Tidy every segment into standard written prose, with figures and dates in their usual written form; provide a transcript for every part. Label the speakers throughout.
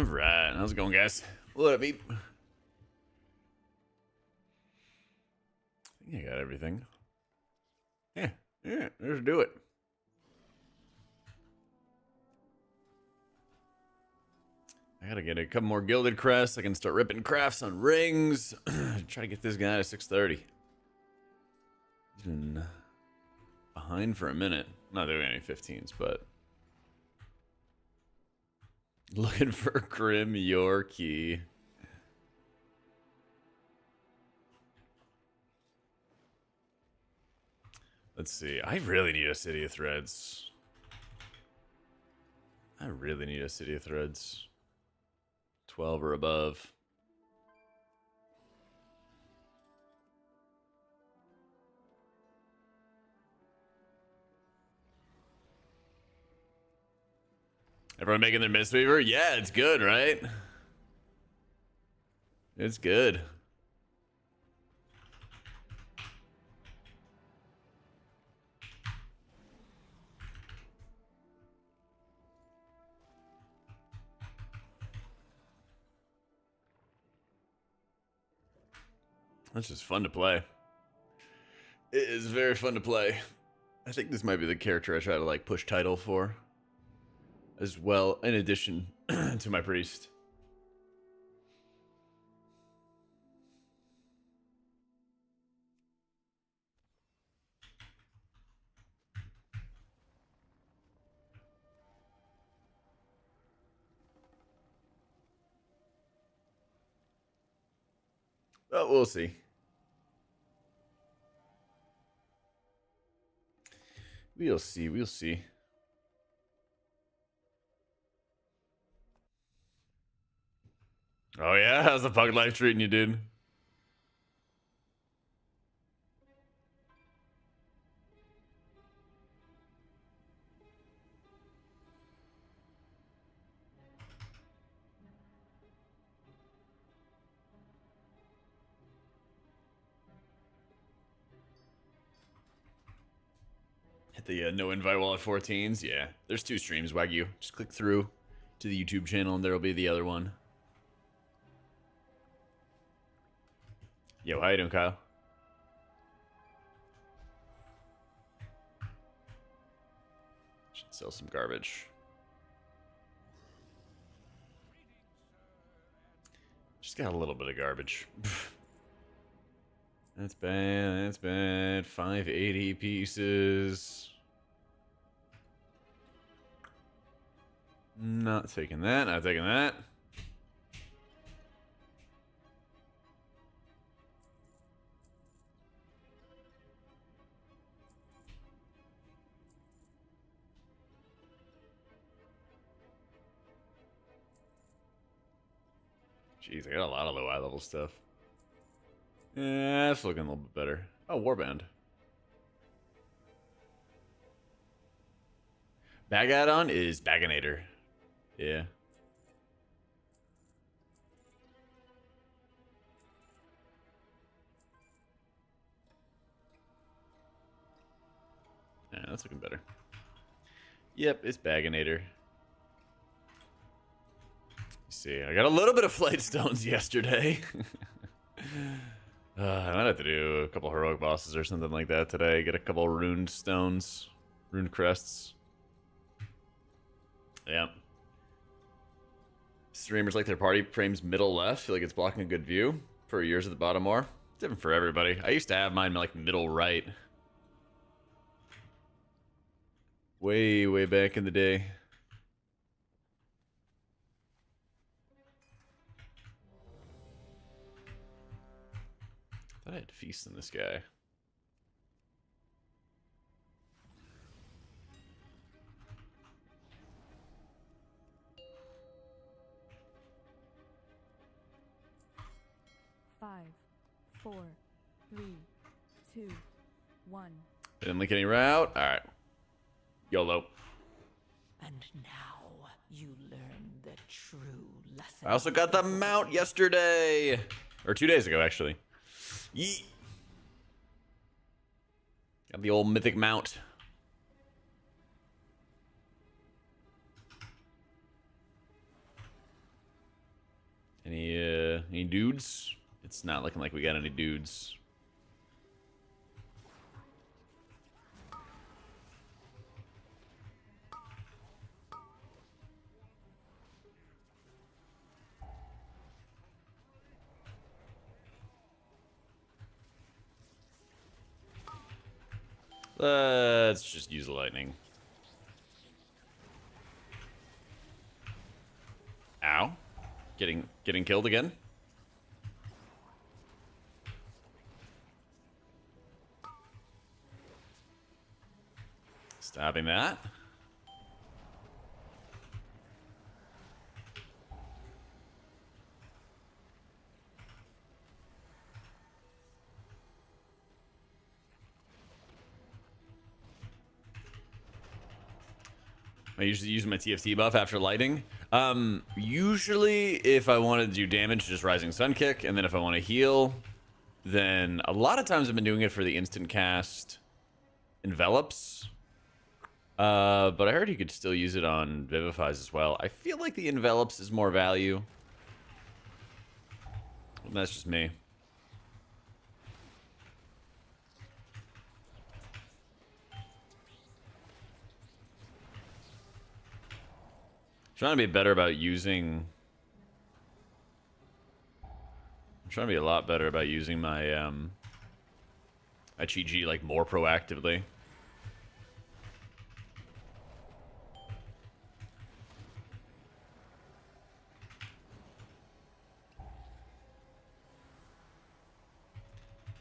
Speaker 1: Alright, how's it going, guys? What up, Beep? I think I got everything. Yeah, let's do it. I gotta get a couple more gilded crests. I can start ripping crafts on rings. Try to get this guy to 630. He's been behind for a minute. Not doing any 15s, but looking for Grim Yorkie. Let's see. I really need a City of Threads. I really need a City of Threads. 12 or above. Everyone making their Mistweaver? Yeah, it's good, right? It's good. That's just fun to play. It is very fun to play. I think this might be the character I try to like push title for as well, in addition to my priest. But we'll see. We'll see. We'll see. Oh yeah, how's the pug life treating you, dude? Hit the no invite wall at 14s. Yeah, there's 2 streams, Wagyu. Just click through to the YouTube channel and there'll be the other one. Yo, how you doing, Kyle? Should sell some garbage. Just got a little bit of garbage. That's bad. That's bad. 580 pieces. Not taking that. Not taking that. Jeez, I got a lot of low eye level stuff. Yeah, it's looking a little bit better. Oh, Warband. Bag add-on is Baginator. Yeah. Yeah, that's looking better. Yep, it's Baginator. See, I got a little bit of flight stones yesterday. I might have to do a couple heroic bosses or something like that today. Get a couple runed stones, runed crests. Yeah. Streamers like their party frames middle left. Feel like it's blocking a good view. For yours at the bottom more. It's different for everybody. I used to have mine like middle right. Way, way back in the day. I had feast in this guy.
Speaker 2: Five, 4, 3, 2, 1.
Speaker 1: Didn't link any route. All right. YOLO.
Speaker 3: And now you learn the true lesson.
Speaker 1: I also got the mount yesterday. Or 2 days ago, actually. Yeet. Got the old Mythic mount. Any dudes? It's not looking like we got any dudes. Let's just use the lightning. Ow. Getting killed again? Stopping that. I usually use my TFT buff after lighting. Usually, if I want to do damage, just Rising Sun Kick, and then if I want to heal, then a lot of times I've been doing it for the instant cast envelops. But I heard you could still use it on Vivifies as well. I feel like the envelops is more value. That's just me. Trying to be better about using. I'm trying to be a lot better about using my HEG like more proactively.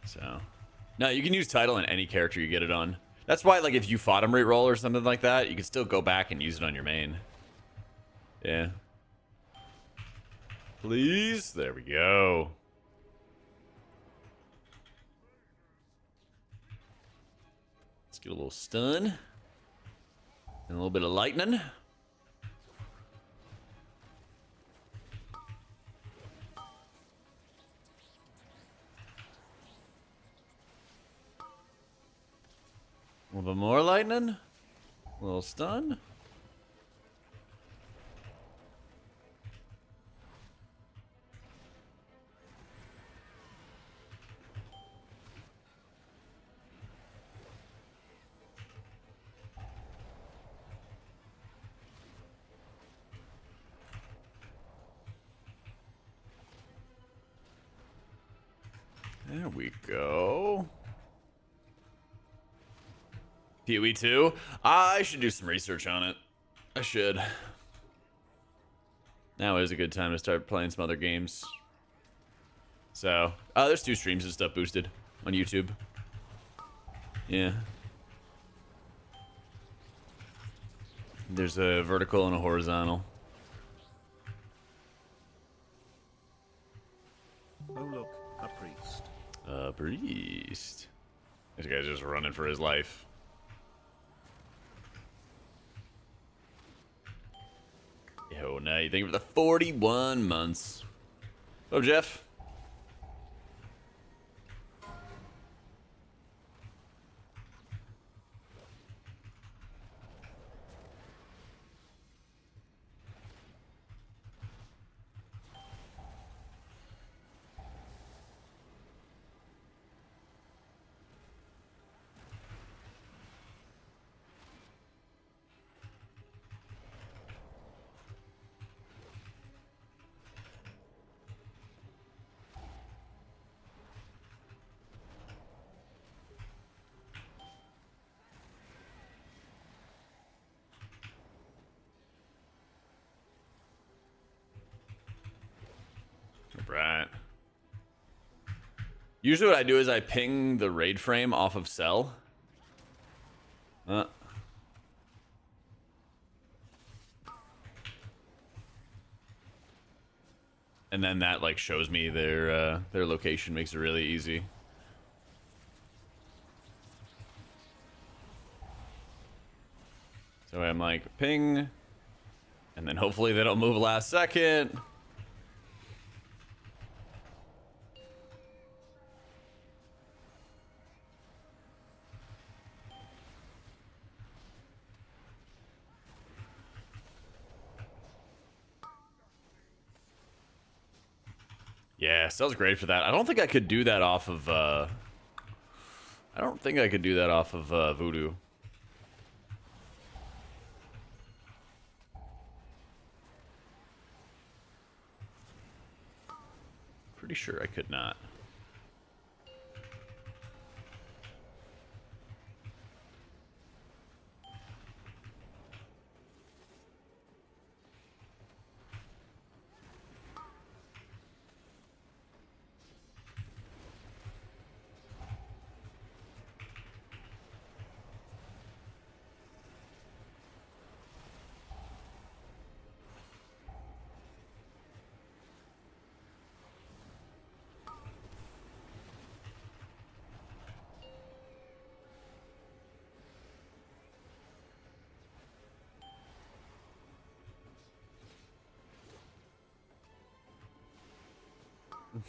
Speaker 1: So, no, you can use title on any character you get it on. That's why, like, if you fought him reroll or something like that, you can still go back and use it on your main. Yeah. Please. There we go. Let's get a little stun. And a little bit of lightning. A little bit more lightning. A little stun. There we go. PoE 2? I should do some research on it. I should. Now is a good time to start playing some other games. So, there's 2 streams and stuff boosted on YouTube. Yeah. There's a vertical and a horizontal.
Speaker 4: Oh look, a priest.
Speaker 1: A priest. This guy's just running for his life. Yo, now you think of the 41 months. Oh, Jeff. Right. Usually what I do is I ping the raid frame off of cell. And then that like shows me their location, makes it really easy. So I'm like ping, and then hopefully they don't move last second. Yeah, sounds great for that. I don't think I could do that off of, I don't think I could do that off of, Voodoo. Pretty sure I could not.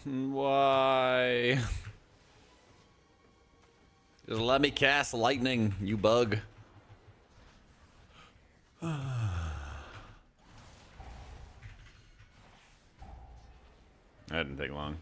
Speaker 1: Why? Just let me cast lightning, you bug. That didn't take long.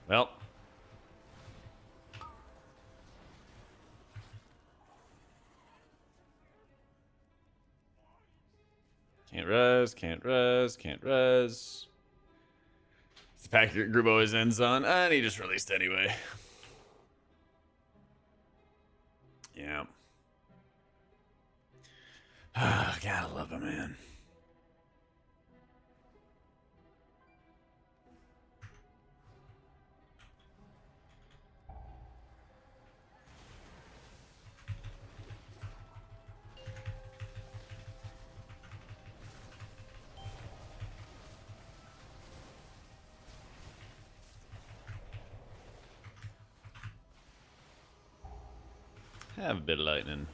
Speaker 1: Well. Can't res, can't res, can't res. It's the pack your group always ends on, and he just released anyway. Yeah. Gotta love him, man. Have a bit of lightning.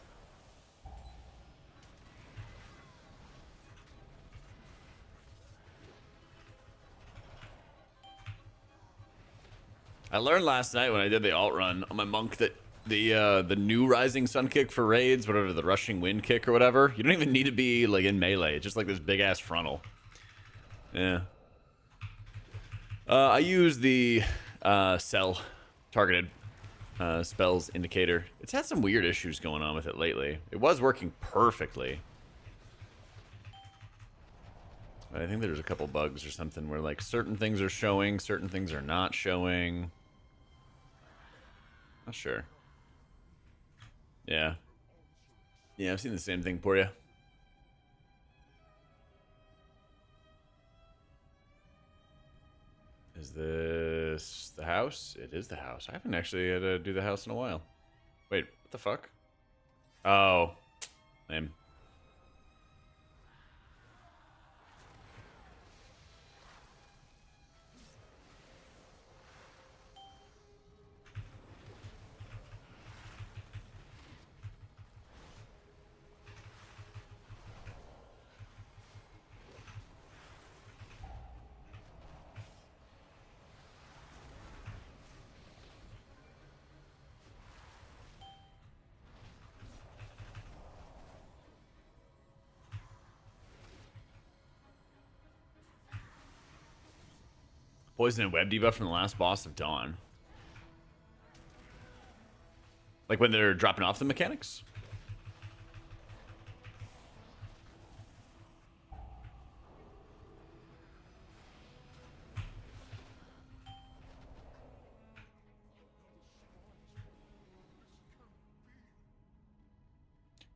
Speaker 1: I learned last night when I did the alt run on my monk that the new rising sun kick for raids, whatever, the rushing wind kick or whatever, you don't even need to be like in melee. It's just like this big ass frontal. Yeah. I use the cell targeted spells indicator. It's had some weird issues going on with it lately. It was working perfectly. But I think there's a couple bugs or something where like certain things are showing, certain things are not showing. Not sure. Yeah. Yeah, I've seen the same thing for you. Is this the house? It is the house. I haven't actually had to do the house in a while. Wait, what the fuck? Oh. Lame. Poison and web debuff from the last boss of Dawn. Like when they're dropping off the mechanics?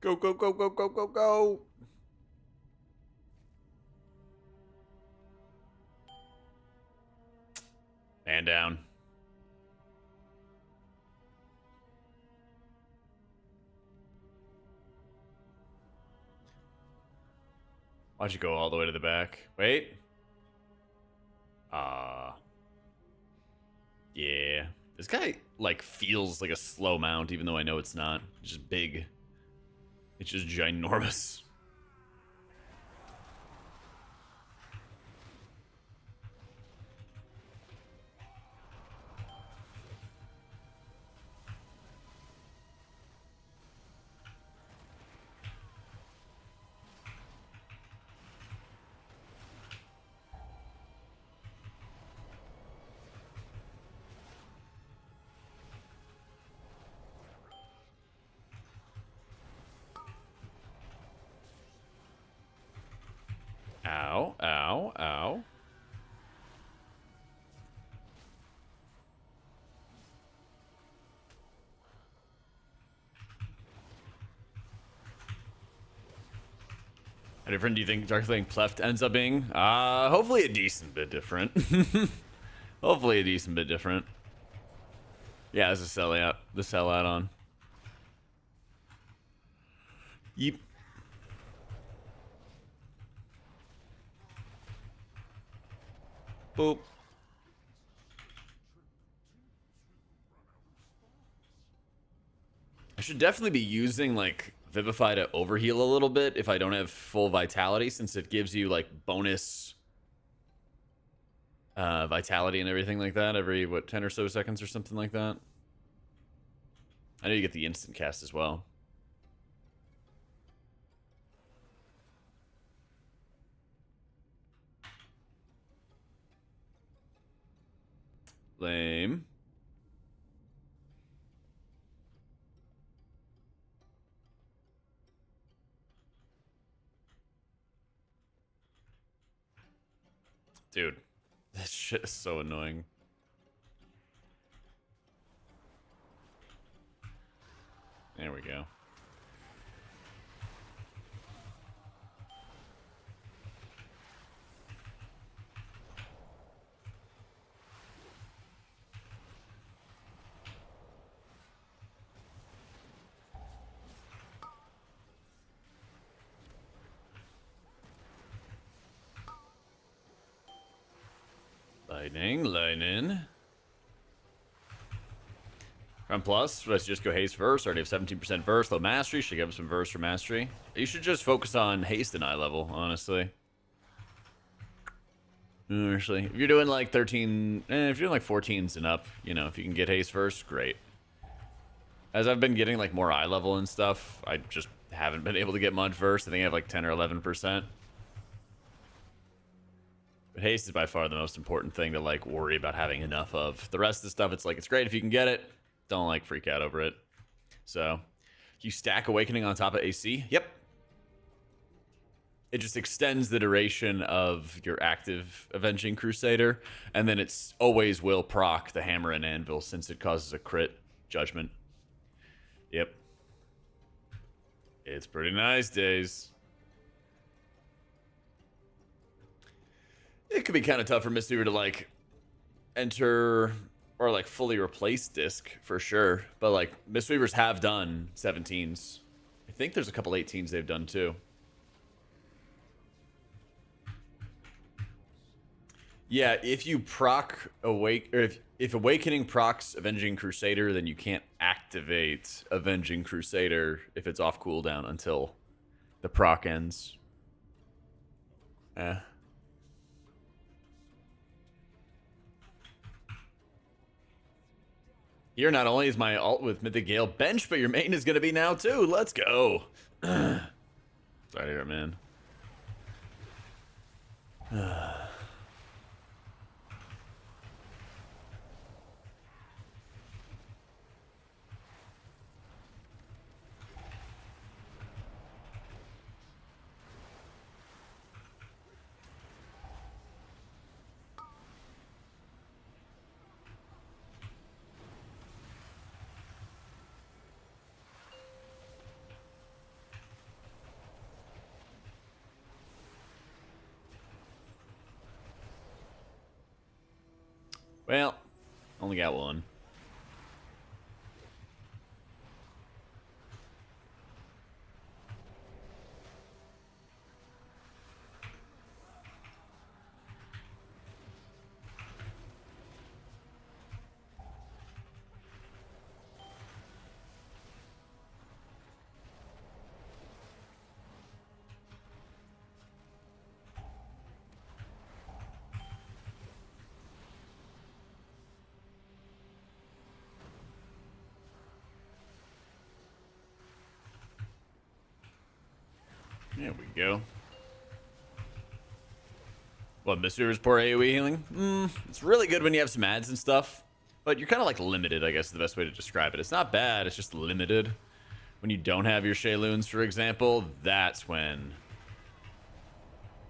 Speaker 1: Go, go, go, go, go, go, go! Man down. Why'd you go all the way to the back? Wait. Yeah. This guy, like, feels like a slow mount, even though I know it's not. It's just big. It's just ginormous. Ow, ow, ow. How different do you think Darkling Cleft ends up being? Hopefully a decent bit different. Hopefully a decent bit different. Yeah, it's a sellout. The sellout on. Yep. Boop. I should definitely be using, like, Vivify to overheal a little bit if I don't have full vitality, since it gives you, like, bonus vitality and everything like that every, what, 10 or so seconds or something like that. I know you get the instant cast as well. Lame. Dude, this shit is so annoying. There we go. Lightning, lightning. From plus, let's just go haste verse. Already have 17% verse, low mastery. Should give him some verse for mastery. You should just focus on haste and eye level, honestly. Actually, if you're doing like 13, if you're doing like 14s and up, you know, if you can get haste first, great. As I've been getting like more eye level and stuff, I just haven't been able to get much verse. I think I have like 10 or 11%. But haste is by far the most important thing to like worry about having enough of. The rest of the stuff, it's like, it's great if you can get it. Don't like freak out over it. So, you stack Awakening on top of AC? Yep. It just extends the duration of your active Avenging Crusader, and then it's always will proc the Hammer and Anvil since it causes a crit judgment. Yep. It's pretty nice, Days. It could be kind of tough for Mistweaver to like enter or like fully replace Disc for sure, but like Mistweavers have done 17s. I think there's a couple 18s they've done too. Yeah, if you proc awake, or if Awakening procs Avenging Crusader, then you can't activate Avenging Crusader if it's off cooldown until the proc ends. Here, not only is my alt with Mythic Gale bench, but your main is going to be now too. Let's go. Sorry to hear it, man. Well, only got one. There we go. What, Mr. poor AoE healing? It's really good when you have some ads and stuff. But you're kind of like limited, I guess is the best way to describe it. It's not bad, it's just limited. When you don't have your Shayloons, for example, that's when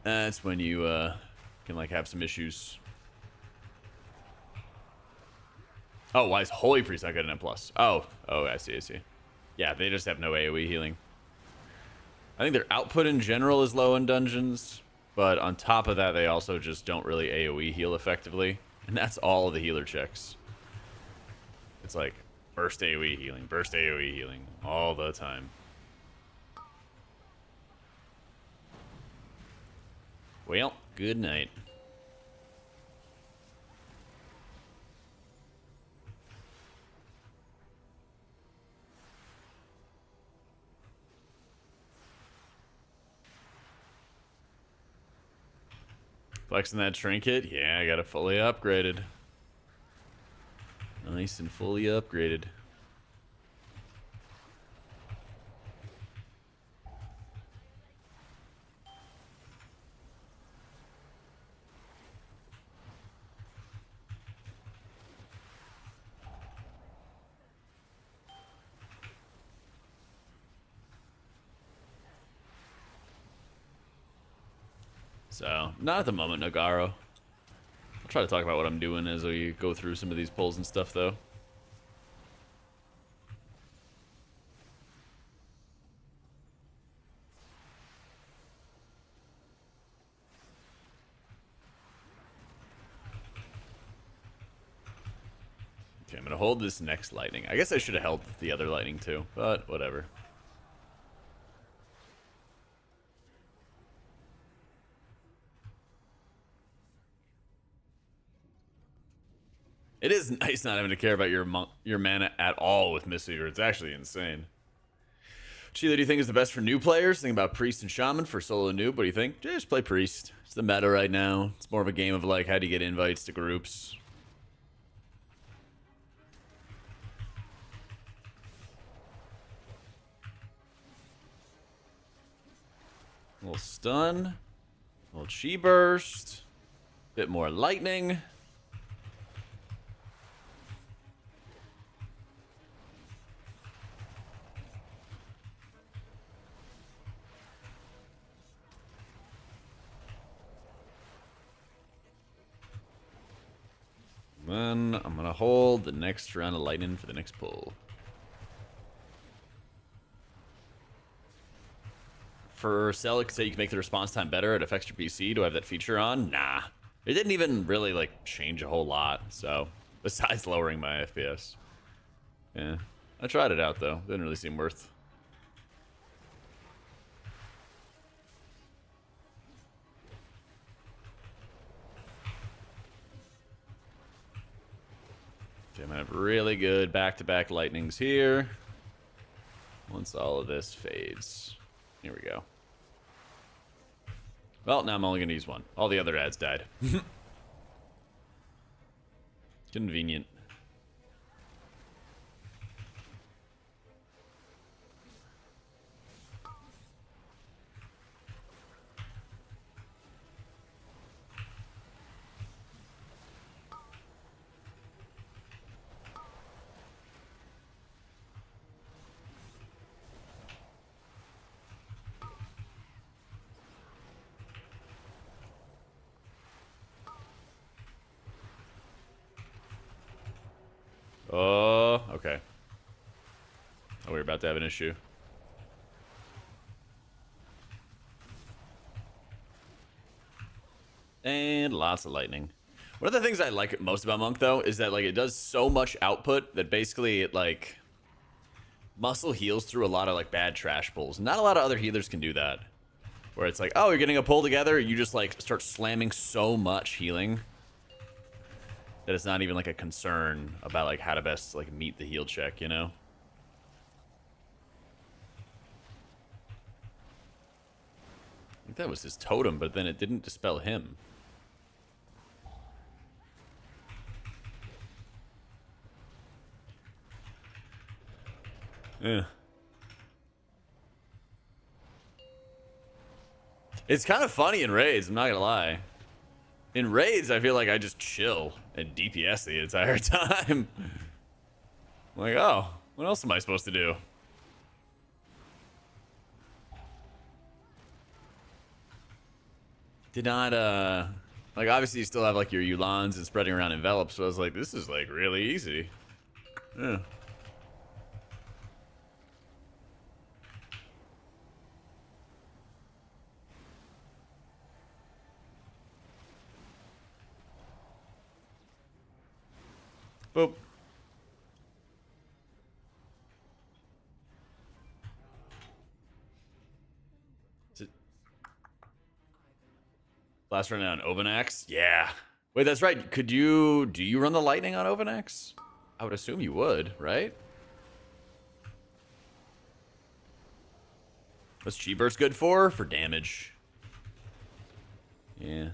Speaker 1: you can like have some issues. Oh, why is Holy Priest not getting a plus? Oh, I see. Yeah, they just have no AoE healing. I think their output in general is low in dungeons, but on top of that, they also just don't really AoE heal effectively. And that's all of the healer checks. It's like burst AoE healing, all the time. Well, good night. Flexing that trinket? Yeah, I got it fully upgraded. Nice and fully upgraded. So, not at the moment, Nagaro. I'll try to talk about what I'm doing as we go through some of these pulls and stuff, though. Okay, I'm gonna hold this next lightning. I guess I should have held the other lightning too, but whatever. It is nice not having to care about your mana at all with Mistweaver. It's actually insane. Sheila, do you think is the best for new players? Think about Priest and Shaman for solo noob. What do you think? Just play Priest. It's the meta right now. It's more of a game of like, how do you get invites to groups? A little stun. A little chi burst. Bit more lightning. Then I'm gonna hold the next round of lightning for the next pull. For Celic, say you can make the response time better. It affects your PC. Do I have that feature on? Nah. It didn't even really like change a whole lot. So besides lowering my FPS. Yeah. I tried it out though. Didn't really seem worth. Okay, I'm gonna have really good back-to-back lightnings here. Once all of this fades. Here we go. Well, now I'm only going to use one. All the other ads died. Convenient. Oh, okay. Oh, we're about to have an issue. And lots of lightning. One of the things I like most about Monk, though, is that like it does so much output that basically it like muscle heals through a lot of like bad trash pulls. Not a lot of other healers can do that. Where it's like, oh, you're getting a pull together, you just like start slamming so much healing that it's not even like a concern about like how to best like meet the heal check, you know? I think that was his totem, but then it didn't dispel him. Yeah. It's kind of funny in raids, I'm not gonna lie. In raids, I feel like I just chill and DPS the entire time. I'm like, oh, what else am I supposed to do? Did not, like, obviously you still have, like, your Yulans and spreading around envelopes, so I was like, this is, like, really easy. Yeah. Boop. Is it last run on Ovanax? Yeah. Wait, that's right. Do you run the lightning on Ovanax? I would assume you would, right? What's Chi-Burst good for? For damage. Yeah.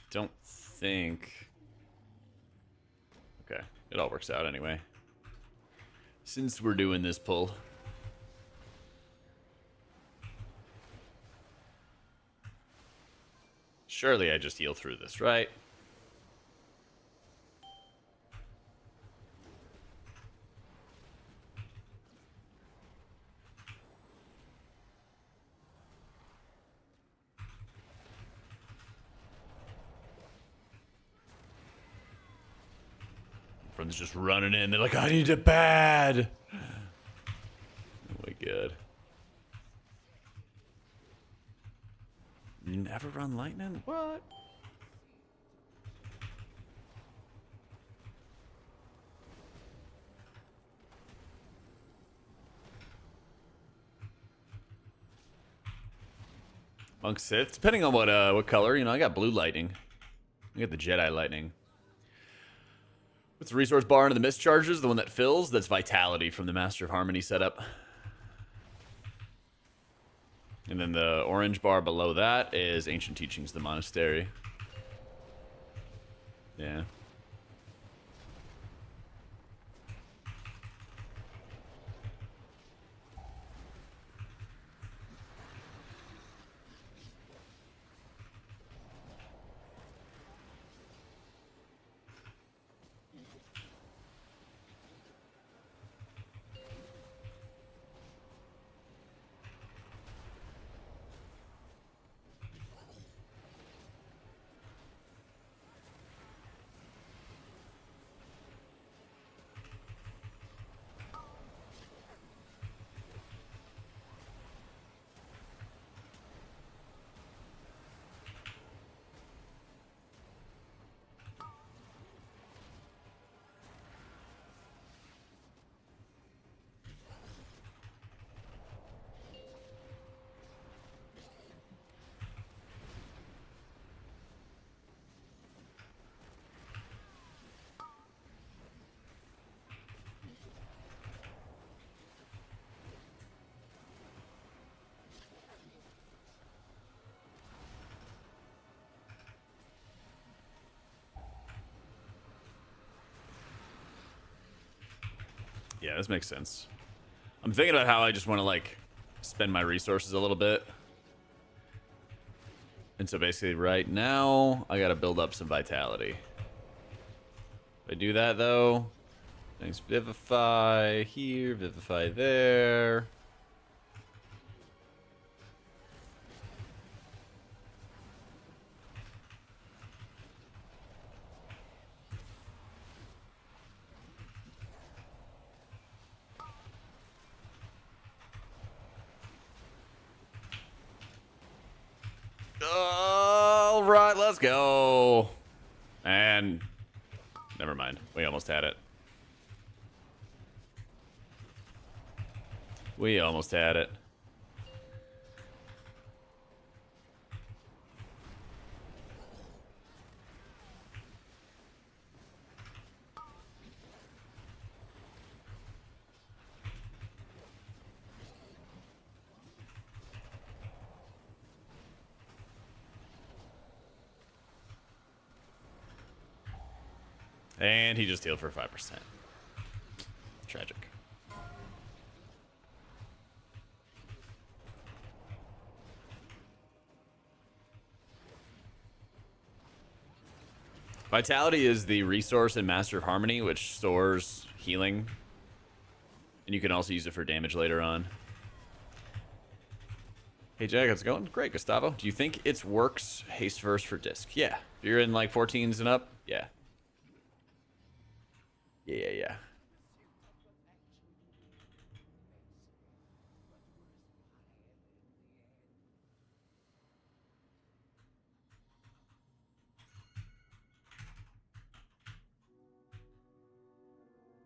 Speaker 1: Don't think. Okay, it all works out anyway. Since we're doing this pull. Surely I just heal through this, right? Friends just running in. They're like, I need it bad. Oh my god. You never run lightning? What? Monk Sith? Depending on what color. You know, I got blue lightning. I got the Jedi lightning. What's the resource bar into the mist charges? The one that fills? That's Vitality from the Master of Harmony setup. And then the orange bar below that is Ancient Teachings of the Monastery. Yeah. Yeah, this makes sense. I'm thinking about how I just want to, like, spend my resources a little bit. And so basically right now, I got to build up some vitality. If I do that, though, things Vivify here, Vivify there. All right, let's go. And never mind. We almost had it. We almost had it. And he just healed for 5%. Tragic. Vitality is the resource in Master of Harmony, which stores healing. And you can also use it for damage later on. Hey, Jag, how's it going? Great, Gustavo. Do you think it's works haste verse for disc? Yeah. If you're in like 14s and up, yeah. Yeah.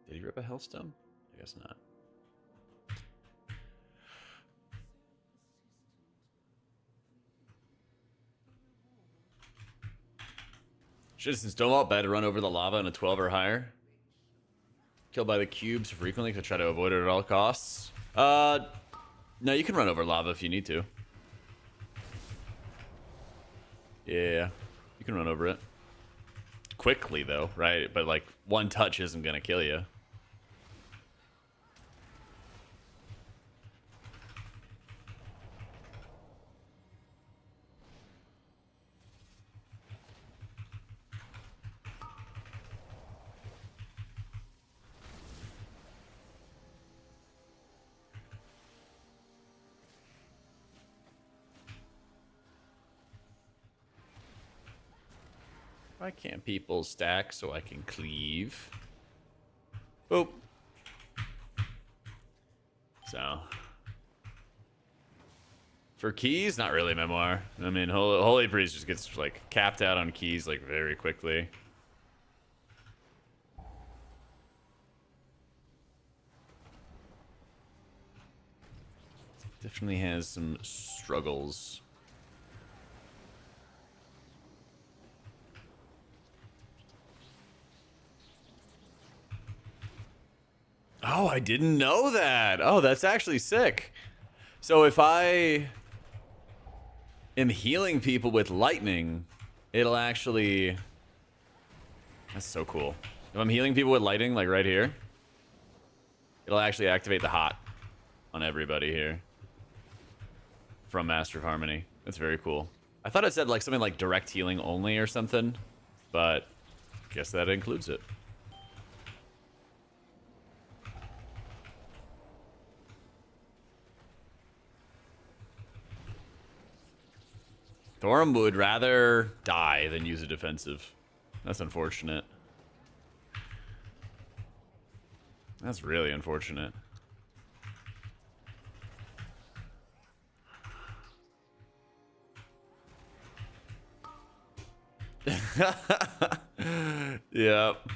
Speaker 1: Did he rip a Hellstone? I guess not. Should Stonewall bad to run over the lava in a 12 or higher? Killed by the cubes frequently to try to avoid it at all costs. No, you can run over lava if you need to. Yeah, you can run over it. Quickly, though, right? But, like, one touch isn't going to kill you. Why can't people stack so I can cleave? Boop. So. For keys, not really Memoir. I mean, Holy Priest just gets, like, capped out on keys, like, very quickly. Definitely has some struggles. Oh, I didn't know that. Oh, that's actually sick. So if I am healing people with lightning, it'll actually... That's so cool. If I'm healing people with lightning, like right here, it'll actually activate the hot on everybody here from Master of Harmony. That's very cool. I thought it said like something like direct healing only or something, but I guess that includes it. Thorum would rather die than use a defensive. That's unfortunate. That's really unfortunate. Yep.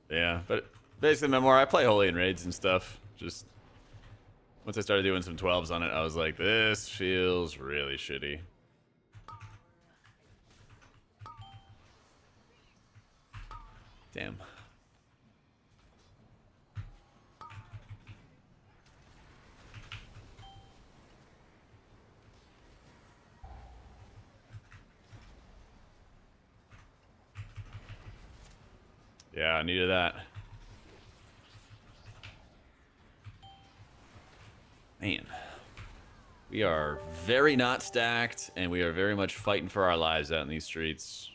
Speaker 1: Yeah, but basically Memoir, I play Holy in raids and stuff. Just once I started doing some 12s on it, I was like, this feels really shitty. Damn. Yeah, I needed that. Man. We are very not stacked, and we are very much fighting for our lives out in these streets.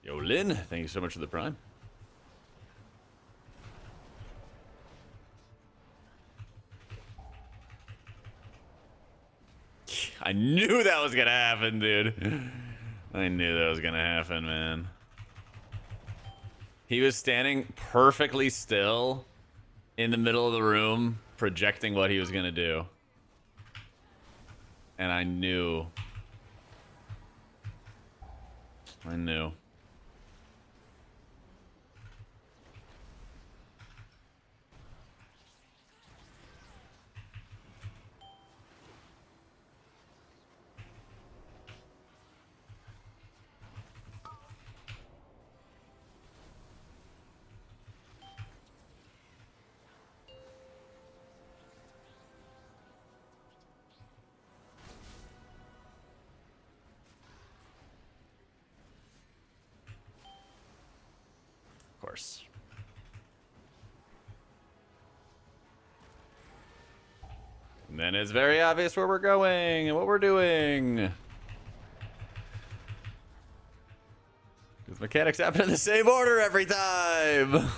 Speaker 1: Yo, Lynn, thank you so much for the prime. I knew that was gonna happen, dude. I knew that was gonna happen, man. He was standing perfectly still in the middle of the room, projecting what he was gonna do. And I knew. I knew. then it's very obvious where we're going and what we're doing. Because mechanics happen in the same order every time.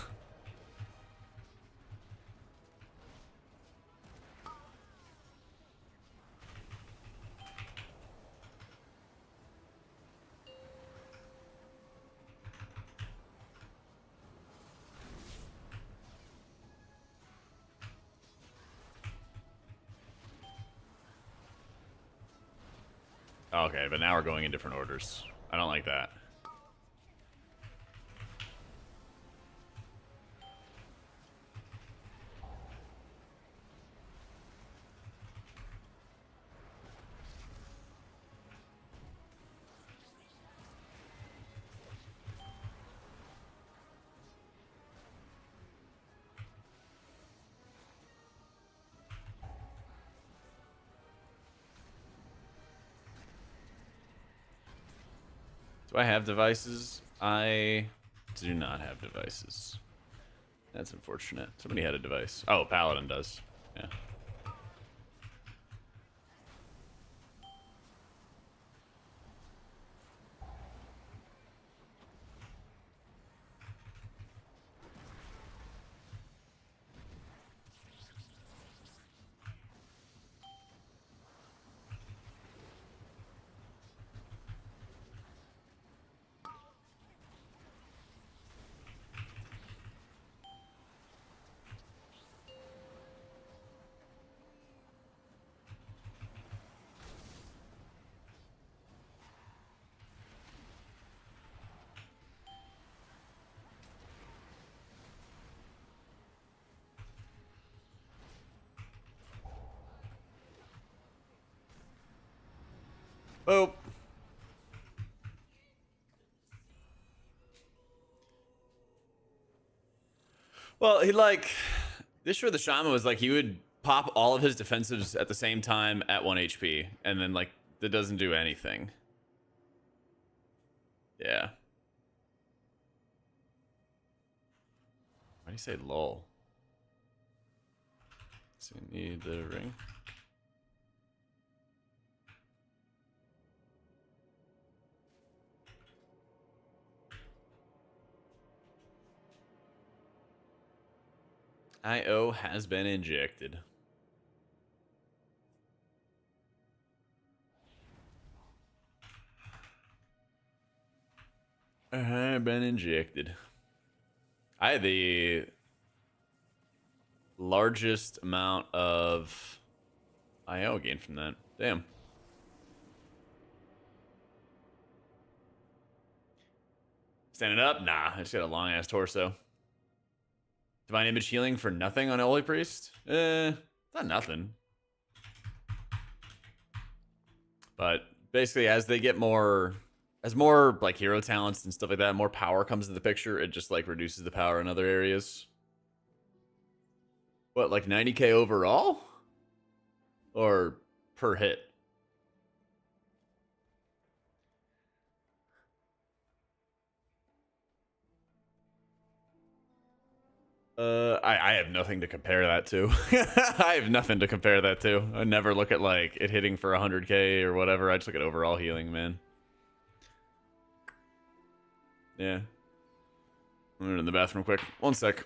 Speaker 1: Okay, but now we're going in different orders. I don't like that. Do I have devices? I do not have devices. That's unfortunate. Somebody had a device. Oh, Paladin does. Yeah. Oh. Well, he like this year the shaman was like he would pop all of his defensives at the same time at 1 HP, and then like that doesn't do anything. Yeah. Why do you say lol? So you need the ring. IO has been injected. I have been injected. I had the largest amount of IO gain from that. Damn. Standing up? Nah, I just got a long ass torso. Divine Image healing for nothing on Holy Priest? Not nothing. But basically, as they get more, as more like hero talents and stuff like that, more power comes into the picture, it just like reduces the power in other areas. What, like 90k overall? Or per hit? I have nothing to compare that to. I have nothing to compare that to. I never look at like it hitting for 100k or whatever. I just look at overall healing, man. Yeah. I'm in the bathroom quick. 1 sec.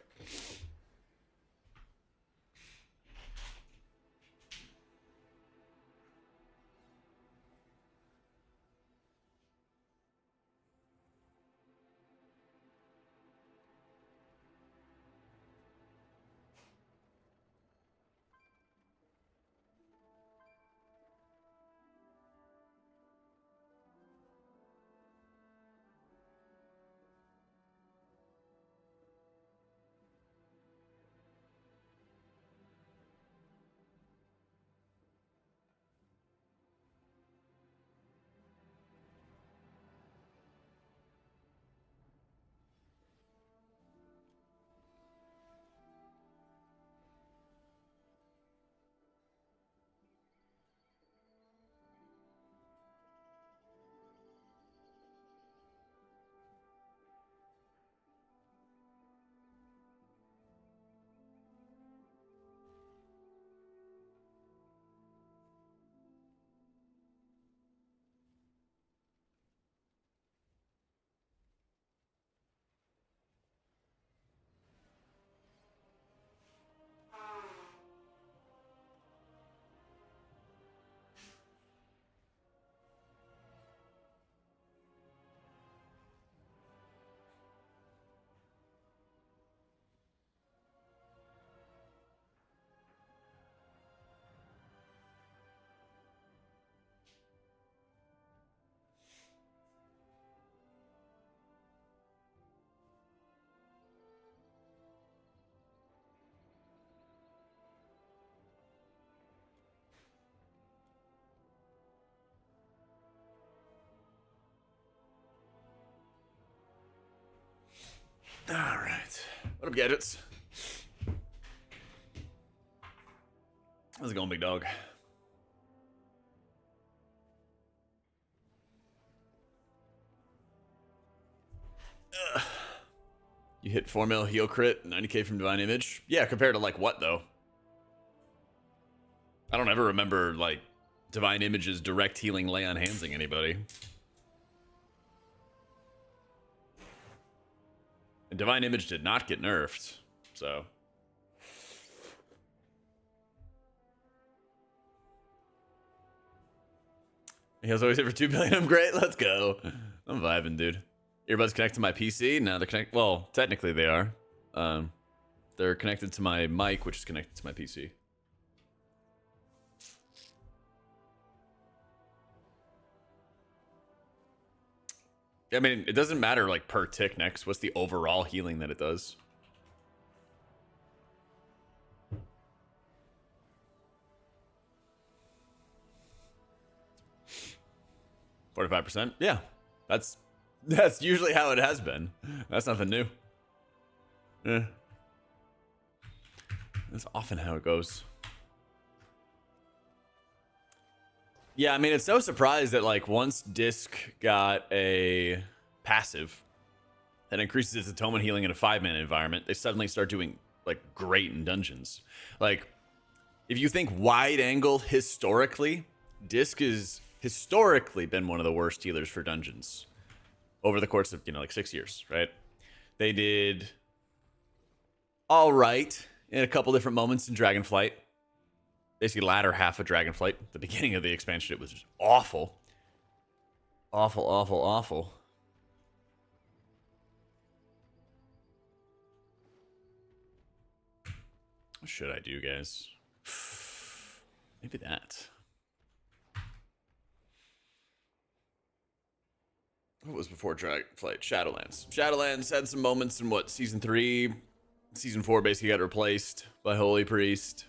Speaker 1: All right. What up, gadgets? How's it going, big dog? You hit 4 mil heal crit, 90k from Divine Image. Yeah, compared to like what though? I don't ever remember like Divine Image's direct healing lay on handsing anybody. And Divine Image did not get nerfed, so. He was always hit for 2 billion. I'm great. Let's go. I'm vibing, dude. Earbuds connect to my PC. Now they're connected. Well, technically they are. They're connected to my mic, which is connected to my PC. I mean, it doesn't matter like per tick next. What's the overall healing that it does? %. Yeah, that's usually how it has been. That's nothing new. Yeah, that's often how it goes. Yeah, I mean, it's no surprise that like once Disc got a passive that increases its atonement healing in a 5-man environment, they suddenly start doing like great in dungeons. Like, if you think wide angle historically, Disc has historically been one of the worst healers for dungeons over the course of, like 6 years, right? They did all right in a couple different moments in Dragonflight. Basically, latter half of Dragonflight. The beginning of the expansion, it was just awful. Awful, awful, awful. What should I do, guys? Maybe that. What was before Dragonflight? Shadowlands. Shadowlands had some moments in what, season 3? Season 4 basically got replaced by Holy Priest.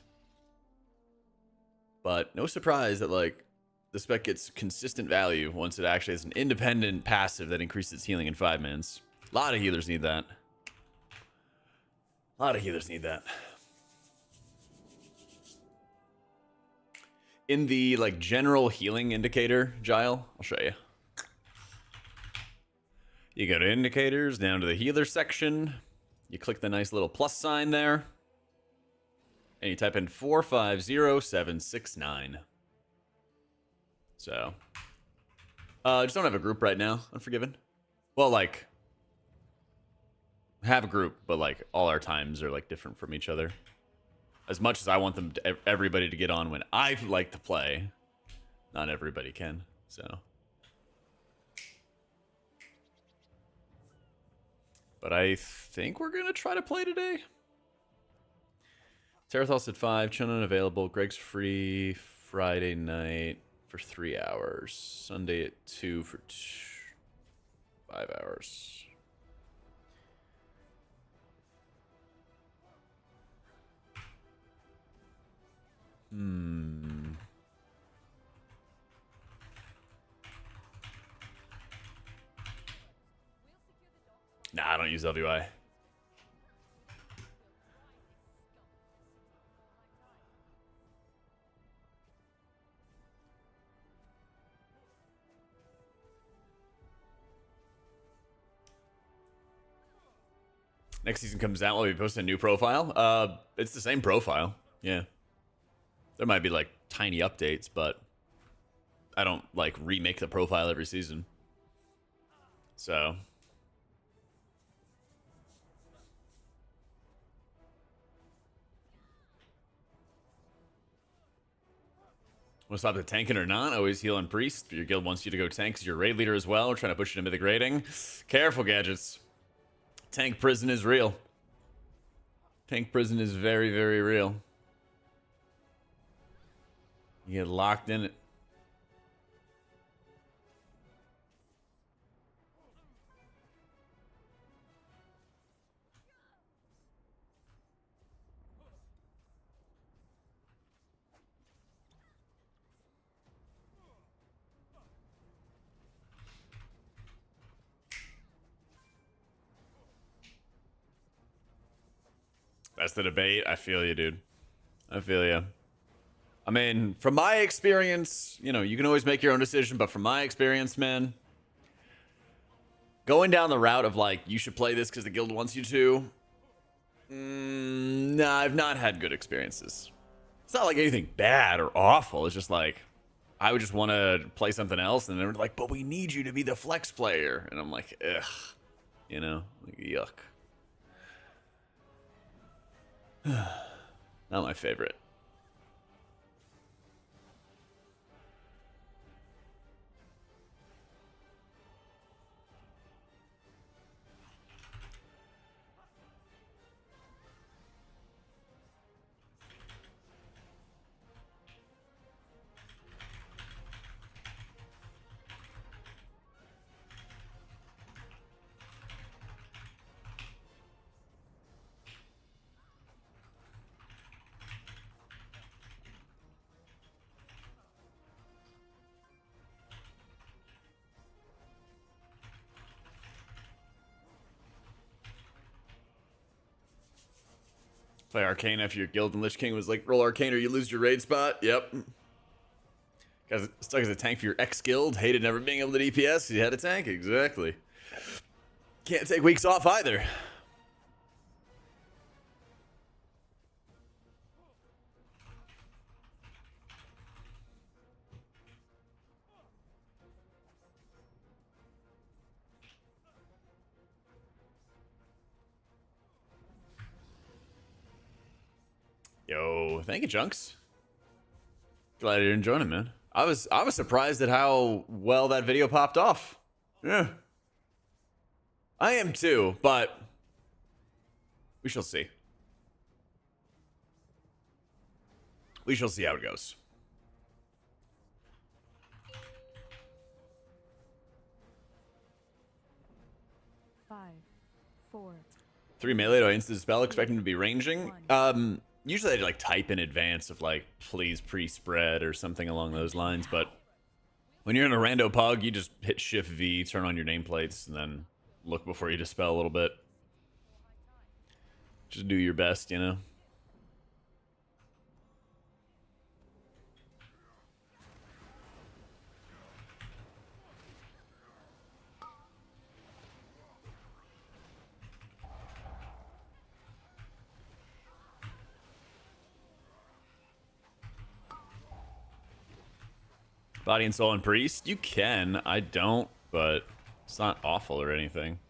Speaker 1: But no surprise that like the spec gets consistent value once it actually has an independent passive that increases healing in 5-mans. A lot of healers need that. A lot of healers need that. In the like general healing indicator, Gile, I'll show you. You go to indicators, down to the healer section. You click the nice little plus sign there. And you type in 450769. So, just don't have a group right now. Unforgiven. Well, like, have a group, but like all our times are like different from each other. As much as I want them to, everybody to get on when I like to play, not everybody can. So, but I think we're gonna try to play today. Terathos at 5, Chun unavailable. Greg's free Friday night for 3 hours. Sunday at 2 for 5 hours. Nah, I don't use LVY. Next season comes out, will we post a new profile? It's the same profile. Yeah. There might be like tiny updates, but I don't like remake the profile every season. So. Want to stop the tanking or not? Always heal on priest. Your guild wants you to go tank because you're raid leader as well. We're trying to push you into mythic rating. Careful, gadgets. Tank prison is real. Tank prison is very, very real. You get locked in it. That's the debate. I feel you, dude. I feel you. I mean, from my experience, you know, you can always make your own decision, but from my experience, man, going down the route of like, you should play this because the guild wants you to, nah, I've not had good experiences. It's not like anything bad or awful. It's just like, I would just want to play something else, and they're like, but we need you to be the flex player. And I'm like, ugh, you know, like, yuck. Not my favorite. Play Arcane after your guild and Lich King was like, roll Arcane or you lose your raid spot. Yep. Guys stuck as a tank for your ex guild. Hated never being able to DPS. You had a tank. Exactly. Can't take weeks off either. Yo, thank you, Junks. Glad you're enjoying it, man. I was surprised at how well that video popped off. Yeah. I am too, but we shall see. We shall see how it goes.
Speaker 2: Five, four.
Speaker 1: 3 melee to instant spell, expecting to be ranging. Usually I'd like type in advance of like, please pre-spread or something along those lines, but when you're in a rando pug, you just hit Shift V, turn on your nameplates, and then look before you dispel a little bit. Just do your best, you know? Body and Soul and Priest? You can. I don't, but it's not awful or anything.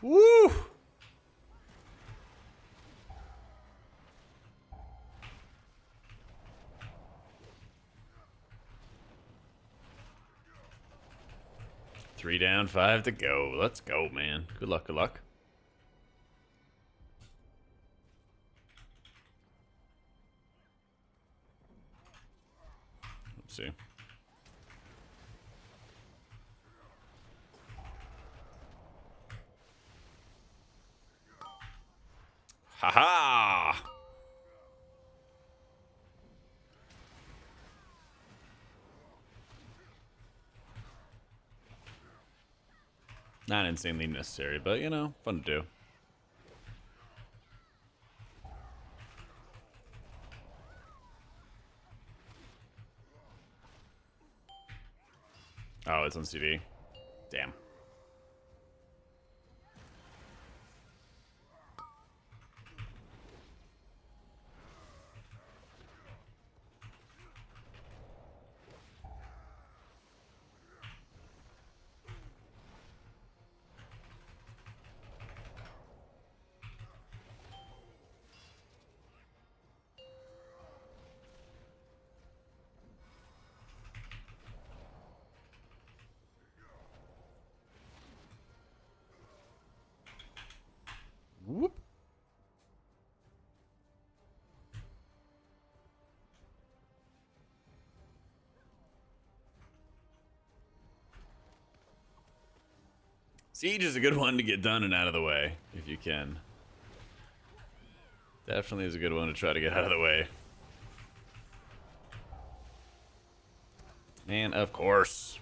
Speaker 1: Woo! Three down, 5 to go. Let's go, man. Good luck, good luck. Let's see. Haha! Not insanely necessary, but you know, fun to do. Oh, it's on CD. Damn. Siege is a good one to get done and out of the way, if you can. Definitely is a good one to try to get out of the way. And of course.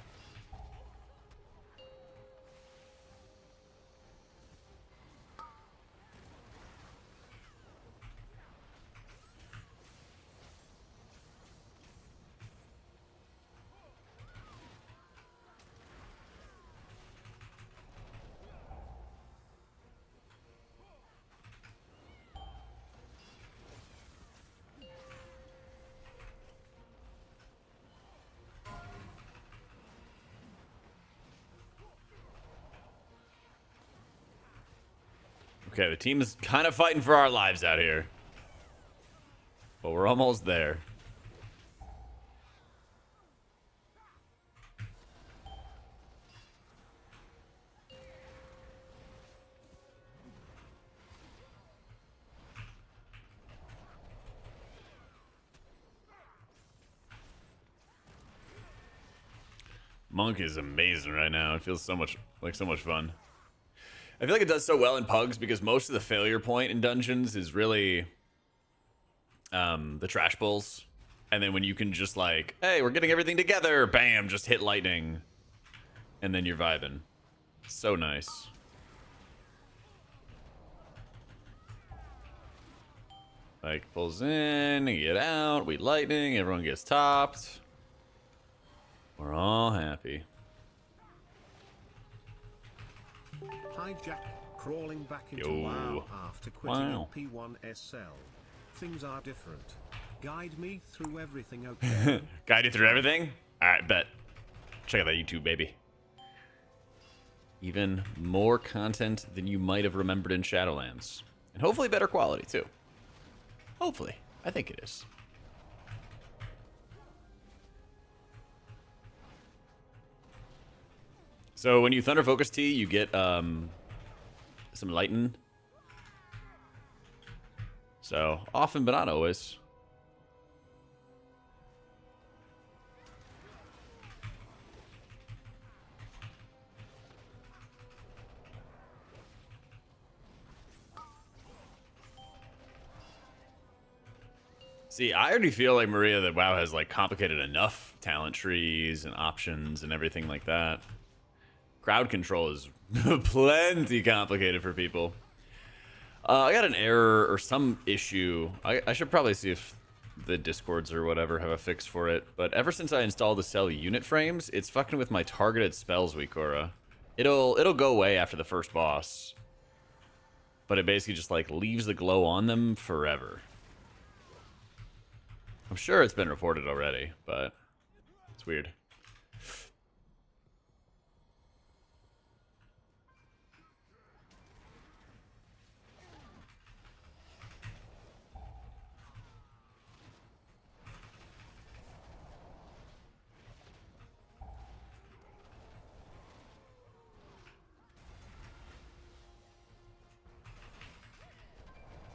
Speaker 1: Okay, the team is kind of fighting for our lives out here. But we're almost there. Monk is amazing right now. It feels so much fun. I feel like it does so well in pugs because most of the failure point in dungeons is really the trash pulls. And then when you can just like, hey, we're getting everything together, bam, just hit lightning. And then you're vibing. So nice. Like pulls in, you get out, we lightning, everyone gets topped. We're all happy.
Speaker 4: Hi Jack, crawling back into
Speaker 1: Yo.
Speaker 4: WoW after quitting
Speaker 1: Wow.
Speaker 4: P1 SL. Things are different. Guide me through everything, okay?
Speaker 1: Guide you through everything? Alright, bet. Check out that YouTube, baby. Even more content than you might have remembered in Shadowlands. And hopefully better quality, too. Hopefully. I think it is. So when you Thunder Focus T, you get some Lighten. So often, but not always. See, I already feel like, Maria, that WoW has like complicated enough talent trees and options and everything like that. Crowd control is plenty complicated for people. I got an error or some issue. I should probably see if the Discords or whatever have a fix for it. But ever since I installed the Cell unit frames, it's fucking with my targeted spells, Wikora. It'll go away after the first boss. But it basically just like leaves the glow on them forever. I'm sure it's been reported already, but it's weird.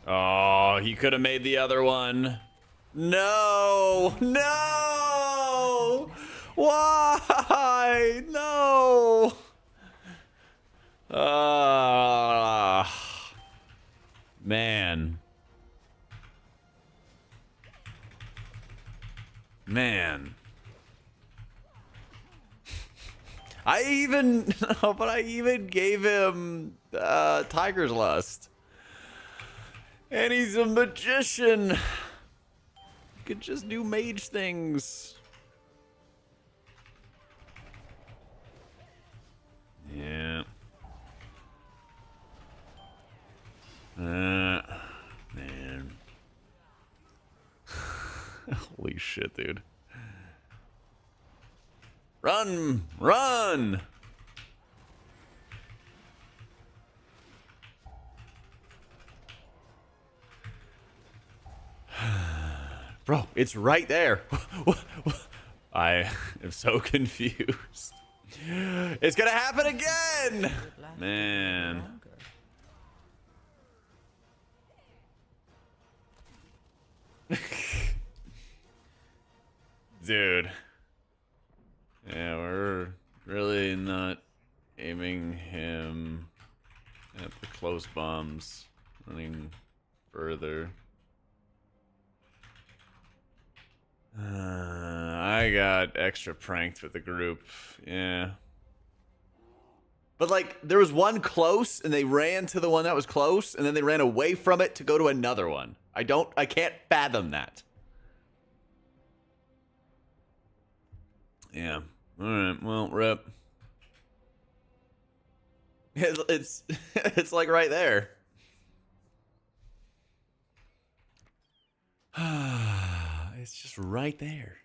Speaker 1: Oh, he could have made the other one. No! No! Why? No! Man. Man. I even gave him Tiger's Lust. And he's a magician. He could just do mage things. Yeah. Man. Holy shit, dude. Run! Run! Bro, it's right there. I am so confused. It's gonna happen again! Man. Dude. Yeah, we're really not aiming aiming him at the close bombs, running further. I got extra pranked with the group. Yeah. But like, there was one close, and they ran to the one that was close, and then they ran away from it to go to another one. I can't fathom that. Yeah. All right. Well, rip. It's it's like right there. It's just right there.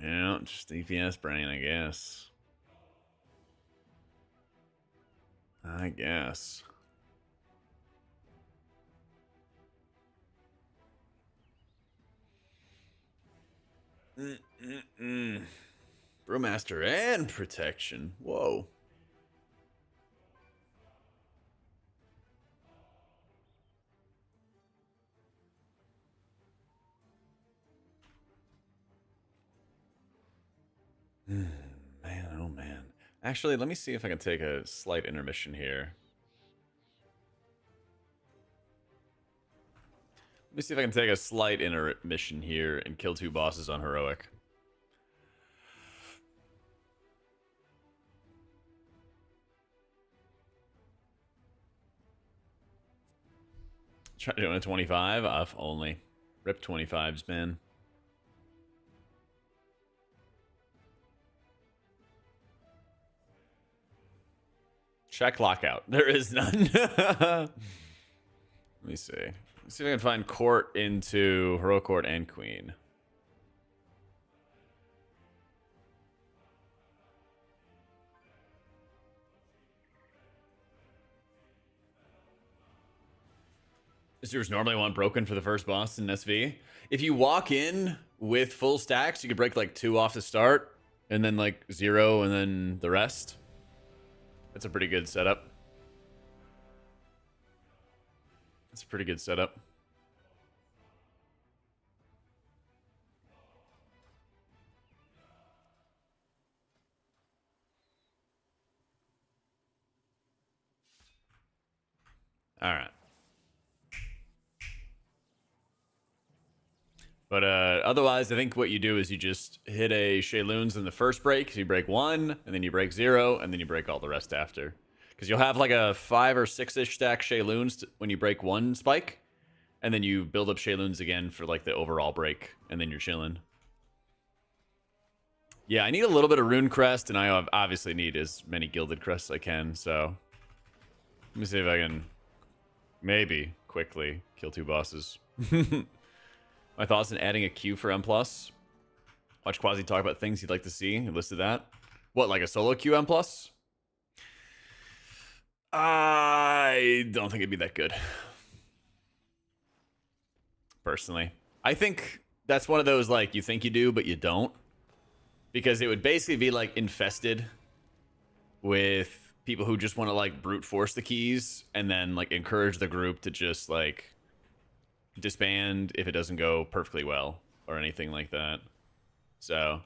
Speaker 1: Yeah, just EPS brain, I guess. I guess. Brewmaster and protection. Whoa. Man, oh man. Actually, let me see if I can take a slight intermission here. Let me see if I can take a slight intermission here and kill 2 bosses on heroic. Try doing a 25 off only. Rip 25s, man. Check lockout. There is none. Let me see. Let's see if I can find court into heroic court and queen. Is yours normally one broken for the first boss in SV? If you walk in with full stacks, you could break like 2 off the start, and then like 0, and then the rest. That's a pretty good setup. That's a pretty good setup. All right. But otherwise, I think what you do is you just hit a Shayloons in the first break. So you break 1, and then you break 0, and then you break all the rest after. Because you'll have like a 5 or 6-ish stack Shayloons when you break 1 spike. And then you build up Shayloons again for like the overall break. And then you're chilling. Yeah, I need a little bit of Rune Crest. And I obviously need as many Gilded Crests as I can. So let me see if I can maybe quickly kill 2 bosses. My thoughts on adding a queue for M+. Watch Quasi talk about things he'd like to see. He listed that. What, like a solo queue M+? I don't think it'd be that good. Personally. I think that's one of those, like, you think you do, but you don't. Because it would basically be, like, infested with people who just want to, like, brute force the keys and then, like, encourage the group to just, like, disband if it doesn't go perfectly well or anything like that. So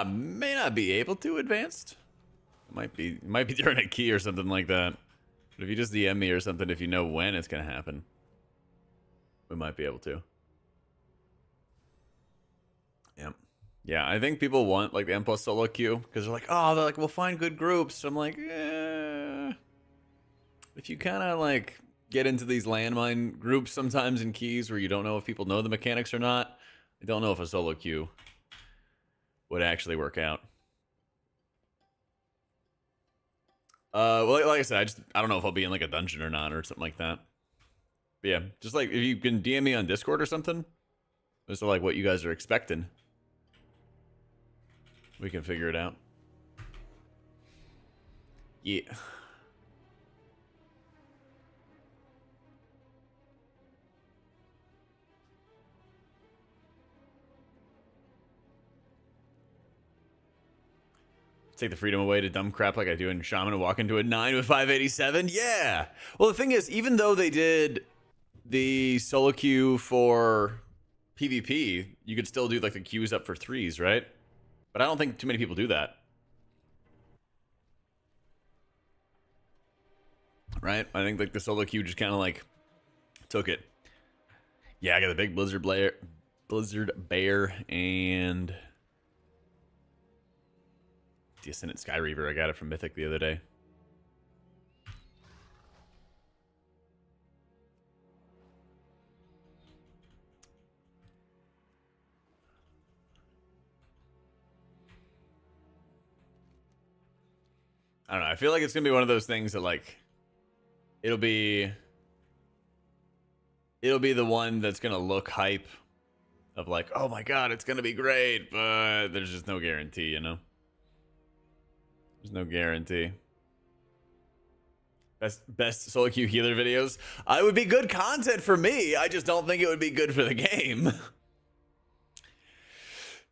Speaker 1: may not be able to advanced. It might be during a key or something like that. But if you just DM me or something, if you know when it's gonna happen, we might be able to. Yep. Yeah, I think people want like the M+ solo queue because they're like, oh, they're like, we'll find good groups. So I'm like, if you kind of like get into these landmine groups sometimes in keys where you don't know if people know the mechanics or not, I don't know if a solo queue would actually work out. Well, like I said, I don't know if I'll be in like a dungeon or not or something like that. But yeah, just like if you can DM me on Discord or something, as to like what you guys are expecting, we can figure it out. Yeah. Take the freedom away to dumb crap like I do in Shaman and walk into a 9 with 587? Yeah! Well, the thing is, even though they did the solo queue for PvP, you could still do like the queues up for 3s, right? But I don't think too many people do that. Right? I think like the solo queue just kind of like took it. Yeah, I got the big Blizzard Bear and the Ascendant Sky Reaver. I got it from Mythic the other day. I don't know. I feel like it's gonna be one of those things that like it'll be the one that's gonna look hype of like, oh my god, it's gonna be great, but there's just no guarantee, you know? There's no guarantee. Best solo queue healer videos. I would be good content for me. I just don't think it would be good for the game.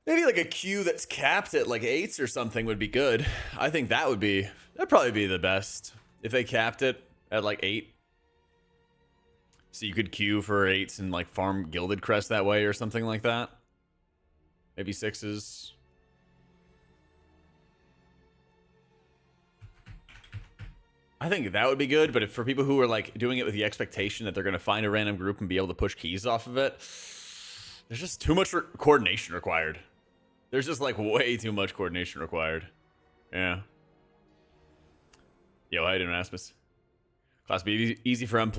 Speaker 1: Maybe like a queue that's capped at like 8s or something would be good. I think that'd probably be the best if they capped it at like 8. So you could queue for 8s and like farm Gilded Crest that way or something like that. Maybe 6s. I think that would be good, but if for people who are like doing it with the expectation that they're going to find a random group and be able to push keys off of it, there's just too much coordination required. There's just like way too much coordination required. Yeah. Yo, how you doing, Rasmus? Class B easy for M+.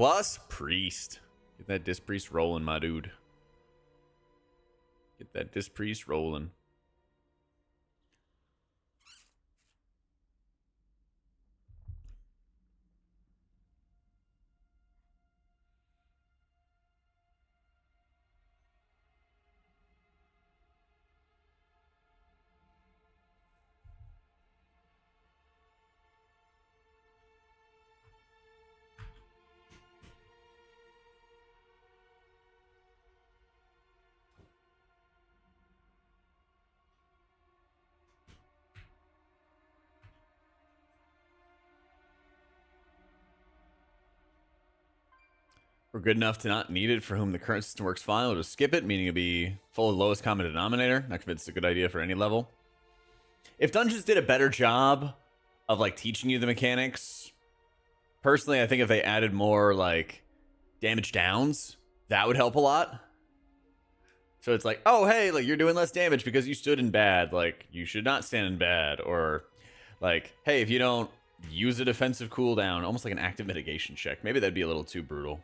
Speaker 1: Priest. Get that Disc Priest rolling, my dude. Get that Disc Priest rolling. We're good enough to not need it for whom the current system works fine. We'll just skip it, meaning it'll be full of lowest common denominator. Not convinced it's a good idea for any level. If Dungeons did a better job of like teaching you the mechanics, personally, I think if they added more like damage downs, that would help a lot. So it's like, oh, hey, like you're doing less damage because you stood in bad. Like you should not stand in bad. Or like, hey, if you don't use a defensive cooldown, almost like an active mitigation check. Maybe that'd be a little too brutal.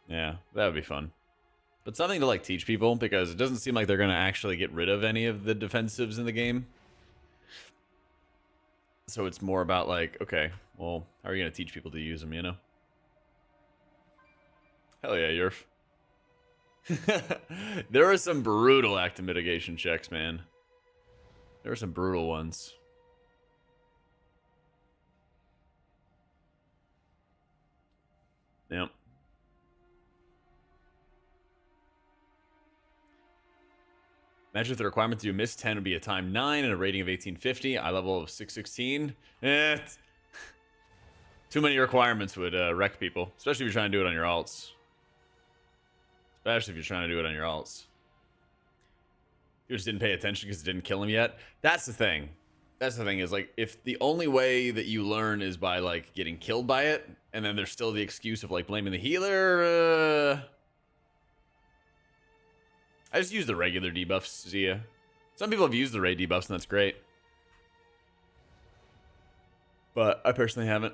Speaker 1: Yeah, that would be fun. But something to like teach people, because it doesn't seem like they're going to actually get rid of any of the defensives in the game. So it's more about like, okay, well, how are you going to teach people to use them, you know? Hell yeah, Yerf. There are some brutal active mitigation checks, man. There are some brutal ones. Yep. Imagine if the requirement to do miss 10 would be a time 9 and a rating of 1850, eye level of 616. Too many requirements would wreck people, especially if you're trying to do it on your alts. Especially if you're trying to do it on your alts. You just didn't pay attention because it didn't kill him yet. That's the thing. That's the thing is like, if the only way that you learn is by like getting killed by it, and then there's still the excuse of like blaming the healer, I just use the regular debuffs, Zia. Some people have used the raid debuffs, and that's great. But I personally haven't.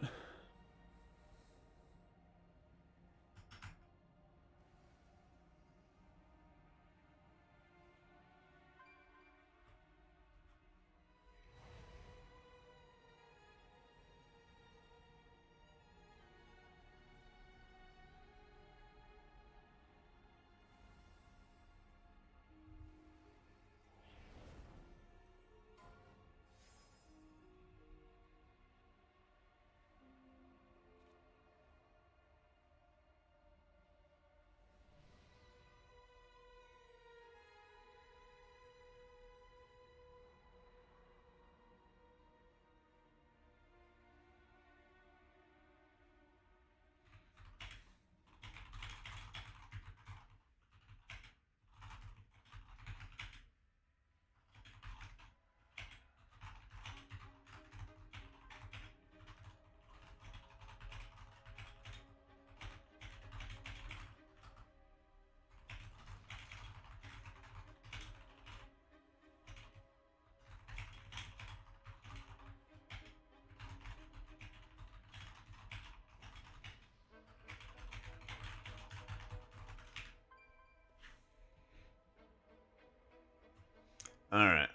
Speaker 1: All right.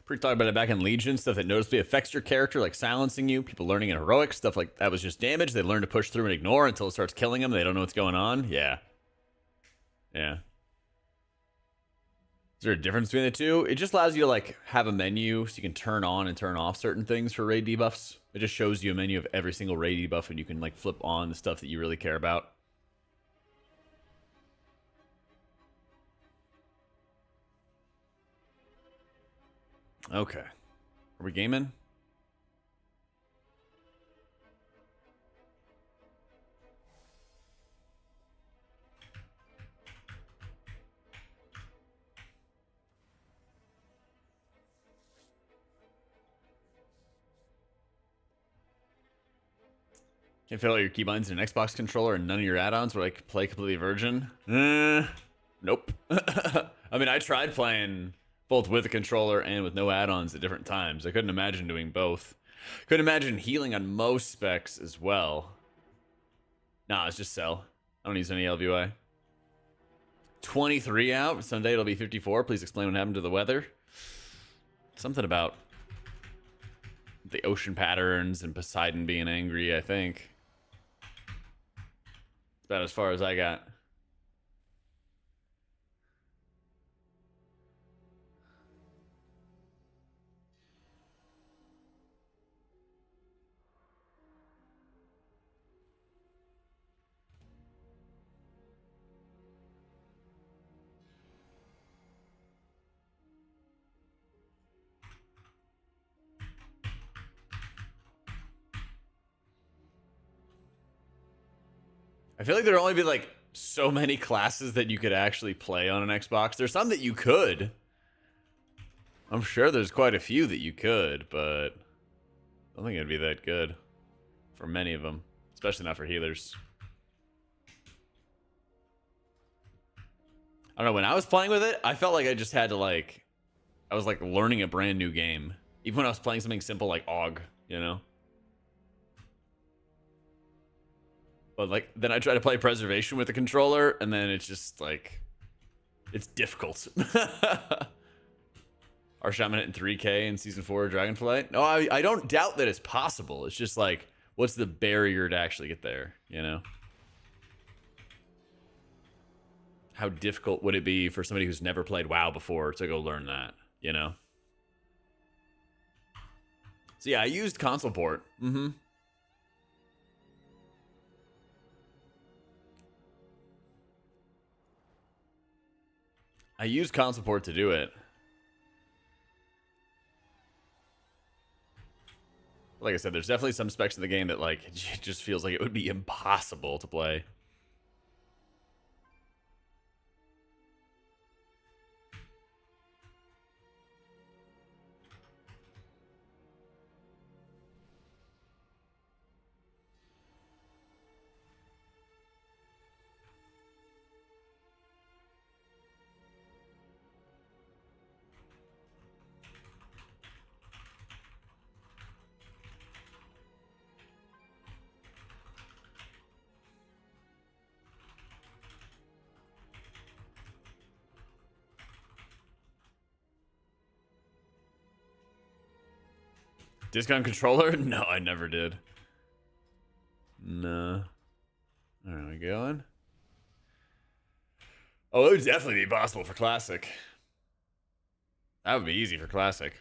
Speaker 1: Pretty talked about it back in Legion, stuff that noticeably affects your character, like silencing you. People learning in heroic stuff like that was just damage. They learn to push through and ignore until it starts killing them. They don't know what's going on. Yeah. Yeah. Is there a difference between the two? It just allows you to like have a menu so you can turn on and turn off certain things for raid debuffs. It just shows you a menu of every single raid debuff and you can like flip on the stuff that you really care about. Okay. Are we gaming? Can't fit all your keybinds in an Xbox controller and none of your add-ons where I could play completely virgin? Nope. I mean, I tried playing both with a controller and with no add-ons at different times. I couldn't imagine doing both. Couldn't imagine healing on most specs as well. Nah, it's just sell. I don't use any LVI. 23 out. Sunday it'll be 54. Please explain what happened to the weather. Something about the ocean patterns and Poseidon being angry, I think. About as far as I got. I feel like there'd only be like so many classes that you could actually play on an Xbox. There's some that you could. I'm sure there's quite a few that you could, but I don't think it'd be that good for many of them, especially not for healers. I don't know, when I was playing with it, I felt like I just had to like, I was like learning a brand new game. Even when I was playing something simple like AUG, you know? But like, then I try to play Preservation with the controller, and then it's just like, it's difficult. Our Shaman in 3K in Season 4 of Dragonflight? No, I don't doubt that it's possible. It's just like, what's the barrier to actually get there, you know? How difficult would it be for somebody who's never played WoW before to go learn that, you know? So yeah, I used console port. I used console port to do it. Like I said, there's definitely some specs in the game that like it just feels like it would be impossible to play. Discount controller? No, I never did. No. Are we going? Oh, it would definitely be possible for Classic. That would be easy for Classic.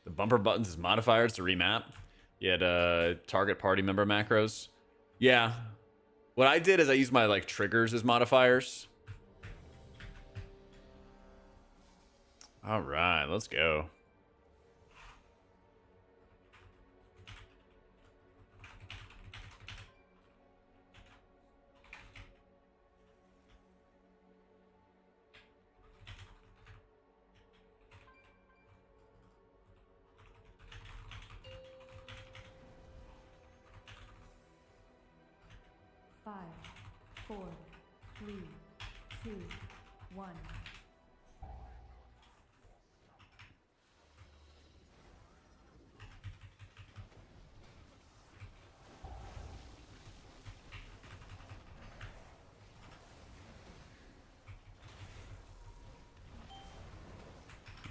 Speaker 1: The bumper buttons as modifiers to remap. You had target party member macros. Yeah. What I did is I used my like triggers as modifiers. All right, let's go.
Speaker 2: 5, 4, 3, 2, 1.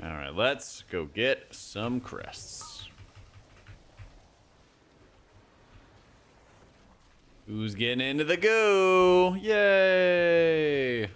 Speaker 1: All right, let's go get some crests. Who's getting into the goo? Yay!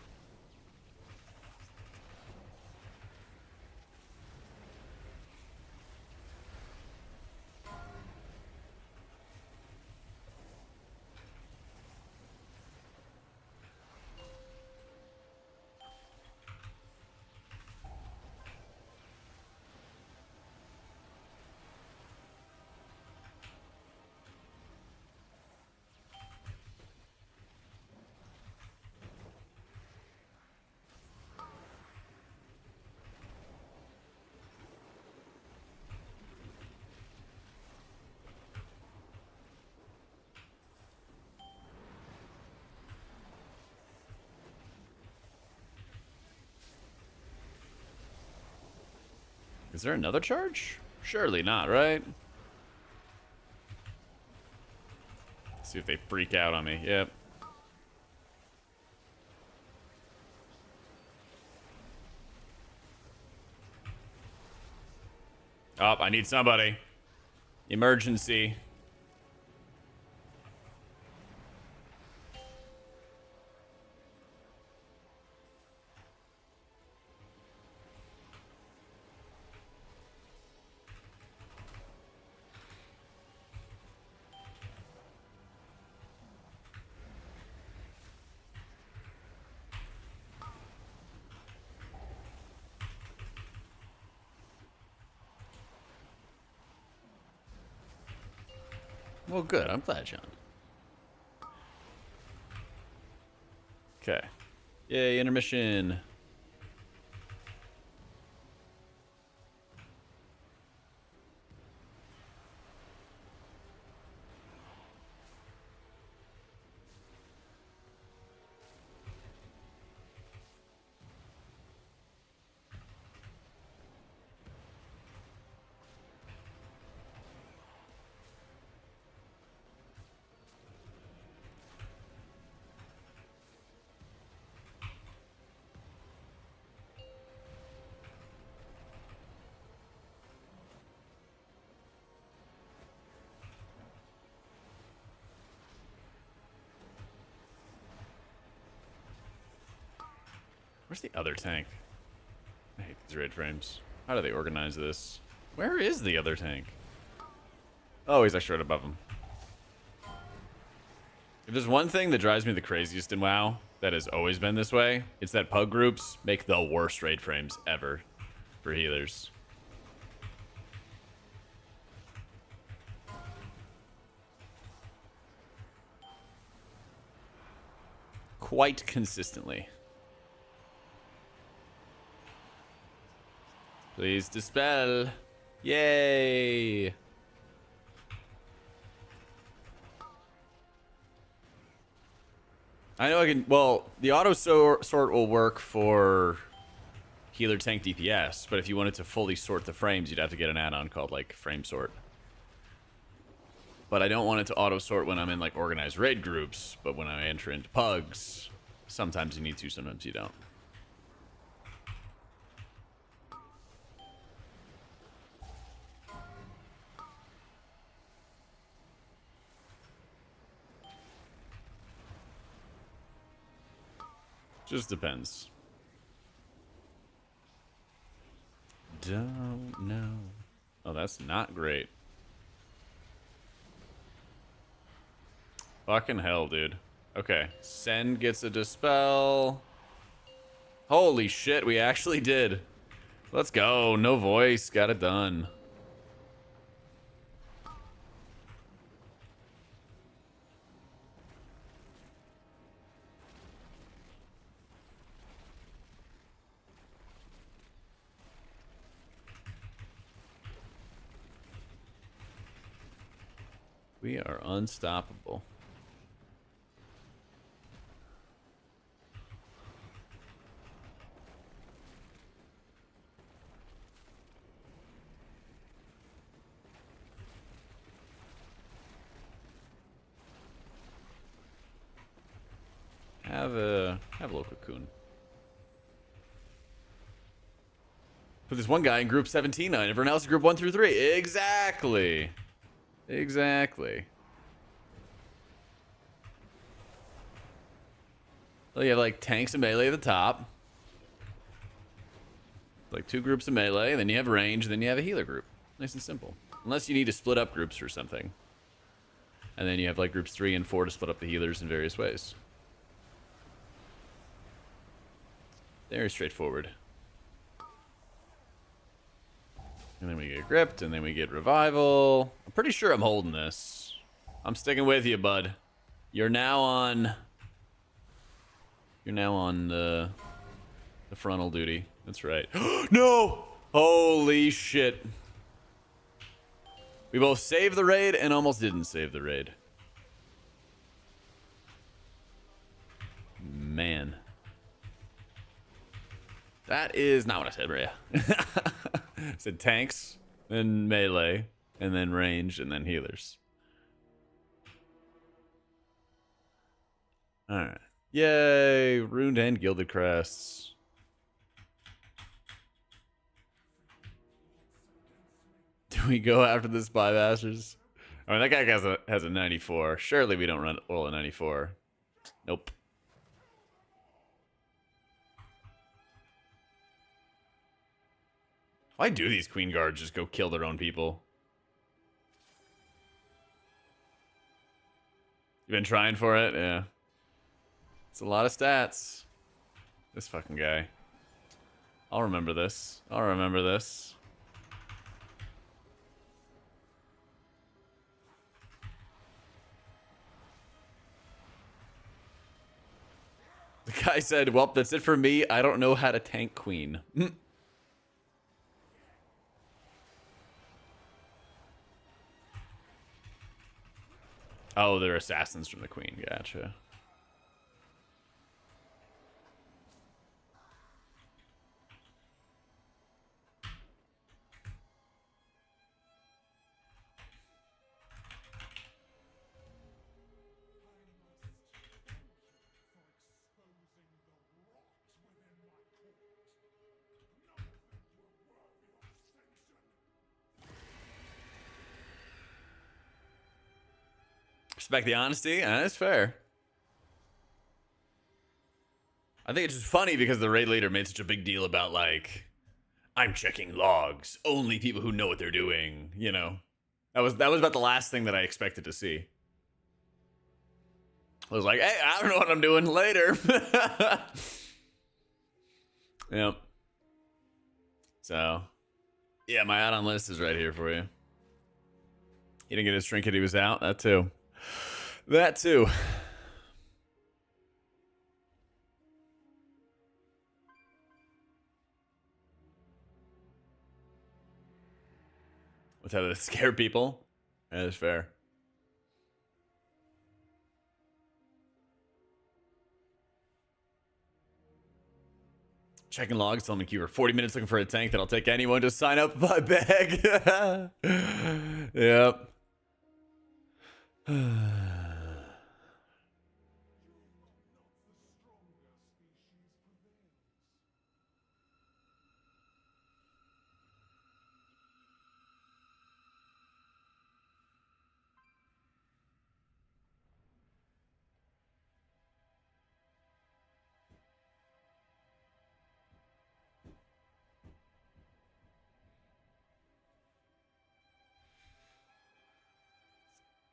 Speaker 1: Is there another charge? Surely not, right? See if they freak out on me. Yep. Oh, I need somebody. Emergency. Well, good. I'm glad, John. Okay. Yay, intermission. Where's the other tank? I hate these raid frames. How do they organize this? Where is the other tank? Oh, he's actually right above him. If there's one thing that drives me the craziest in WoW that has always been this way, it's that pug groups make the worst raid frames ever for healers. Quite consistently. Please dispel. Yay. I know I can, well, the auto sort will work for healer tank DPS, but if you wanted to fully sort the frames, you'd have to get an add-on called like frame sort. But I don't want it to auto sort when I'm in like organized raid groups, but when I enter into pugs, sometimes you need to, sometimes you don't. Just depends. Don't know. Oh, that's not great. Fucking hell, dude. Okay. Send gets a dispel. Holy shit, we actually did. Let's go. No voice. Got it done. We are unstoppable. Cocoon. Put this one guy in group 17 and everyone else in group 1 through 3. Exactly. Exactly. Well, you have like tanks and melee at the top. Like 2 groups of melee, and then you have range, and then you have a healer group. Nice and simple. Unless you need to split up groups or something. And then you have like groups 3 and 4 to split up the healers in various ways. Very straightforward. And then we get gripped, and then we get revival. I'm pretty sure I'm holding this. I'm sticking with you, bud. You're now on the frontal duty. That's right. No! Holy shit. We both saved the raid and almost didn't save the raid. Man. That is not what I said, Rhea. I said tanks, then melee, and then range, and then healers. Alright. Yay! Ruined and Gilded Crests. Do we go after the Spy Masters? I mean, that guy has a 94. Surely we don't roll a 94. Nope. Why do these Queen Guards just go kill their own people? You been trying for it? Yeah. It's a lot of stats. This fucking guy. I'll remember this. I'll remember this. The guy said, well, that's it for me. I don't know how to tank Queen. Oh, they're assassins from the Queen. Gotcha. Respect the honesty. That's fair. I think it's just funny because the raid leader made such a big deal about, like, I'm checking logs. Only people who know what they're doing, you know. That was about the last thing that I expected to see. I was like, hey, I don't know what I'm doing later. Yep. So, yeah, my add-on list is right here for you. He didn't get his trinket, he was out. That too. That too. What's how to scare people? That is fair. Checking logs, tell me you were 40 minutes looking for a tank that I'll take anyone to sign up by beg. Yep.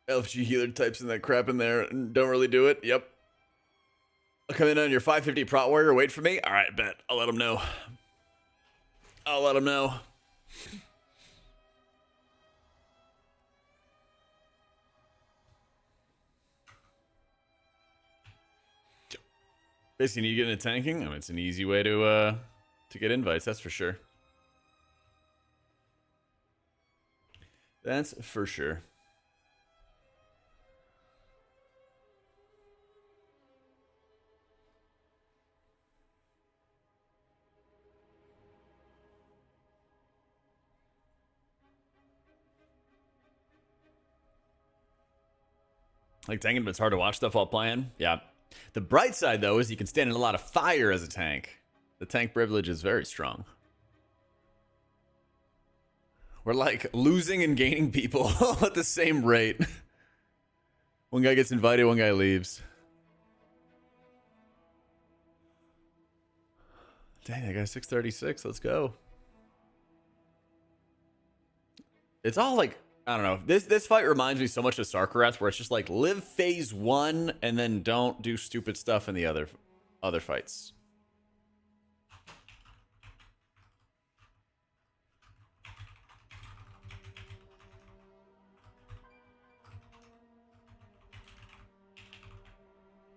Speaker 1: LFG healer types in that crap in there and don't really do it. Yep. I'll come in on your 550 prot warrior. Wait for me. All right, bet. I'll let him know. I'll let him know. Basically, you get into tanking. I mean, it's an easy way to get invites. That's for sure. That's for sure. Like tanking, but it's hard to watch stuff while playing. Yeah. The bright side, though, is you can stand in a lot of fire as a tank. The tank privilege is very strong. We're like losing and gaining people at the same rate. One guy gets invited, one guy leaves. Dang, I got 636. Let's go. It's all like, I don't know. This fight reminds me so much of Sarkarath, where it's just like live phase 1 and then don't do stupid stuff in the other fights.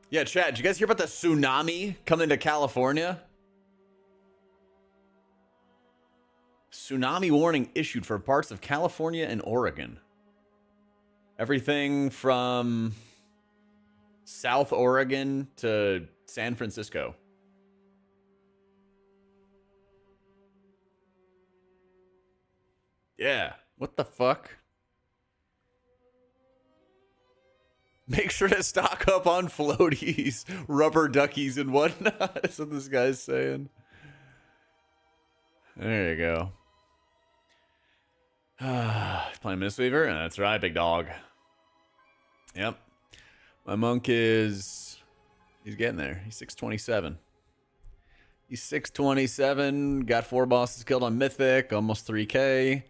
Speaker 1: Yeah, chat, did you guys hear about the tsunami coming to California? Tsunami warning issued for parts of California and Oregon. Everything from South Oregon to San Francisco. Yeah, what the fuck? Make sure to stock up on floaties, rubber duckies, and whatnot. That's what this guy's saying. There you go. Playing Mistweaver? That's right, big dog. Yep. My monk is... He's getting there. He's 627. He's 627. Got 4 bosses killed on Mythic. Almost 3k.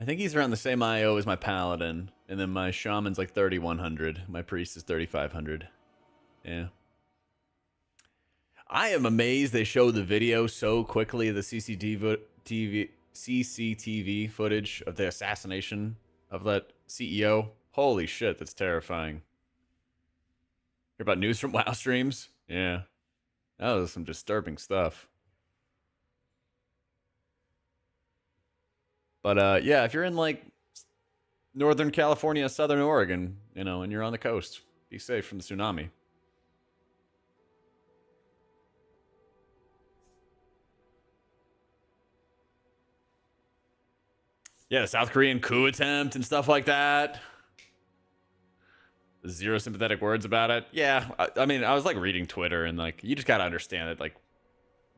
Speaker 1: I think he's around the same IO as my Paladin. And then my Shaman's like 3,100. My Priest is 3,500. Yeah. I am amazed they show the video so quickly, the CCTV footage of the assassination of that CEO. Holy shit, that's terrifying. Hear about news from WoW streams? Yeah. That was some disturbing stuff. But yeah, if you're in like Northern California, Southern Oregon, you know, and you're on the coast, be safe from the tsunami. Yeah, the South Korean coup attempt and stuff like that. Zero sympathetic words about it. Yeah, I mean, I was like reading Twitter and like, you just gotta understand that like,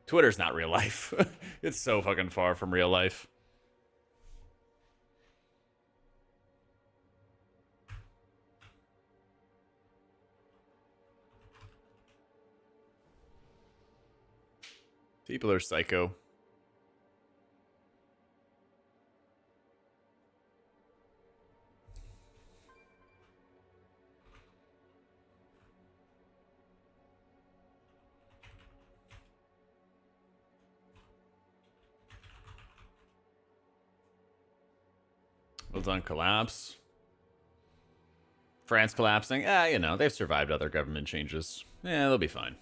Speaker 1: Twitter's not real life. It's so fucking far from real life. People are psycho. Well done, collapse. France collapsing. You know, they've survived other government changes. Yeah, they'll be fine.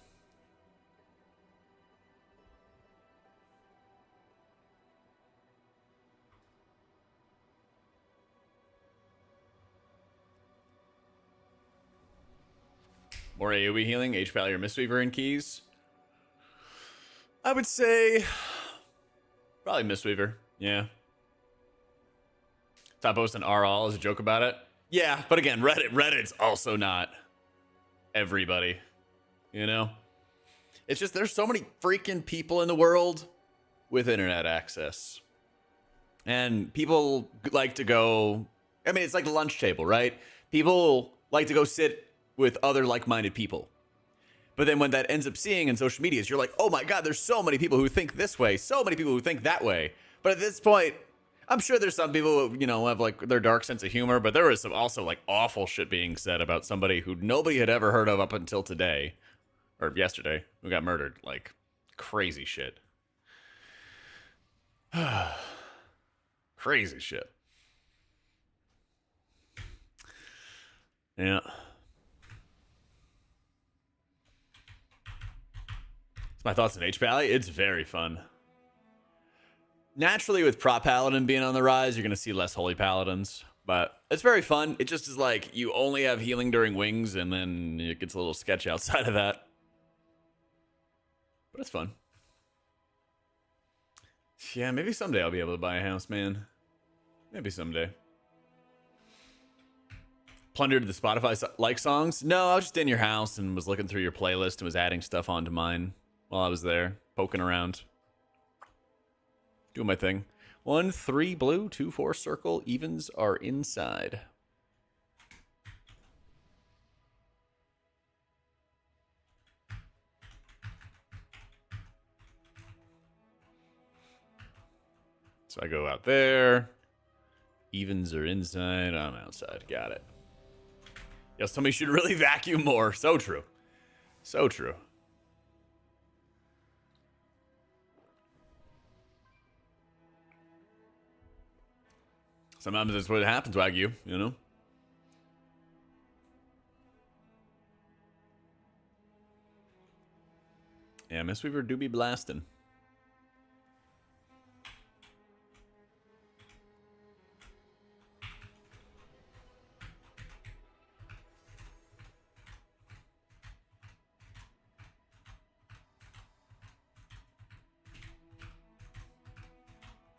Speaker 1: More AoE healing, HP or Mistweaver and keys. I would say probably Mistweaver. Yeah. Top post and RL as a joke about it. Yeah, but again, Reddit's also not everybody. You know? It's just there's so many freaking people in the world with internet access. And people like to go, I mean, it's like the lunch table, right? People like to go sit with other like-minded people. But then when that ends up seeing in social media, you're like, oh my God, there's so many people who think this way, so many people who think that way. But at this point, I'm sure there's some people who, you know, have like their dark sense of humor, but there was some also like awful shit being said about somebody who nobody had ever heard of up until today, or yesterday, who got murdered. Like, crazy shit. Crazy shit. Yeah. My thoughts on H-Pally? It's very fun. Naturally, with Prop Paladin being on the rise, you're going to see less Holy Paladins. But it's very fun. It just is like, you only have healing during wings, and then it gets a little sketchy outside of that. But it's fun. Yeah, maybe someday I'll be able to buy a house, man. Maybe someday. plundered the Spotify like songs? No, I was just in your house and was looking through your playlist and was adding stuff onto mine while I was there, poking around. Doing my thing. 1, 3 blue, 2, 4 circle. Evens are inside. So I go out there. Evens are inside. I'm outside. Got it. Yeah, somebody should really vacuum more. So true. So true. Sometimes that's what happens, Wagyu, you know? Yeah, Mistweaver do be blasting.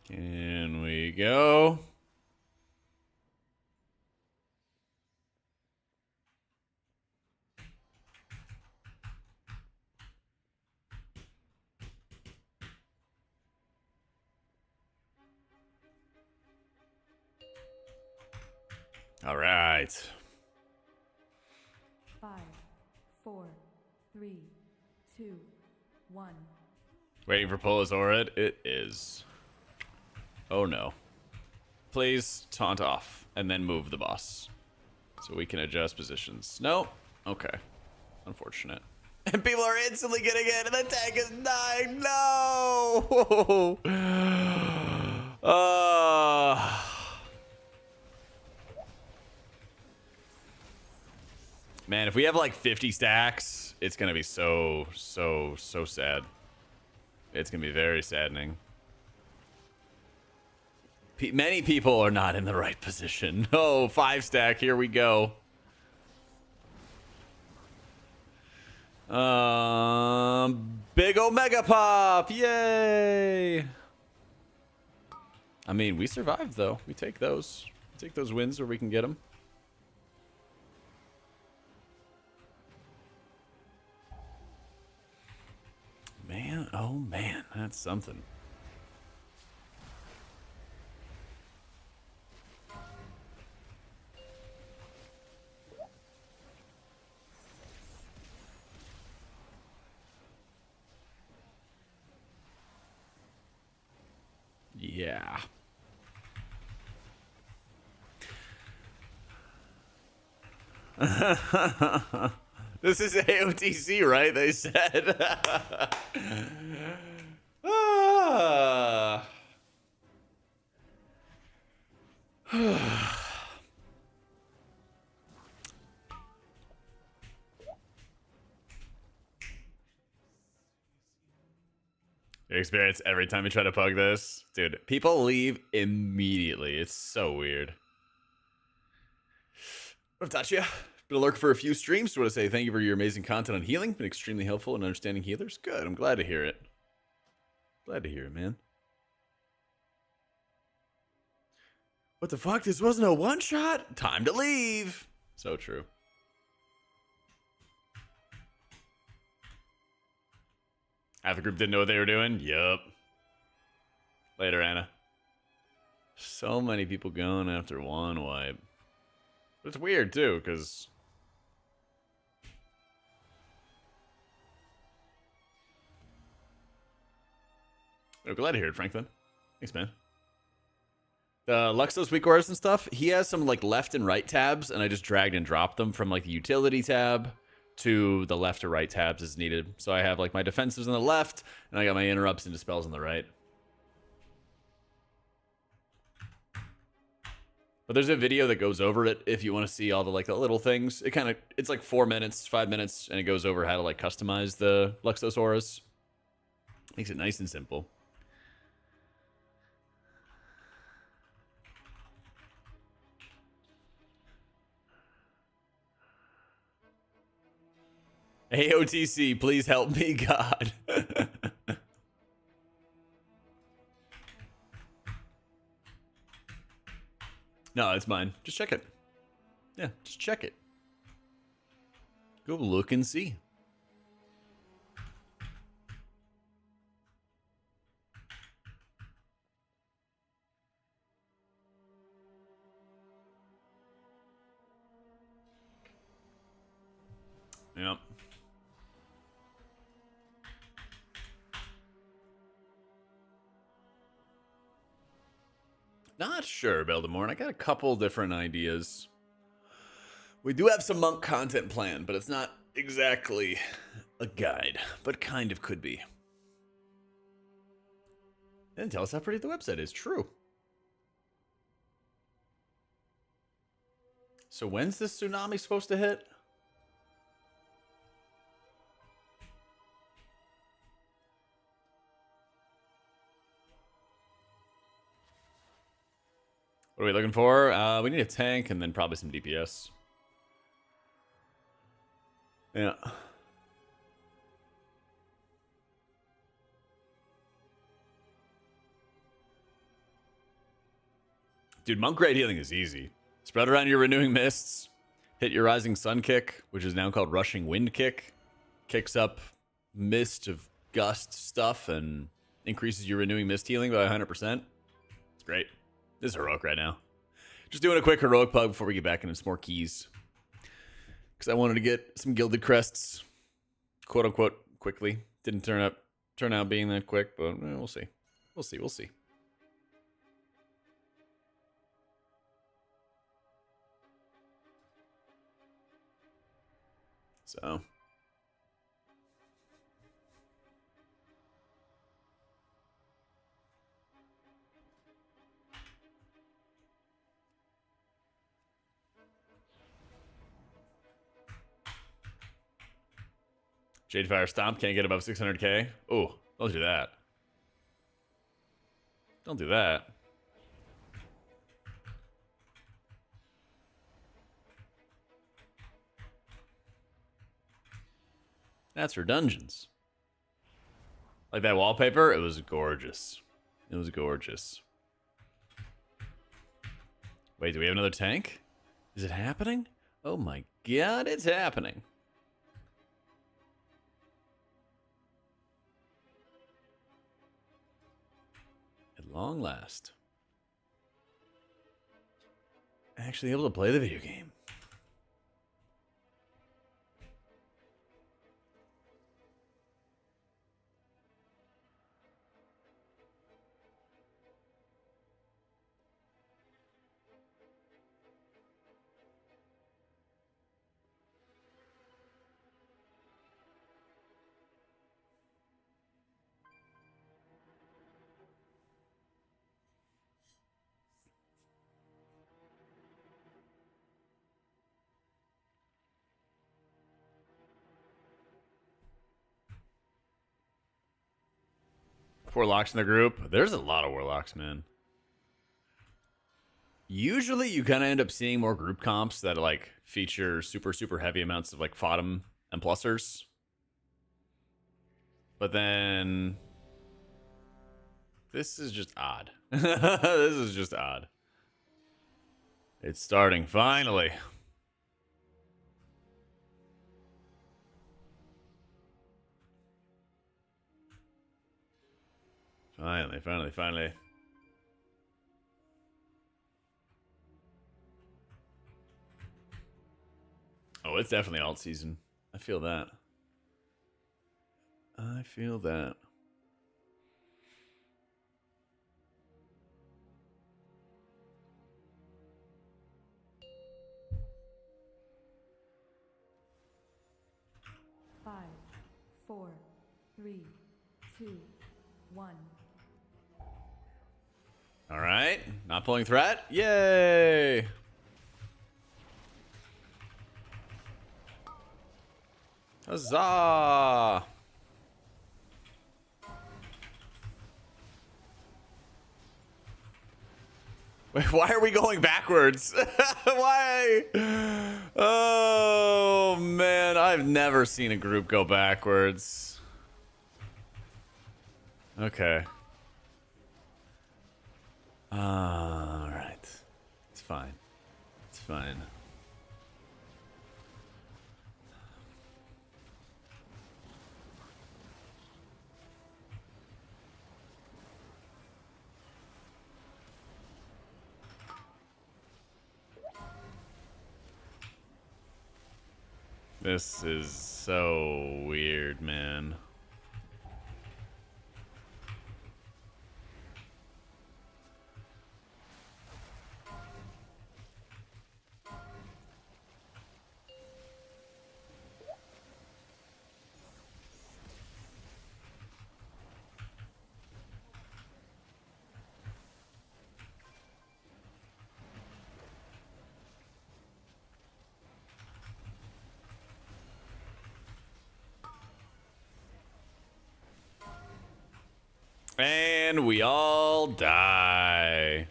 Speaker 1: Can we go? All right.
Speaker 2: 5, 4, 3, 2, 1.
Speaker 1: Waiting for Pola's Orid. It is. Oh no. Please taunt off and then move the boss so we can adjust positions. No? Okay. Unfortunate. And people are instantly getting it and the tank is dying. No! Man, if we have like 50 stacks, it's going to be so sad. It's going to be very saddening. Many people are not in the right position. Oh, 5 stack. Here we go. Big Omega Pop. Yay. I mean, we survived, though. We take those. We take those wins where we can get them. Man, oh man, that's something. Yeah. This is AOTC, right? They said. You experience every time you try to pug this? Dude, people leave immediately. It's so weird. What up, Tatcha? Been a lurk for a few streams. So I want to say thank you for your amazing content on healing. Been extremely helpful in understanding healers. Good. I'm glad to hear it. Glad to hear it, man. What the fuck? This wasn't a one-shot? Time to leave. So true. Half the group didn't know what they were doing? Yup. Later, Anna. So many people going after one wipe. But it's weird, too, because... Oh, glad to hear it, Franklin. Thanks, man. The Luxos weak auras and stuff, he has some, like, left and right tabs, and I just dragged and dropped them from, like, the utility tab to the left or right tabs as needed. So I have, like, my defensives on the left, and I got my interrupts and dispels on the right. But there's a video that goes over it if you want to see all the, like, the little things. It's like 4 minutes, 5 minutes, and it goes over how to, like, customize the Luxos auras. Makes it nice and simple. AOTC, please help me, God. No, it's mine. Just check it. Yeah, just check it. Go look and see. Yep. Not sure, Beldemorn. I got a couple different ideas. We do have some monk content planned, but it's not exactly a guide, but kind of could be. They didn't tell us how pretty the website is. True. So when's this tsunami supposed to hit? What are we looking for? We need a tank and then probably some DPS. Yeah. Dude, monk grade healing is easy. Spread around your renewing mists. Hit your rising sun kick, which is now called rushing wind kick. Kicks up mist of gust stuff and increases your renewing mist healing by 100%. It's great. This is heroic right now. Just doing a quick heroic pug before we get back into some more keys. Because I wanted to get some gilded crests, quote unquote, quickly. Didn't turn out being that quick, but we'll see. We'll see. So. Jadefire Stomp can't get above 600k. Oh, don't do that. Don't do that. That's for dungeons. Like that wallpaper, it was gorgeous. It was gorgeous. Wait, do we have another tank? Is it happening? Oh my god, it's happening. At long last. Actually able to play the video game. Warlocks in the group. There's a lot of warlocks, man. Usually you kind of end up seeing more group comps that like feature super heavy amounts of like FOTM and plussers. But then this is just odd. This is just odd. It's starting finally. Finally. Oh, it's definitely alt season. I feel that. I feel that.
Speaker 2: Five, 4, 3, 2, 1.
Speaker 1: All right. Not pulling threat. Yay. Huzzah. Wait, why are we going backwards? Why? Oh, man. I've never seen a group go backwards. Okay. All right. It's fine. It's fine. This is so weird, man. And we all die.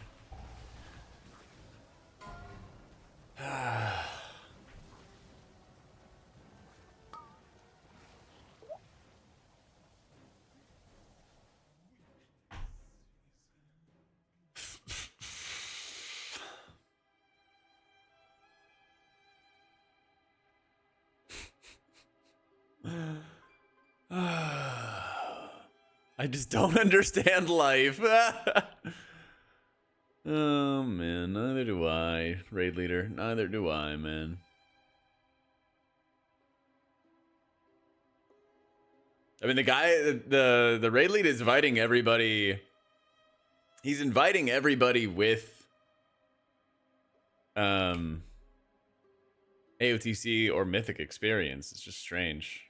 Speaker 1: I just don't understand life. Oh man, neither do I, raid leader. Neither do I, man. I mean, the guy, the raid lead is inviting everybody. He's inviting everybody with AOTC or Mythic experience. It's just strange.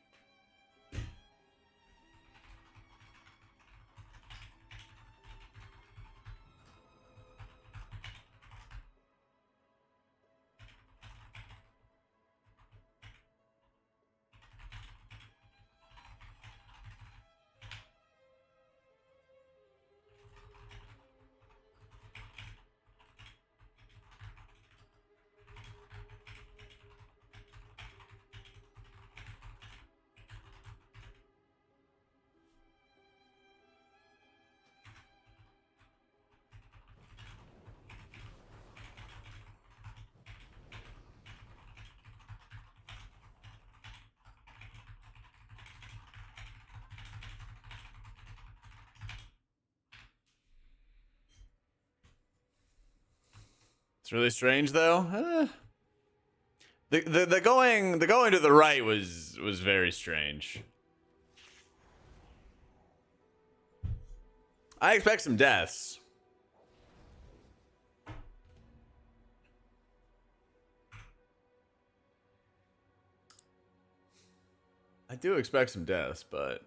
Speaker 1: It's really strange, though. The going to the right was very strange. I expect some deaths. I do expect some deaths, but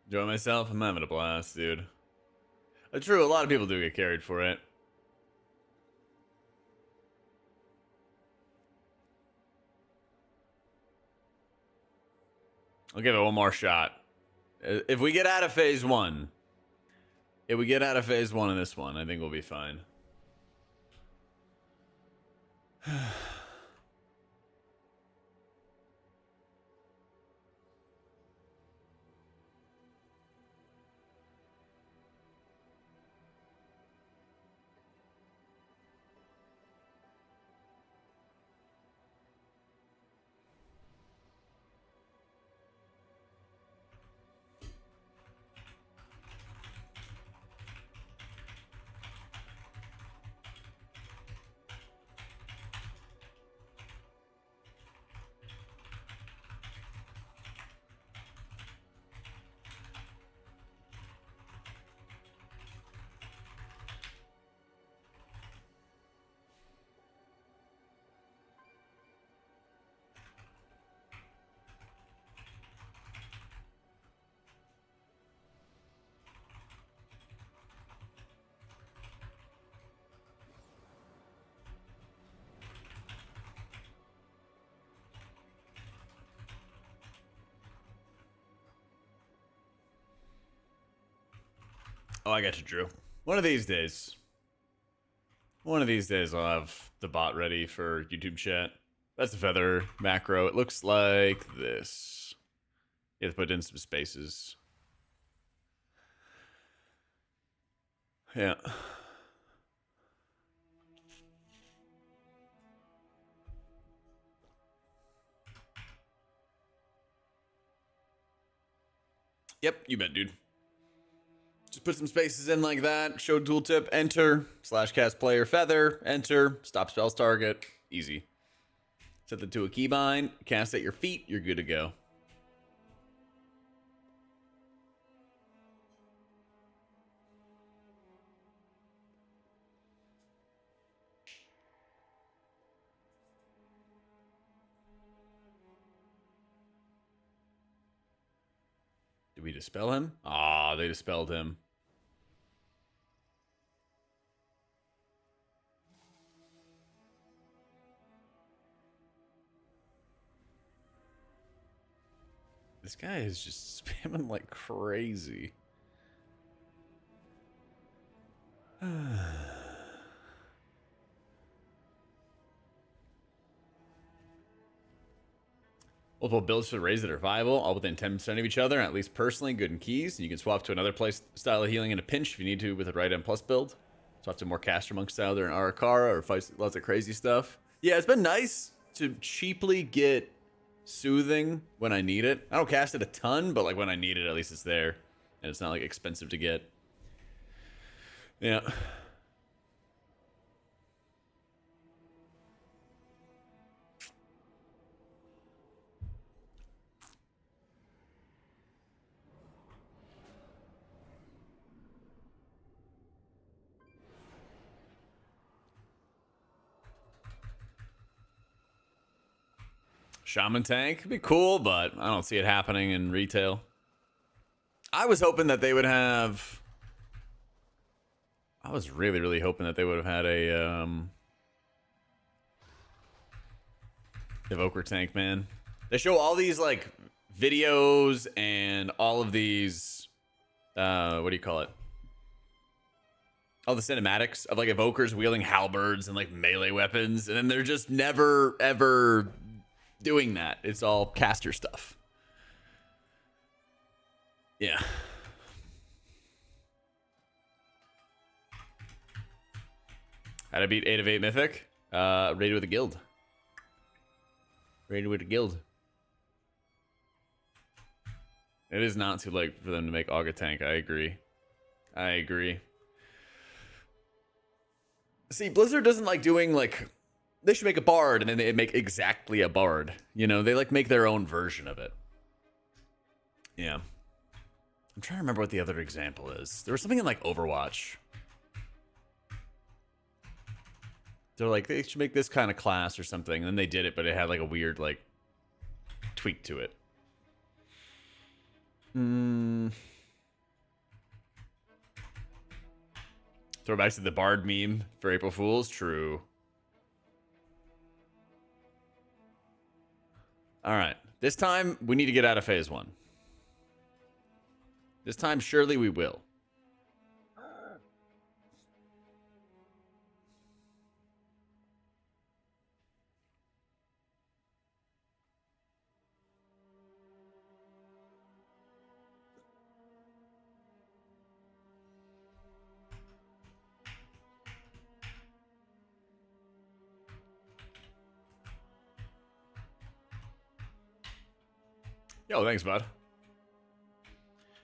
Speaker 1: enjoy myself. I'm having a blast, dude. True, a lot of people do get carried for it. I'll give it one more shot. If we get out of phase one, in this one, I think we'll be fine. Oh, I got you, Drew. One of these days. One of these days I'll have the bot ready for YouTube chat. That's the feather macro. It looks like this. You have to put in some spaces. Yeah. Yep, you bet, dude. Just put some spaces in like that. Show tooltip, enter, slash cast player feather, enter, stop spells target. Easy. Set that to a keybind, cast at your feet, you're good to go. Did we dispel him? Ah, they dispelled him. This guy is just spamming like crazy. Multiple builds should raise that are viable, all within 10% of each other, and at least personally good in keys. And you can swap to another play style of healing in a pinch if you need to with a right end plus build. Swap to more caster monk style during Arakara or fight lots of crazy stuff. Yeah, it's been nice to cheaply get soothing when I need it. I don't cast it a ton, but like when I need it, at least it's there. And it's not like expensive to get. Yeah. Shaman tank would be cool, but I don't see it happening in retail. I was hoping that they would have. I was really, really hoping that they would have had a Evoker tank, man. They show all these like videos and all of these what do you call it? All the cinematics of like evokers wielding halberds and like melee weapons, and then they're just never ever doing that. It's all caster stuff. Yeah. How to beat 8 of 8 Mythic? Raided with a guild. Raided with a guild. It is not too late for them to make Auga tank. I agree. I agree. See, Blizzard doesn't like doing like... They should make a bard and then they make exactly a bard. You know, they like make their own version of it. Yeah. I'm trying to remember what the other example is. There was something in like Overwatch. They're like, they should make this kind of class or something. And then they did it, but it had like a weird like tweak to it. Throwbacks to the bard meme for April Fools. True. All right. This time, we need to get out of phase 1. This time, surely we will. Yo, thanks, bud.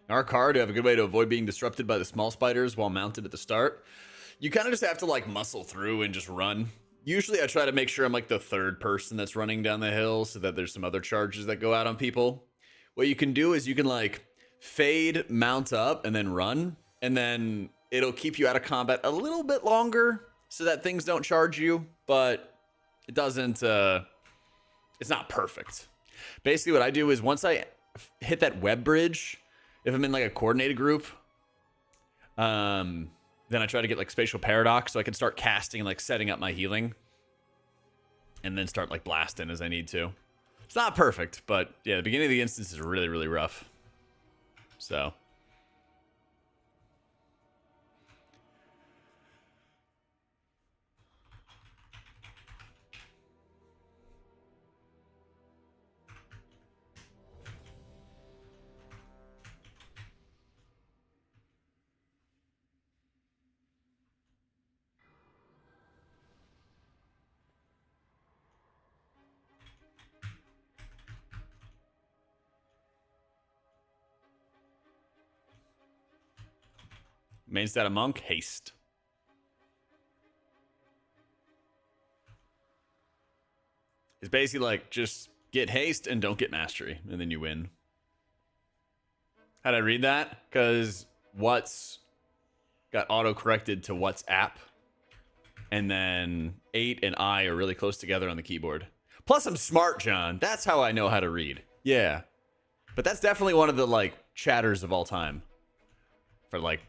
Speaker 1: In our car, to have a good way to avoid being disrupted by the small spiders while mounted at the start, you kind of just have to like muscle through and just run. Usually I try to make sure I'm like the third person that's running down the hill so that there's some other charges that go out on people. What you can do is you can like fade, mount up, and then run. And then it'll keep you out of combat a little bit longer so that things don't charge you. But it doesn't, it's not perfect. Basically what I do is once I hit that web bridge, if I'm in like a coordinated group, then I try to get like spatial paradox so I can start casting and like setting up my healing and then start like blasting as I need to. It's not perfect, but yeah, the beginning of the instance is really, really rough. So. Main stat of monk, haste. It's basically like just get haste and don't get mastery, and then you win. How'd I read that? Because what's got auto-corrected to WhatsApp, and then 8 and I are really close together on the keyboard. Plus, I'm smart, John. That's how I know how to read. Yeah. But that's definitely one of the, like, chatters of all time. For, like,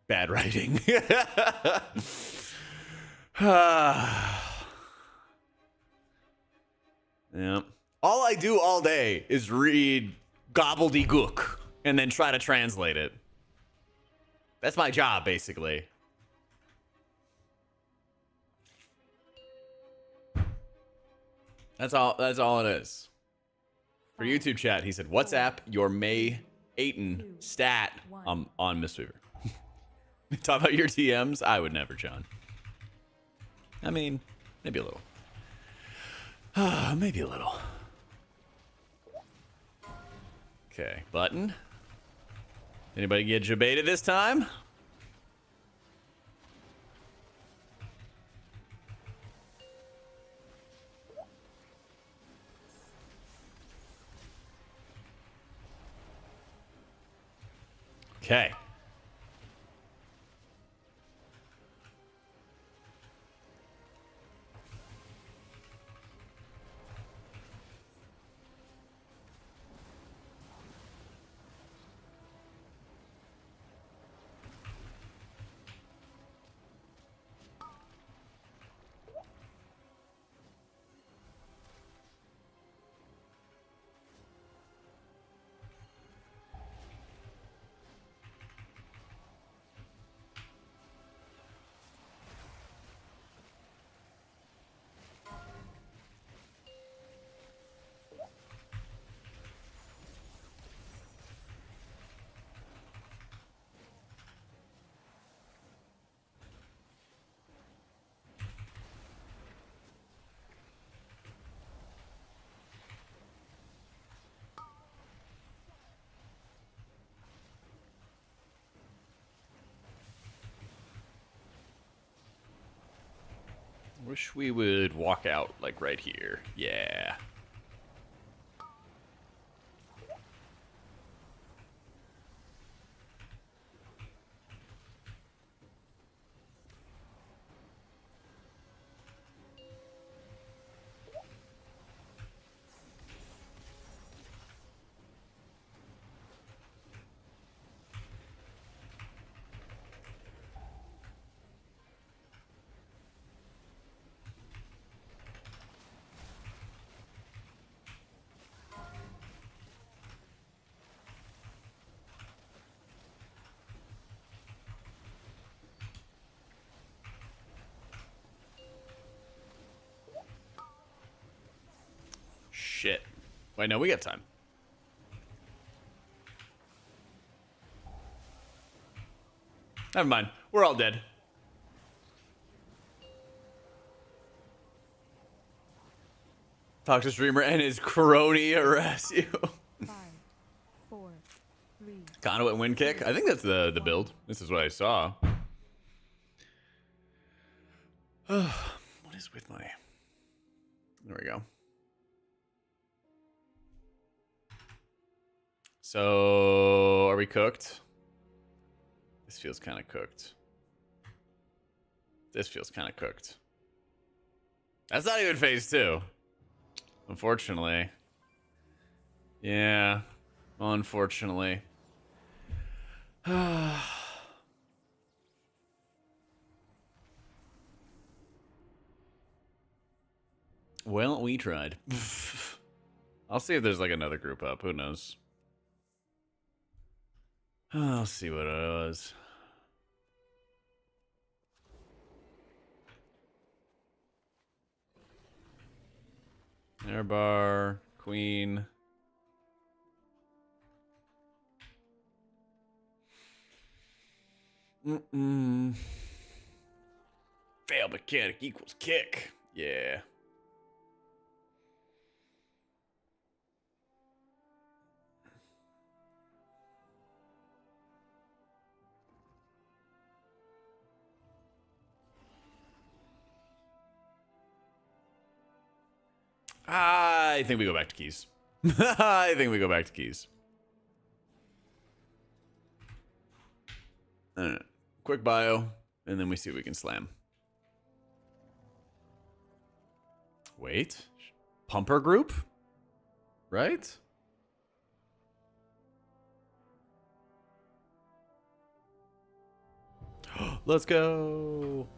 Speaker 1: bad writing. Yeah. All I do all day is read gobbledygook and then try to translate it. That's my job, basically. That's all it is. For YouTube chat, he said, WhatsApp your May Aiton stat on Mistweaver. Talk about your TMs? I would never, John. I mean, maybe a little. Maybe a little. Okay, button. Anybody get jebaited this time? Okay. Wish we would walk out, like, right here. Yeah. Shit. Wait, no, we got time. Never mind. We're all dead. Talk to streamer and his crony arrest you.
Speaker 2: 5, 4, 3.
Speaker 1: Conduit wind kick. I think that's the build. This is what I saw. What is with my... There we go. So, are we cooked? This feels kind of cooked. This feels kind of cooked. That's not even phase 2. Unfortunately. Yeah. Unfortunately. Well, we tried. I'll see if there's like another group up. Who knows? I'll see what it was. Air bar, queen. Fail mechanic equals kick. Yeah. I think we go back to keys. I think we go back to keys. Quick bio, and then we see what we can slam. Wait. Pumper group? Right? Let's go.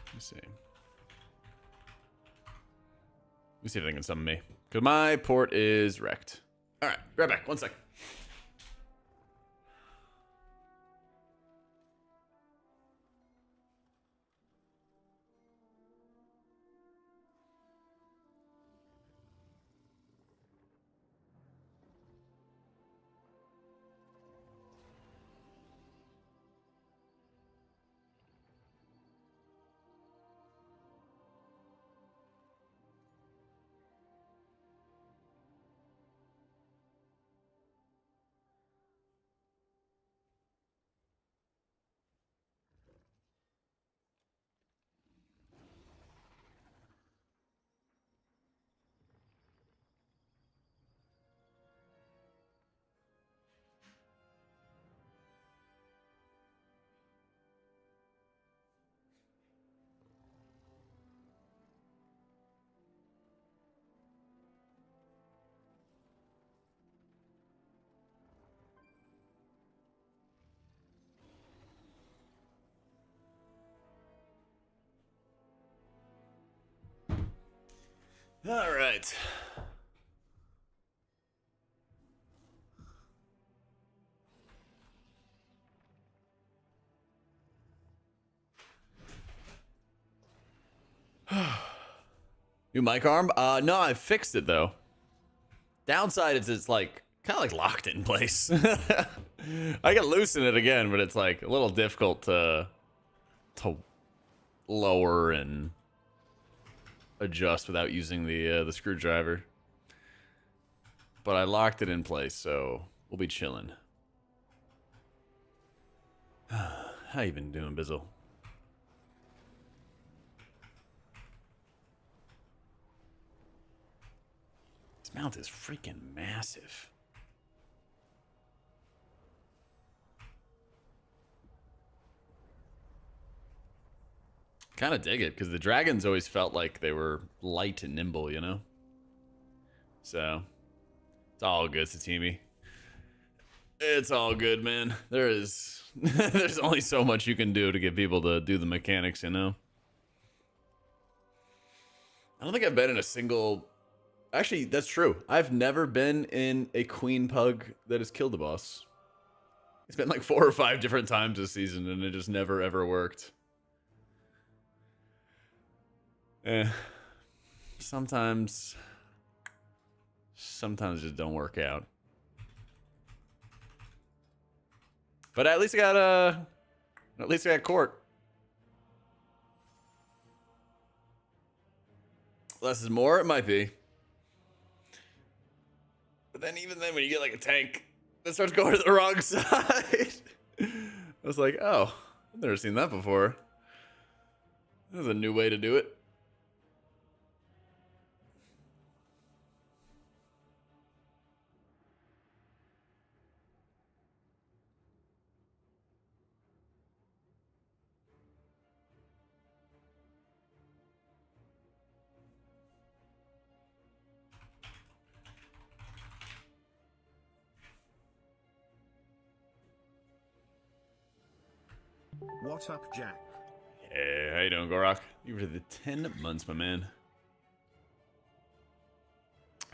Speaker 1: Let me see. Let me see if they can summon me. Because my port is wrecked. Alright, right back. 1 second. All right. New mic arm? No, I fixed it though. Downside is it's like kind of like locked in place. I can loosen it again, but it's like a little difficult to lower and adjust without using the screwdriver. But I locked it in place, so we'll be chilling. How you been doing, Bizzle? This mount is freaking massive. Kind of dig it, because the dragons always felt like they were light and nimble, you know? So, it's all good, Satimi. It's all good, man. There is... there's only so much you can do to get people to do the mechanics, you know? I don't think I've been in a single... Actually, that's true. I've never been in a queen pug that has killed a boss. It's been like 4 or 5 different times this season, and it just never, ever worked. Sometimes it just don't work out. But at least I got court. Less is more, it might be. But then even then when you get like a tank that starts going to the wrong side, I was like, oh, I've never seen that before. There's a new way to do it.
Speaker 4: What up, Jack?
Speaker 1: Hey, how you doing, Gorok? You were the 10 months, my man.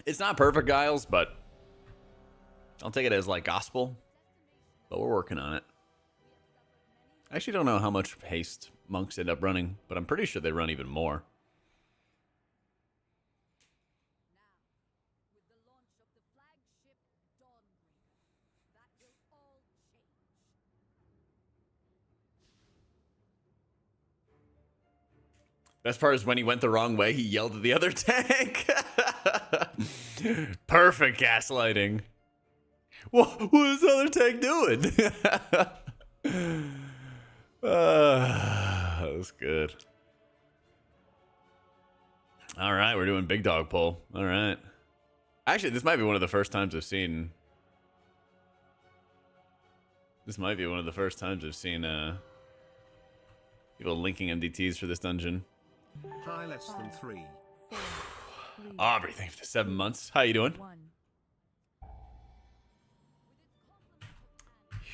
Speaker 1: It's not perfect, Giles, but don't take it as like gospel. But we're working on it. I actually don't know how much haste monks end up running, but I'm pretty sure they run even more. Best part is when he went the wrong way, he yelled at the other tank. Perfect gaslighting. What is the other tank doing? That was good. All right, we're doing big dog pull. All right. Actually, this might be one of the first times I've seen. This might be one of the first times I've seen people linking MDTs for this dungeon.
Speaker 4: High less than 3.
Speaker 2: 4, 3,
Speaker 1: Aubrey, thank you for the 7 months. How you doing?
Speaker 2: 1.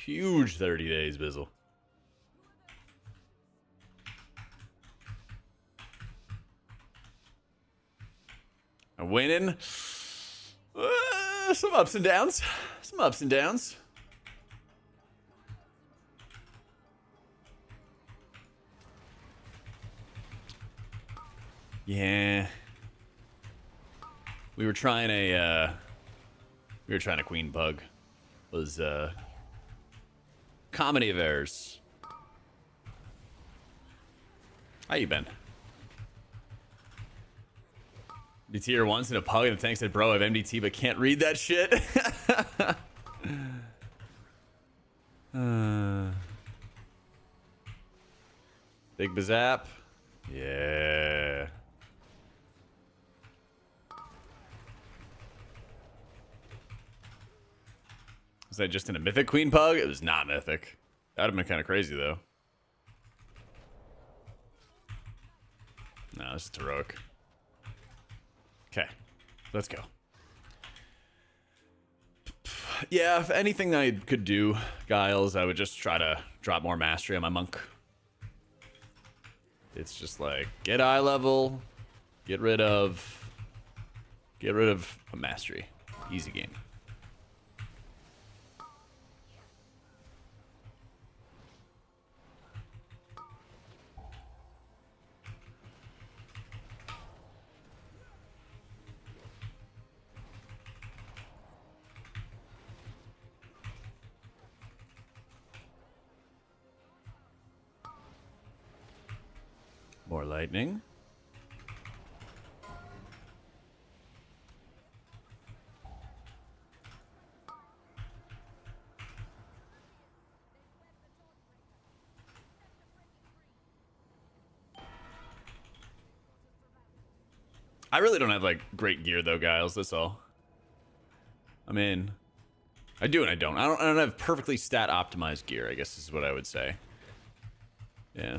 Speaker 1: Huge 30 days, Bizzle. I'm winning. Some ups and downs. Some ups and downs. Yeah. We were trying a queen pug. Was comedy of errors. How you been? The tier once in a pug and the tank said, bro, I have MDT but can't read that shit. Big bazap. Yeah. Was that just in a mythic queen pug? It was not mythic. That'd have been kind of crazy though. No, this is heroic. Okay, let's go. Yeah, if anything I could do, Giles, I would just try to drop more mastery on my monk. It's just like, get eye level, get rid of a mastery. Easy game. More lightning. I really don't have like great gear though, Giles. That's all. I mean, I do and I don't. I don't have perfectly stat optimized gear, I guess is what I would say. Yeah.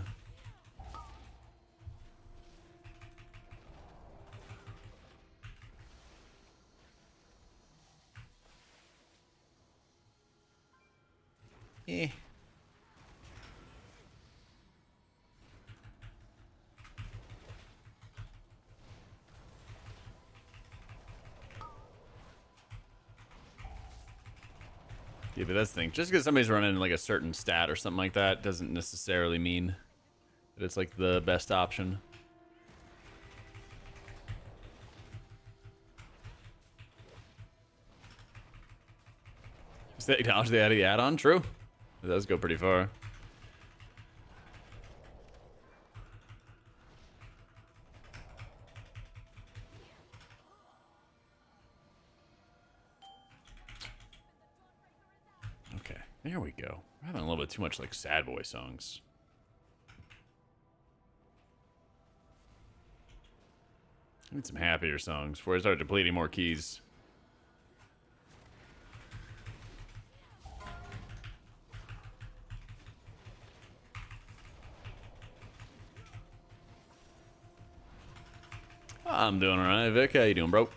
Speaker 1: Eh. Yeah, but that's the thing. Just because somebody's running like a certain stat or something like that doesn't necessarily mean that it's like the best option. Is that acknowledge they added the add-on? True. It does go pretty far. Okay, there we go. We're having a little bit too much like sad boy songs. I need some happier songs before I start depleting more keys. I'm doing alright, Vic. How you doing, bro?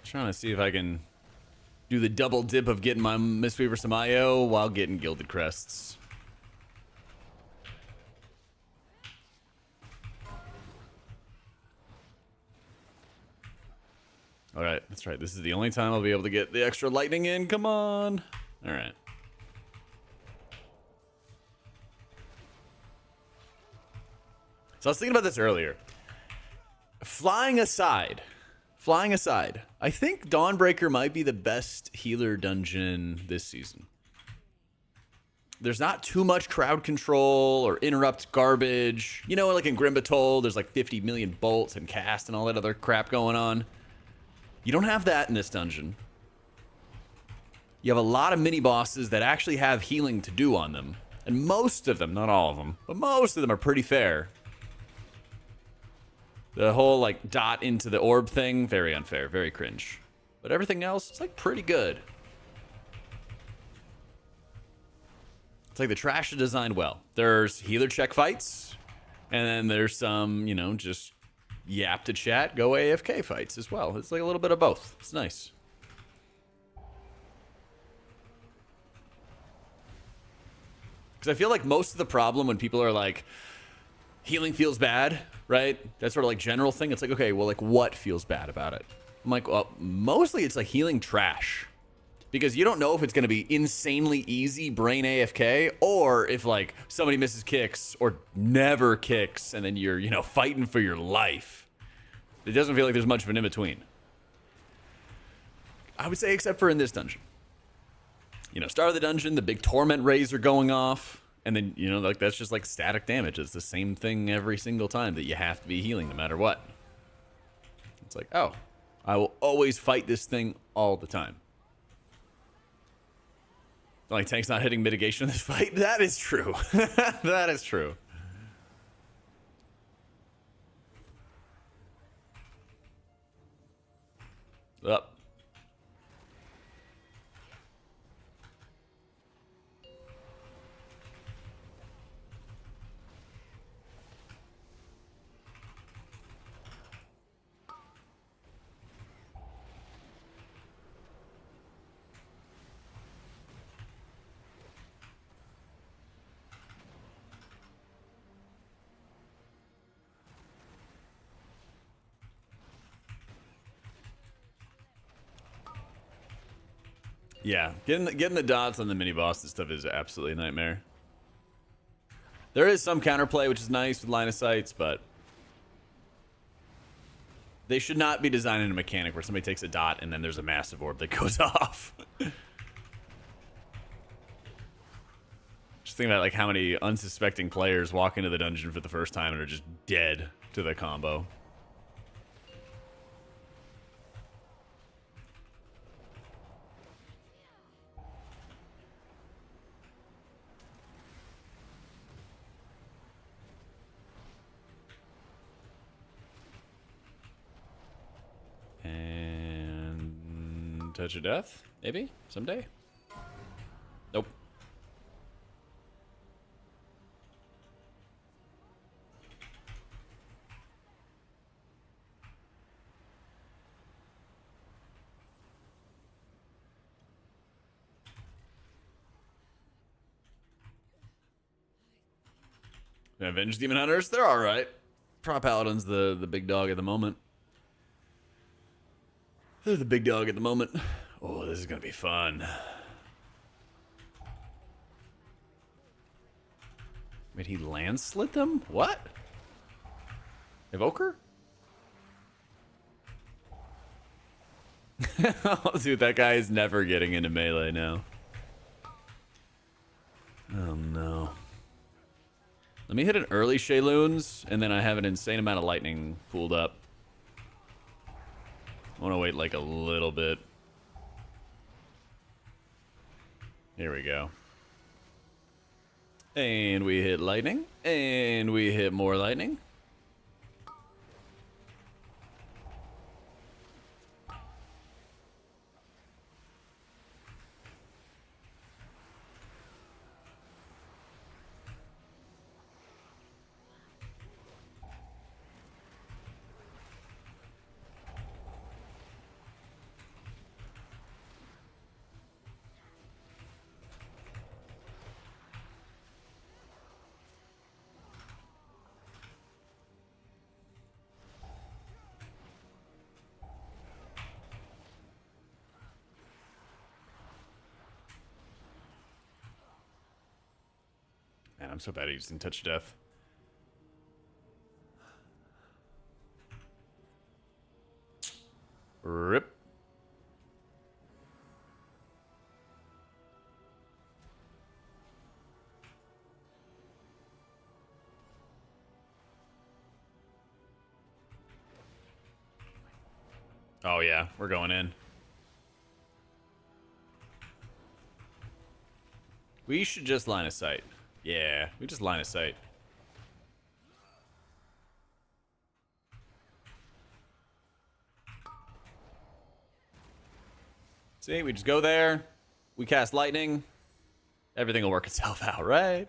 Speaker 1: Trying to see if I can do the double dip of getting my Mistweaver some IO while getting Gilded Crests. Alright, that's right. This is the only time I'll be able to get the extra lightning in. Come on. Alright. So I was thinking about this earlier. Flying aside, I think Dawnbreaker might be the best healer dungeon this season. there's not too much crowd control or interrupt garbage. You know, like in Grimbatol, there's like 50 million bolts and cast and all that other crap going on. You don't have that in this dungeon. You have a lot of mini-bosses that actually have healing to do on them. And most of them, not all of them, but most of them are pretty fair. The whole, like, dot into the orb thing, very unfair, very cringe. But everything else, it's, like, pretty good. It's like the trash is designed well. There's healer check fights, and then there's some, you know, just yap to chat, go AFK fights as well. It's like a little bit of both. It's nice. Because I feel like most of the problem when people are like, healing feels bad, right? That sort of like general thing. It's like, okay, well, like what feels bad about it? I'm like, well, mostly it's like healing trash. Because you don't know if it's going to be insanely easy brain AFK or if like somebody misses kicks or never kicks and then you're, you know, fighting for your life. It doesn't feel like there's much of an in-between. I would say except for in this dungeon. You know, start of the dungeon, the big torment rays are going off. And then, you know, like that's just like static damage. It's the same thing every single time that you have to be healing no matter what. It's like, oh, I will always fight this thing all the time. Like tank's not hitting mitigation in this fight. That is true. That is true. Up. Yeah, getting the dots on the mini boss and stuff is absolutely a nightmare. There is some counterplay, which is nice with line of sights, but they should not be designing a mechanic where somebody takes a dot and then there's a massive orb that goes off. Just think about like how many unsuspecting players walk into the dungeon for the first time and are just dead to the combo. And touch of death, maybe someday. Nope. Avenged Demon Hunters, they're alright. Prop Paladin's the big dog at the moment. They're the big dog at the moment. Oh, this is gonna be fun. Wait, he land-slit them? What? Evoker? Oh, dude, that guy is never getting into melee now. Oh, no. Let me hit an early Shayloons, and then I have an insane amount of lightning pooled up. I want to wait like a little bit. Here we go. And we hit lightning, and we hit more lightning. Man, I'm so bad at using touch death. Rip. Oh yeah, we're going in. We should just line of sight. Yeah, we just line of sight. See, we just go there. We cast lightning. Everything will work itself out, right?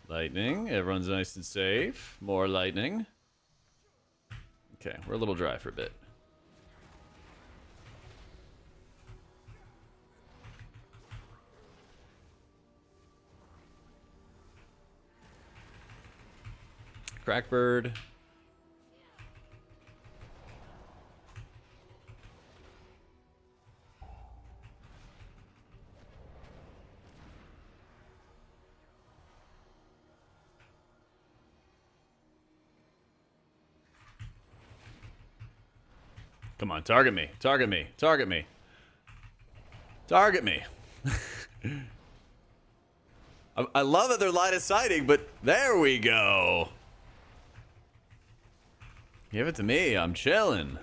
Speaker 1: Lightning. Everyone's nice and safe. More lightning. Okay, we're a little dry for a bit. Crackbird. Come on, target me. Target me. Target me. Target me. I love that they're line of sighting, but there we go. Give it to me. I'm chilling.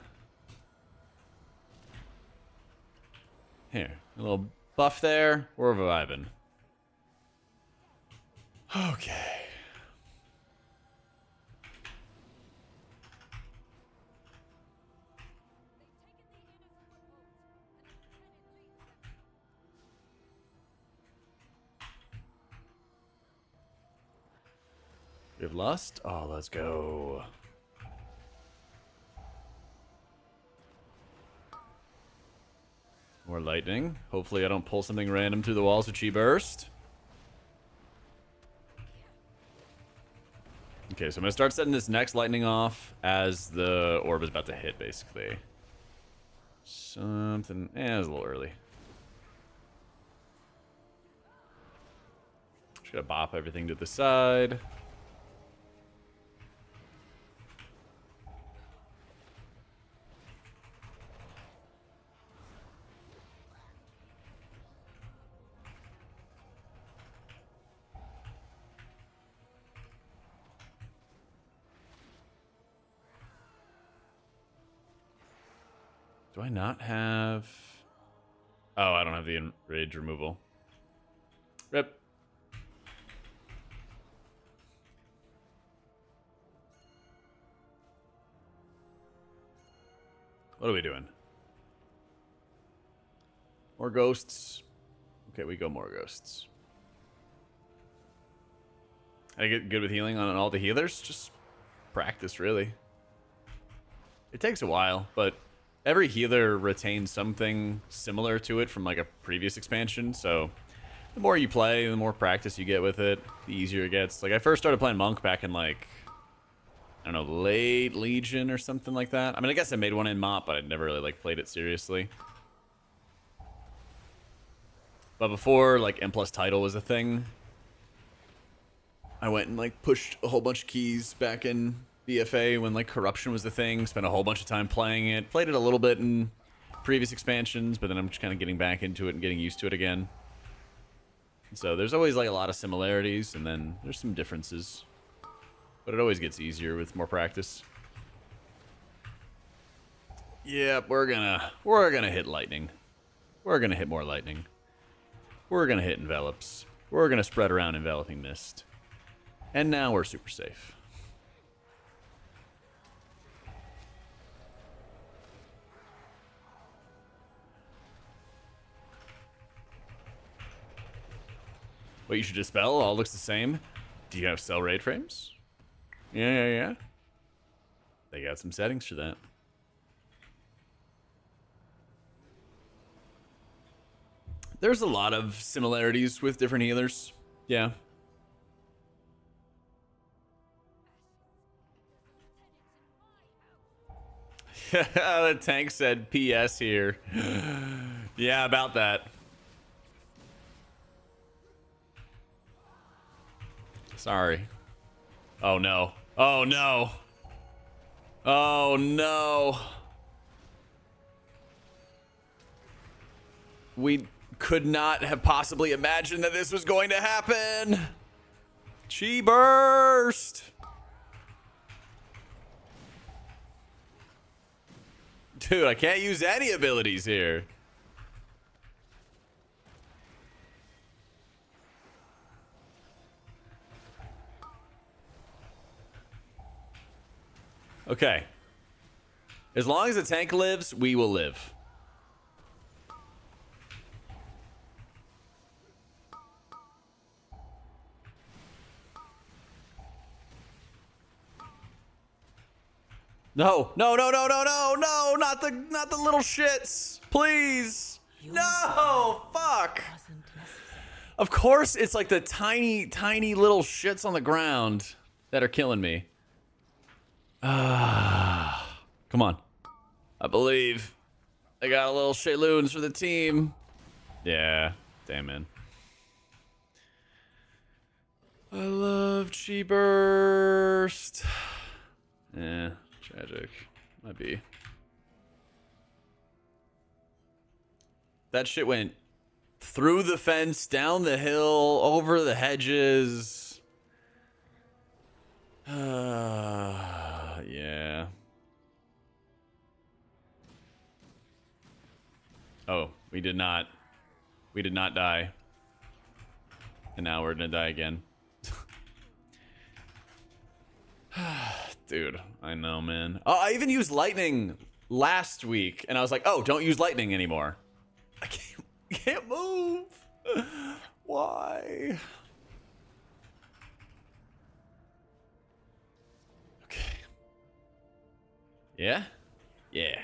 Speaker 1: Here, a little buff there. We're vibing. Okay. We have lust? Oh, let's go. More lightning. Hopefully I don't pull something random through the walls with Chi Burst. Okay, so I'm going to start setting this next lightning off as the orb is about to hit, basically. Something... it was a little early. Just gotta bop everything to the side. Do I not have... oh, I don't have the enrage removal. Rip. What are we doing? More ghosts. Okay, we go more ghosts. I get good with healing on all the healers. Just practice, really. It takes a while, but every healer retains something similar to it from like a previous expansion. So the more you play, the more practice you get with it, the easier it gets. Like I first started playing Monk back in like, I don't know, late Legion or something like that. I mean, I guess I made one in MOP, but I'd never really like played it seriously. But before like M+ title was a thing, I went and like pushed a whole bunch of keys back in BFA when like corruption was the thing. Spent a whole bunch of time playing it. Played it a little bit in previous expansions, but then I'm just kind of getting back into it and getting used to it again. So there's always like a lot of similarities, and then there's some differences. But it always gets easier with more practice. Yep, we're gonna hit lightning. We're gonna hit more lightning. We're gonna hit envelops. We're gonna spread around enveloping mist. And now we're super safe. What you should dispel all looks the same. Do you have cell raid frames? Yeah. They got some settings for that. There's a lot of similarities with different healers. Yeah. The tank said PS here. Yeah, about that. Sorry. Oh no. Oh no. Oh no. We could not have possibly imagined that this was going to happen. Chi burst. Dude, I can't use any abilities here. Okay. As long as the tank lives, we will live. No, no, no, no, no, no, no, not the little shits. Please. No, fuck. Of course it's like the tiny, tiny little shits on the ground that are killing me. Come on. I believe. I got a little Shayloons for the team. Yeah. Damn, man. I love Chi Burst. Yeah. Tragic. Might be. That shit went through the fence, down the hill, over the hedges. Yeah. Oh, we did not. We did not die. And now we're gonna die again. Dude, I know, man. Oh, I even used lightning last week, and I was like, oh, don't use lightning anymore. I can't move. Why? Okay. Yeah? Yeah.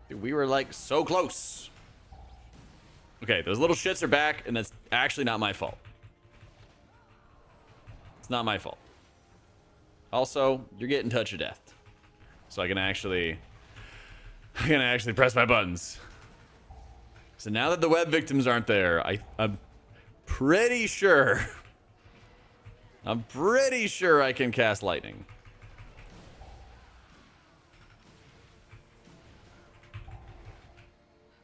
Speaker 1: Dude, we were like so close. Okay, those little shits are back, and that's actually not my fault. It's not my fault. Also, you're getting touch of death. So I can actually press my buttons. So now that the web victims aren't there, I'm pretty sure I can cast lightning.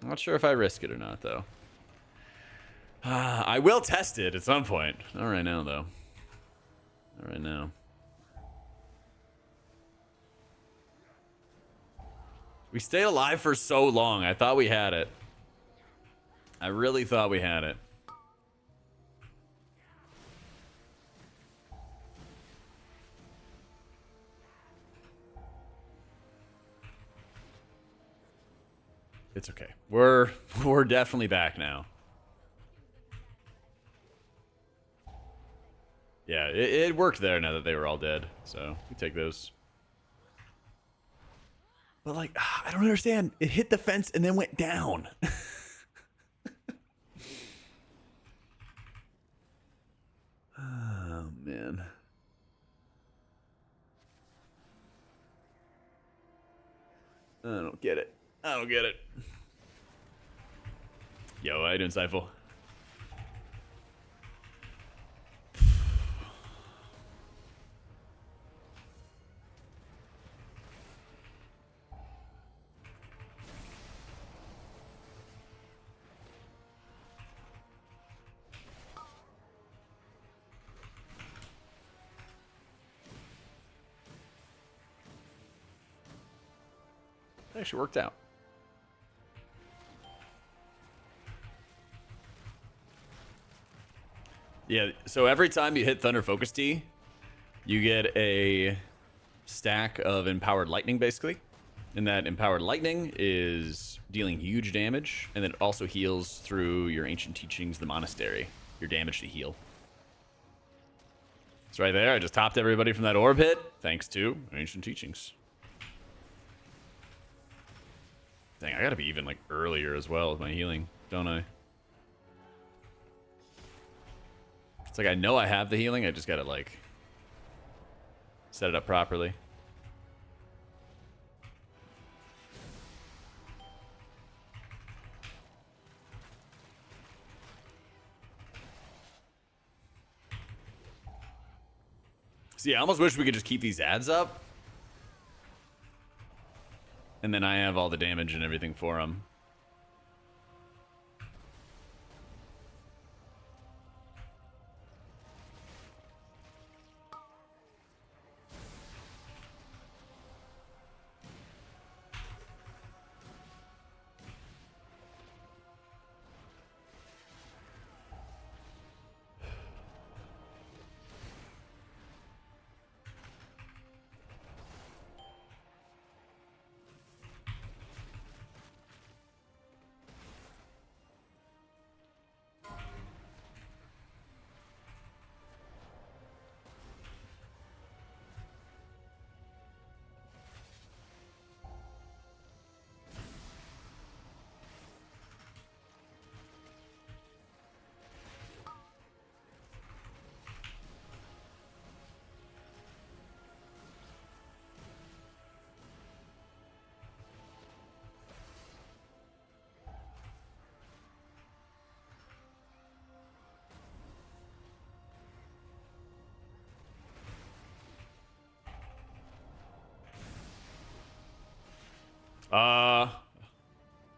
Speaker 1: I'm not sure if I risk it or not, though. I will test it at some point. Not right now, though. Not right now. We stayed alive for so long. I thought we had it. I really thought we had it. It's okay. We're definitely back now. Yeah, it worked there now that they were all dead. So we take those. But like, I don't understand. It hit the fence and then went down. Oh, man. I don't get it. I don't get it. Yo, how you doing, Seifel? It actually worked out. Yeah, so every time you hit Thunder Focus Tea, you get a stack of Empowered Lightning, basically. And that Empowered Lightning is dealing huge damage, and then it also heals through your Ancient Teachings, the Monastery, your damage to heal. It's right there. I just topped everybody from that orb hit, thanks to Ancient Teachings. Dang, I gotta be even like earlier as well with my healing, don't I? It's like I know I have the healing, I just gotta like set it up properly. See, I almost wish we could just keep these ads up. And then I have all the damage and everything for them.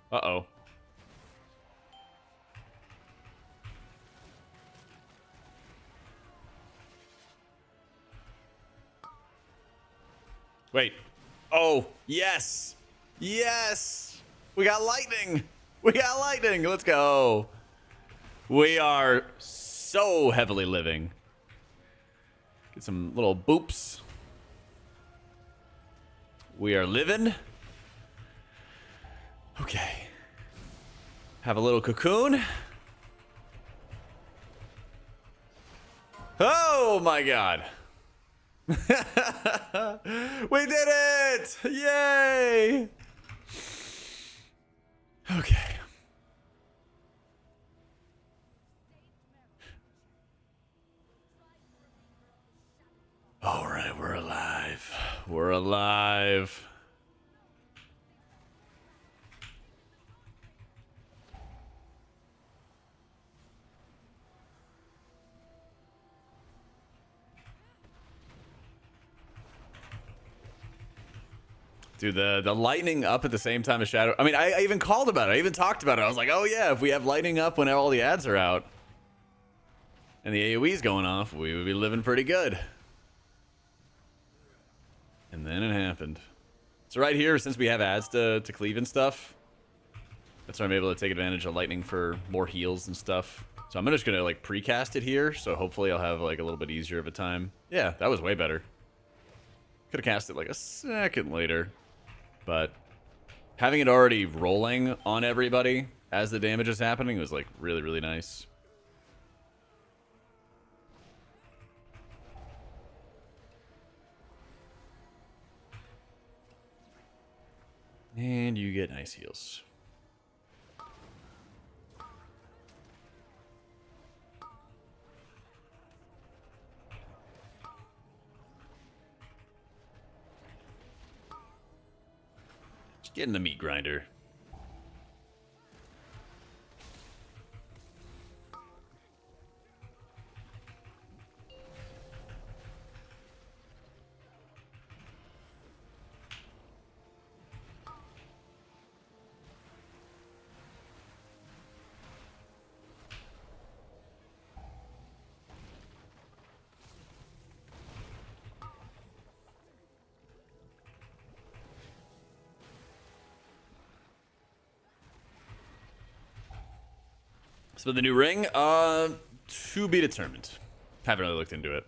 Speaker 1: Uh-oh. Wait. Oh, yes. Yes. We got lightning. We got lightning. Let's go. We are so heavily living. Get some little boops. We are living. Okay. Have a little cocoon. Oh my god. We did it! Yay! Okay. All right, we're alive. We're alive. Dude, the lightning up at the same time as shadow. I mean, I even called about it. I even talked about it. I was like, oh yeah, if we have lightning up when all the ads are out and the AoE's going off, we would be living pretty good. And then it happened. So right here, since we have ads to cleave and stuff, that's why I'm able to take advantage of lightning for more heals and stuff. So I'm just gonna like precast it here, so hopefully I'll have like a little bit easier of a time. Yeah, that was way better. Could have cast it like a second later. But having it already rolling on everybody as the damage is happening was like really, really nice. And you get nice heals. Just get in the meat grinder. So the new ring, to be determined. Haven't really looked into it.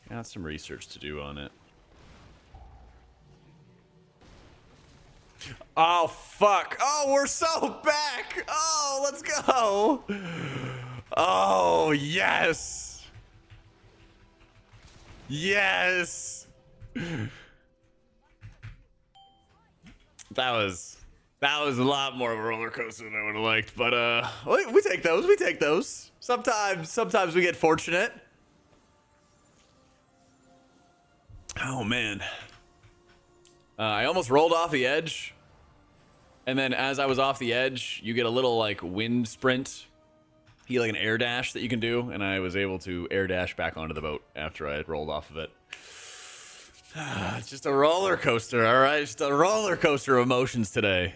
Speaker 1: Got some research to do on it. Oh, fuck. Oh, we're so back. Oh, let's go. Oh, yes. Yes. That was a lot more of a roller coaster than I would have liked, but we take those. We take those. Sometimes we get fortunate. Oh, man. I almost rolled off the edge. And then as I was off the edge, you get a little, like, wind sprint. You get, like, an air dash that you can do. And I was able to air dash back onto the boat after I had rolled off of it. It's just a roller coaster, all right? Just a roller coaster of emotions today.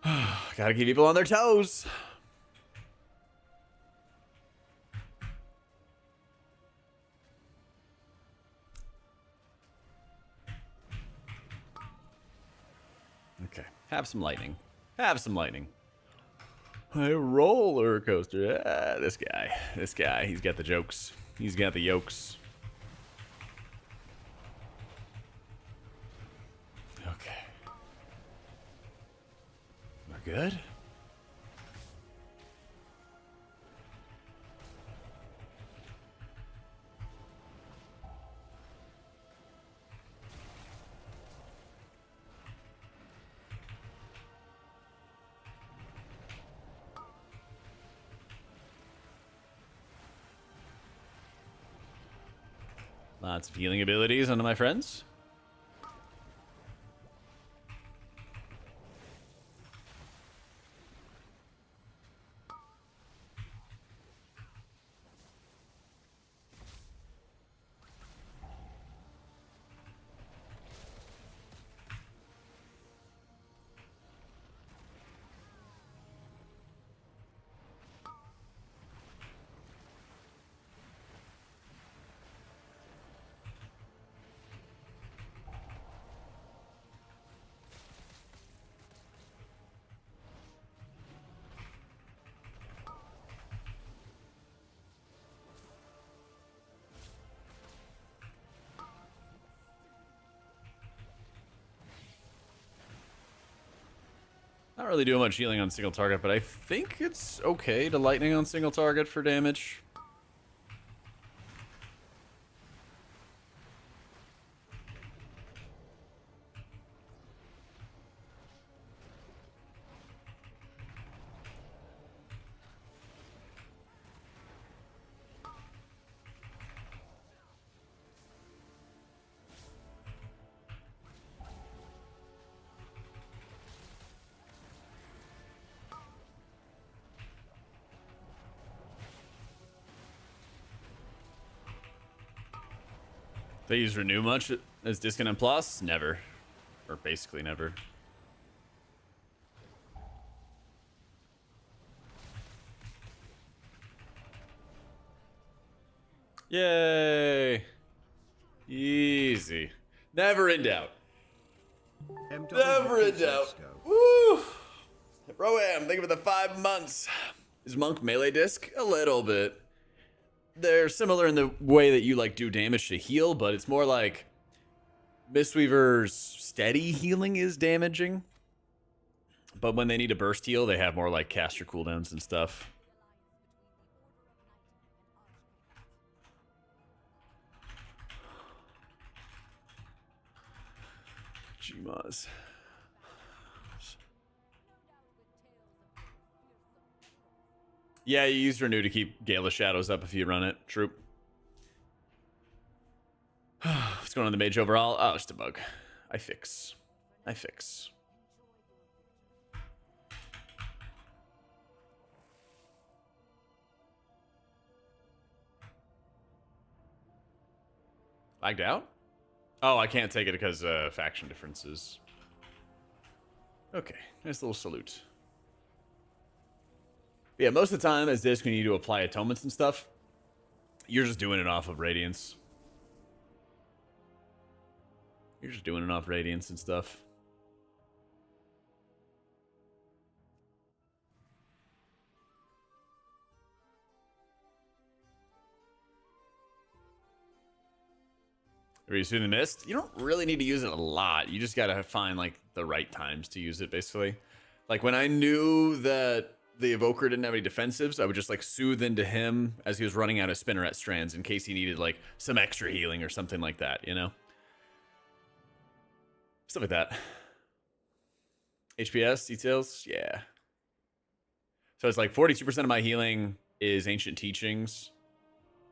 Speaker 1: Gotta keep people on their toes. Okay, have some lightning. Have some lightning. A roller coaster. Ah, this guy, he's got the jokes. He's got the yokes. Okay. We're good? Lots of healing abilities onto my friends. Not really doing much healing on single target, but I think it's okay to lightning on single target for damage. They use Renew much as Disconnect Plus? Never. Or basically never. Yay! Easy. Never in doubt. Never in doubt. Woo! Pro-Am, thank you for the 5 months. Is Monk melee disc? A little bit. They're similar in the way that you like do damage to heal, but it's more like Mistweaver's steady healing is damaging. But when they need a burst heal, they have more like caster cooldowns and stuff. Gmos. Yeah, you use Renew to keep Gale of Shadows up if you run it. True. What's going on in the mage overall? Oh, just a bug. I fix. Lagged out? Oh, I can't take it because faction differences. Okay, nice little salute. But yeah, most of the time as this, when you need to apply atonements and stuff, you're just doing it off of Radiance. You're just doing it off Radiance and stuff. Are you using the Mist? You don't really need to use it a lot. You just gotta find like the right times to use it, basically. Like when I knew that the Evoker didn't have any defensives, I would just like soothe into him as he was running out of Spinneret strands in case he needed like some extra healing or something like that, you know? Stuff like that. HPS details? Yeah. So it's like 42% of my healing is Ancient Teachings.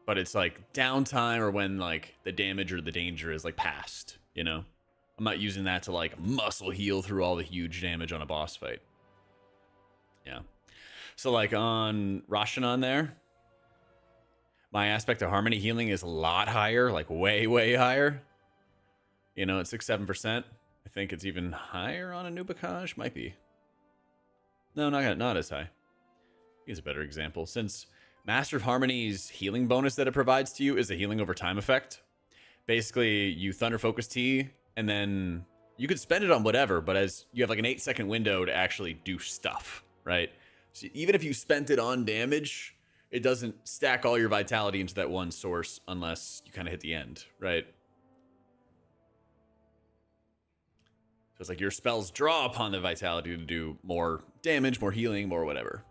Speaker 1: but it's like downtime or when like the damage or the danger is like past, you know? I'm not using that to like muscle heal through all the huge damage on a boss fight. Yeah. So like on Rashanan there, my aspect of harmony healing is a lot higher, like way, way higher. You know, it's 6-7%. I think it's even higher on a Nubakaj. Might be. No, not as high. Here's a better example. Since Master of Harmony's healing bonus that it provides to you is a healing over time effect. Basically, you Thunder Focus T, and then you could spend it on whatever, but as you have like an 8-second window to actually do stuff, right? So even if you spent it on damage, it doesn't stack all your vitality into that one source unless you kind of hit the end, right? So it's like your spells draw upon the vitality to do more damage, more healing, more whatever.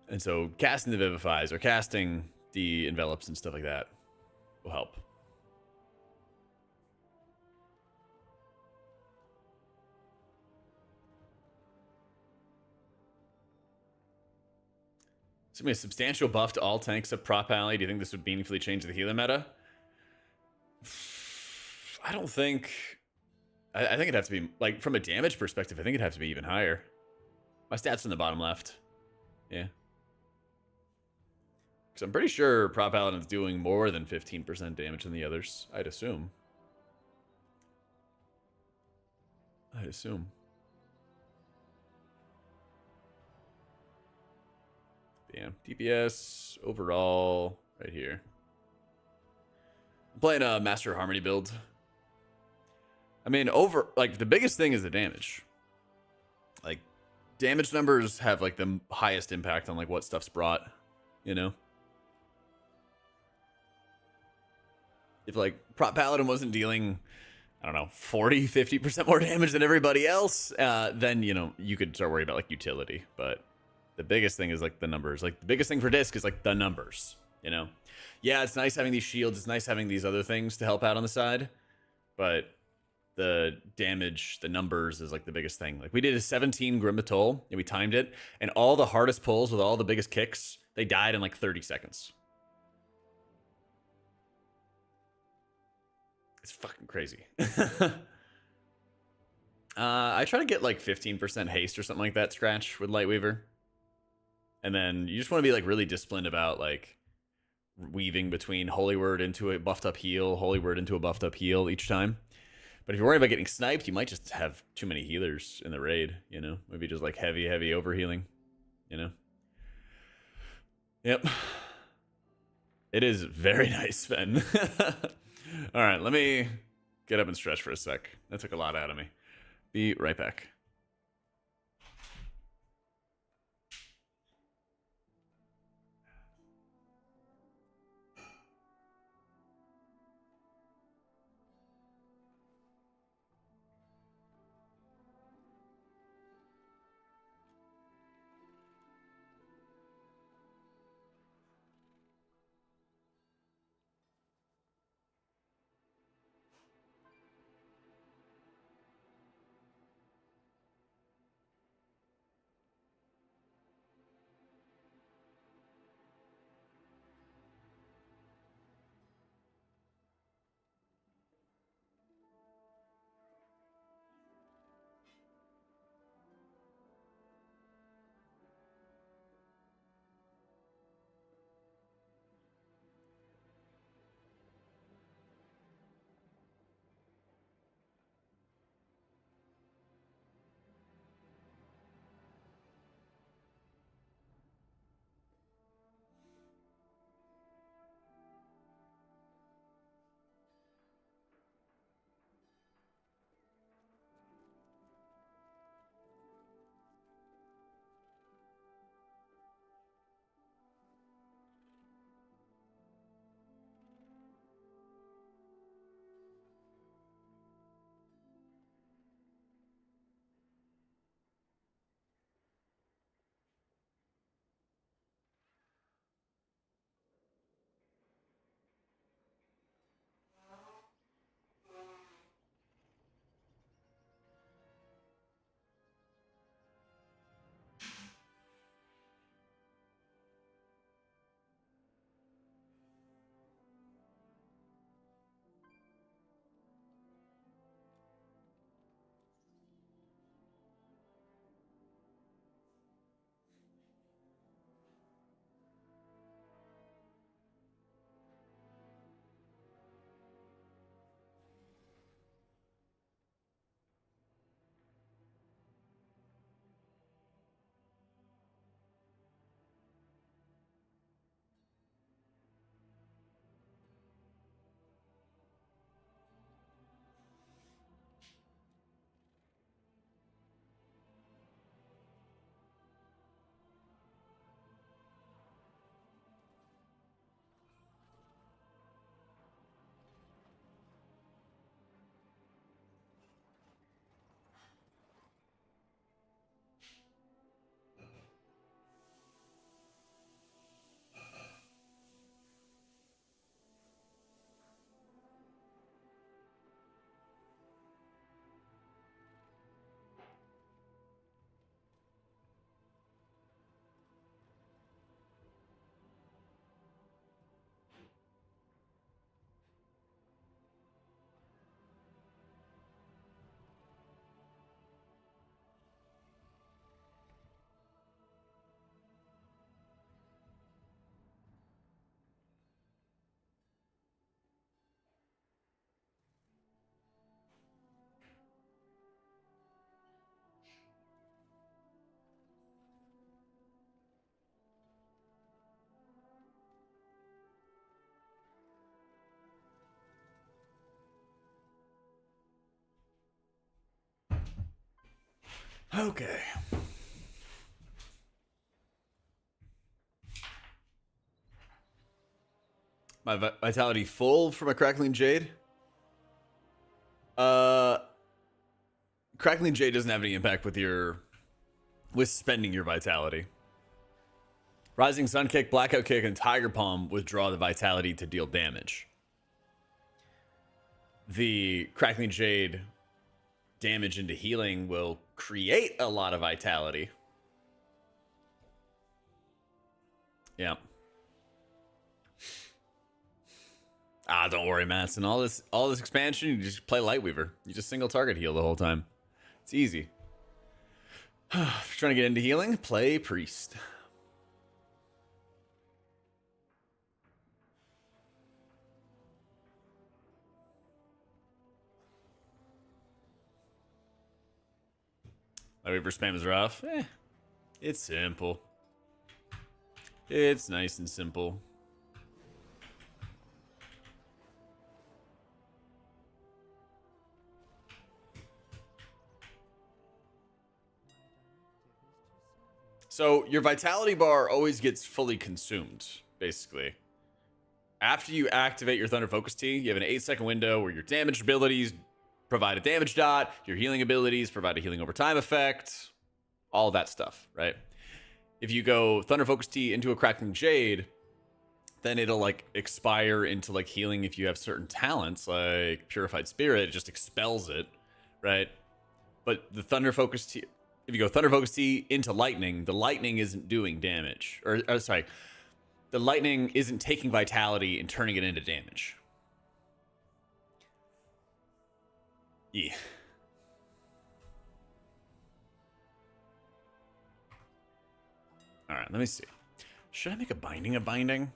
Speaker 1: And so casting the Vivifies or casting the Envelops and stuff like that will help. So a substantial buff to all tanks of Prop Alley. Do you think this would meaningfully change the healer meta? I don't think... I think it'd have to be... Like, from a damage perspective, I think it'd have to be even higher. My stats in the bottom left. Yeah. Because I'm pretty sure Prop Paladin's doing more than 15% damage than the others. I'd assume. Damn. DPS overall right here. I'm playing a Master of Harmony build. I mean, like the biggest thing is the damage. Like damage numbers have like the highest impact on like what stuff's brought, you know? If like Prop Paladin wasn't dealing, I don't know, 40, 50% more damage than everybody else, then, you know, you could start worrying about like utility. But the biggest thing is like the numbers. Like the biggest thing for disc is like the numbers, you know? Yeah, it's nice having these shields. It's nice having these other things to help out on the side. But the damage, the numbers is like the biggest thing. Like we did a 17 Grimbatol and we timed it. And all the hardest pulls with all the biggest kicks, they died in like 30 seconds. It's fucking crazy. I try to get like 15% haste or something like that scratch with Lightweaver. And then you just want to be like really disciplined about like weaving between Holy Word into a buffed up heal, Holy Word into a buffed up heal each time. But if you're worried about getting sniped, you might just have too many healers in the raid, you know? Maybe just like heavy overhealing, you know? Yep. It is very nice, Sven. All right, let me get up and stretch for a sec. That took a lot out of me. Be right back. Okay. My vitality full from a crackling jade. Crackling jade doesn't have any impact with spending your vitality. Rising Sun Kick, Blackout Kick, and Tiger Palm withdraw the vitality to deal damage. The Crackling Jade damage into healing will create a lot of vitality. Yeah. Don't worry, Matson. All this expansion, you just play Lightweaver. You just single target heal the whole time. It's easy. If you're trying to get into healing, play Priest. Lightweaver spam is rough. It's simple. It's nice and simple. So your vitality bar always gets fully consumed, basically. After you activate your Thunder Focus Tea, you have an 8-second window where your damage abilities provide a damage dot, your healing abilities provide a healing over time effect, all that stuff, right? If you go Thunder Focus Tea into a Crackling Jade, then it'll like expire into like healing if you have certain talents, like Purified Spirit, it just expels it, right? But the Thunder Focus Tea, if you go Thunder Focus Tea into Lightning, the Lightning isn't doing damage. Or sorry, the Lightning isn't taking vitality and turning it into damage. Yeah. All right, let me see. Should I make a binding a binding?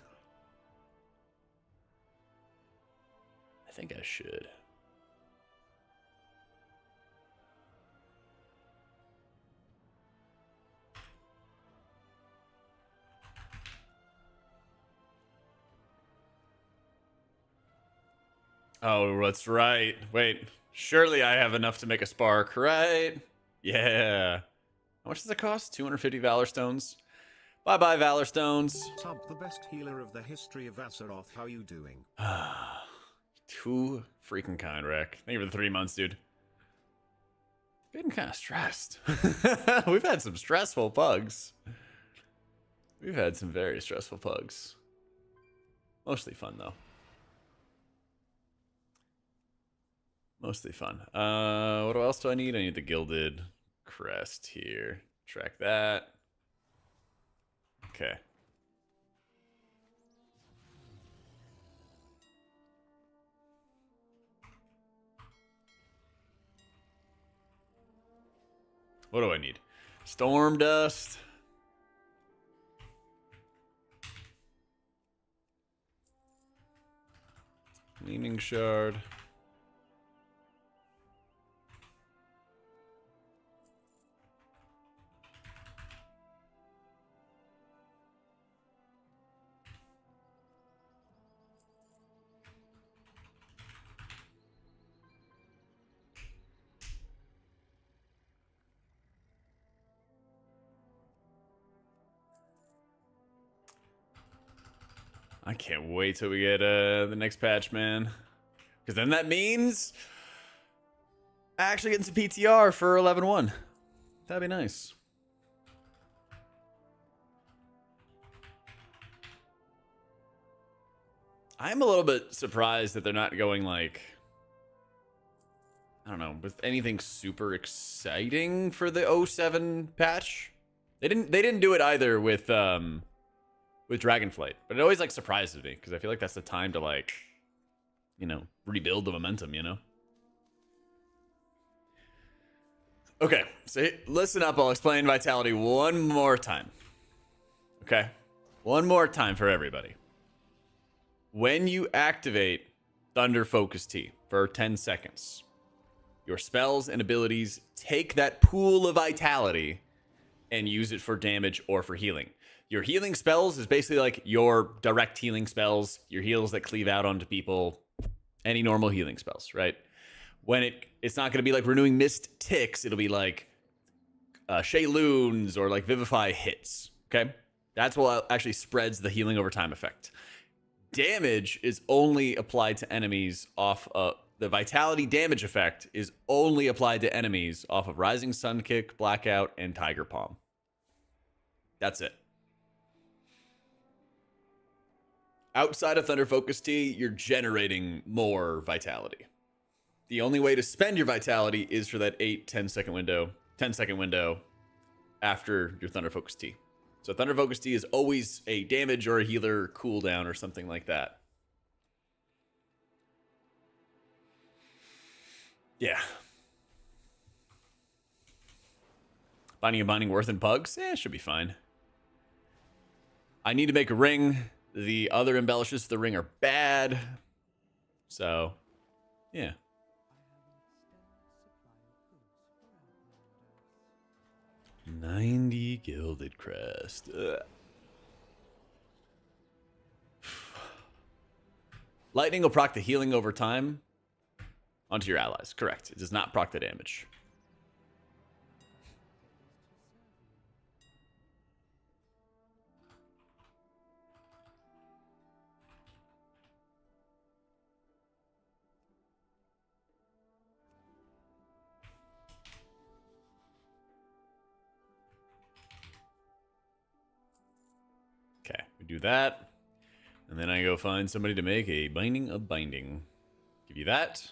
Speaker 1: I think I should. Oh, that's right. Wait, surely I have enough to make a spark, right? Yeah. How much does it cost? 250 Valor Stones. Bye-bye, Valor Stones.
Speaker 4: Sub, the best healer of the history of Azeroth. How you doing?
Speaker 1: Too freaking kind, Rick. Thank you for the 3 months, dude. Getting kind of stressed. We've had some stressful pugs. We've had some very stressful pugs. Mostly fun, though. Mostly fun. What else do I need? I need the Gilded Crest here. Track that. Okay. What do I need? Storm Dust. Leaning Shard. I can't wait till we get the next patch, man. Because then that means actually getting some PTR for 11-1. That'd be nice. I'm a little bit surprised that they're not going like, I don't know, with anything super exciting for the 07 patch. They didn't do it either with Dragonflight, but it always like surprises me because I feel like that's the time to like, you know, rebuild the momentum, you know. Okay, so listen up. I'll explain Vitality one more time. Okay, one more time for everybody. When you activate Thunder Focus Tea for 10 seconds, your spells and abilities take that pool of vitality and use it for damage or for healing. Your healing spells is basically like your direct healing spells, your heals that cleave out onto people, any normal healing spells, right? When it's not going to be like Renewing Mist ticks, it'll be like Shayloons or like Vivify hits. Okay, that's what actually spreads the healing over time effect. Damage is only applied to enemies off of the vitality damage effect is only applied to enemies off of Rising Sun Kick, Blackout, and Tiger Palm. That's it. Outside of Thunder Focus Tea, you're generating more vitality. The only way to spend your vitality is for that 10 second window after your Thunder Focus Tea. So Thunder Focus Tea is always a damage or a healer cooldown or something like that. Yeah. Binding and Binding worth in pugs? Should be fine. I need to make a ring. The other embellishes to the ring are bad. So, yeah. 90 Gilded Crest. Ugh. Lightning will proc the healing over time onto your allies. Correct. It does not proc the damage. Okay, we do that. And then I go find somebody to make a Binding of Binding. Give you that.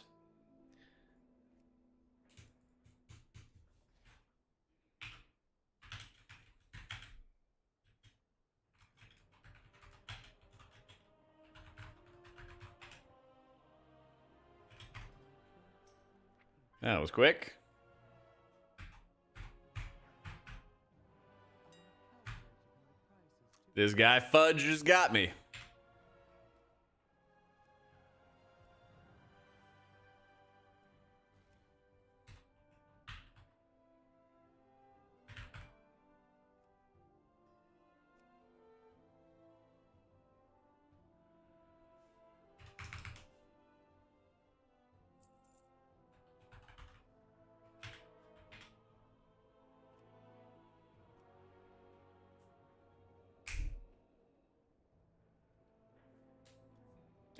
Speaker 1: That was quick. This guy Fudge just got me.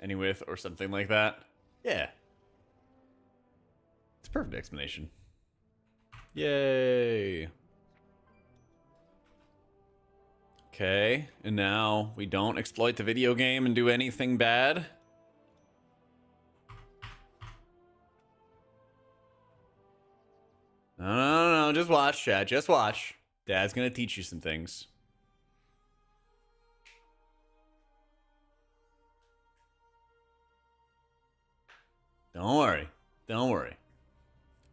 Speaker 1: Any with or something like that. Yeah. It's a perfect explanation. Yay. Okay, and now we don't exploit the video game and do anything bad. No, just watch, chat. Just watch. Dad's gonna teach you some things. Don't worry. Don't worry.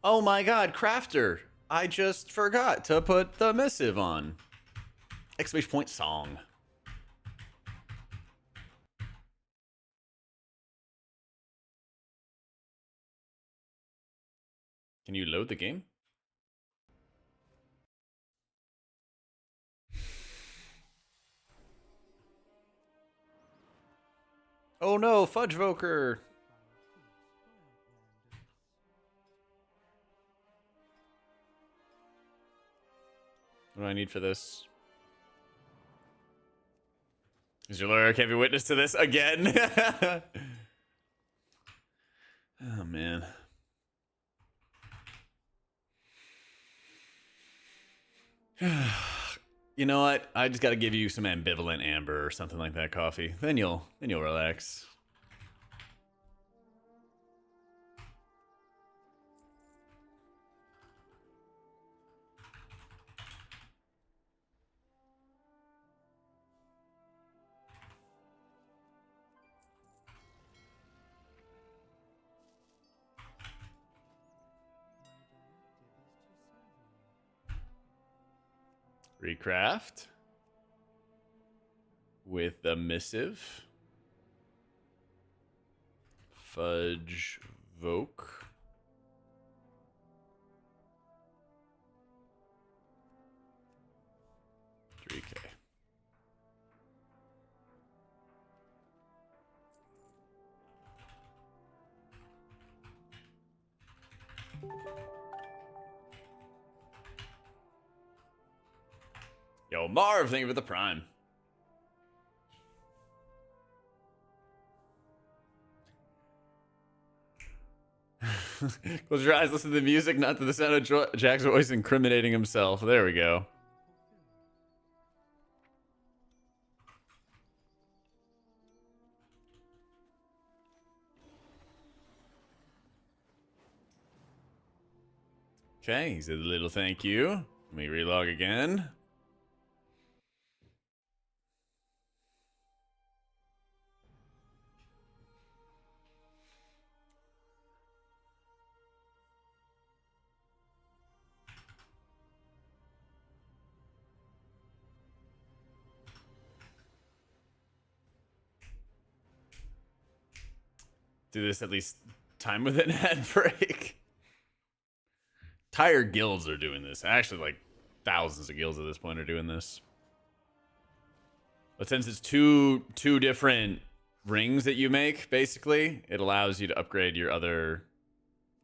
Speaker 1: Oh my god, Crafter. I just forgot to put the missive on. Exclamation point song. Can you load the game? Oh no, Fudgevoker. What do I need for this? Is your lawyer can't be witness to this again? Oh man. You know what? I just got to give you some ambivalent amber or something like that coffee. Then you'll relax. Recraft with the missive. Fudge Voke. $3K. Yo, Marv, thank you for the prime. Close your eyes, listen to the music, not to the sound of Jack's voice incriminating himself. There we go. Okay, he said a little thank you. Let me relog again. Do this at least time with an ad break. Entire guilds are doing this. Actually, like thousands of guilds at this point are doing this. But since it's two different rings that you make, basically, it allows you to upgrade your other.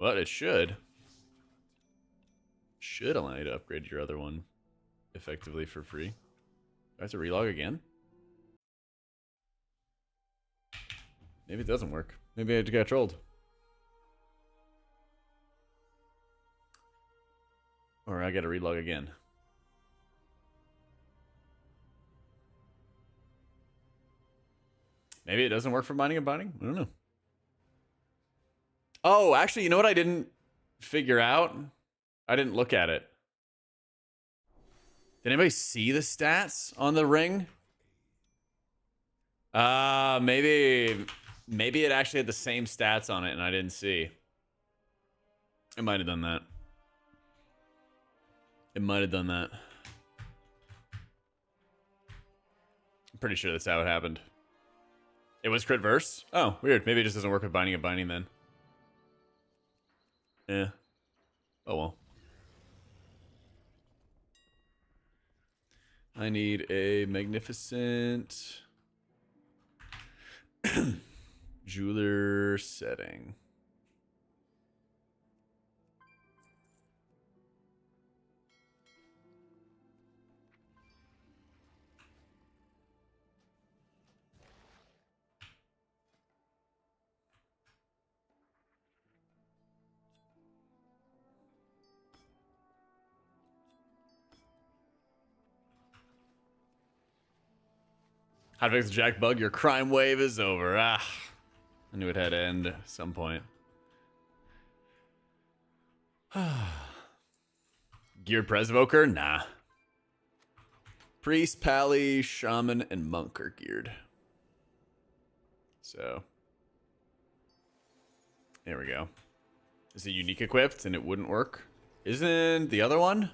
Speaker 1: Well, it should allow you to upgrade your other one effectively for free. Do I have to relog again? Maybe it doesn't work. Maybe I just got trolled. Or I gotta relog again. Maybe it doesn't work for binding and binding? I don't know. Oh, actually, you know what I didn't figure out? I didn't look at it. Did anybody see the stats on the ring? Maybe it actually had the same stats on it and I didn't see. It might have done that. It might have done that. I'm pretty sure that's how it happened. It was crit verse? Oh, weird. Maybe it just doesn't work with binding and binding then. Yeah. Oh well. I need a magnificent jeweler setting. How to fix the Jack bug? Your crime wave is over. Ah, I knew it had to end at some point. Geared Presvoker? Nah. Priest, Pally, Shaman, and Monk are geared. So, there we go. Is it unique equipped and it wouldn't work? Isn't the other one?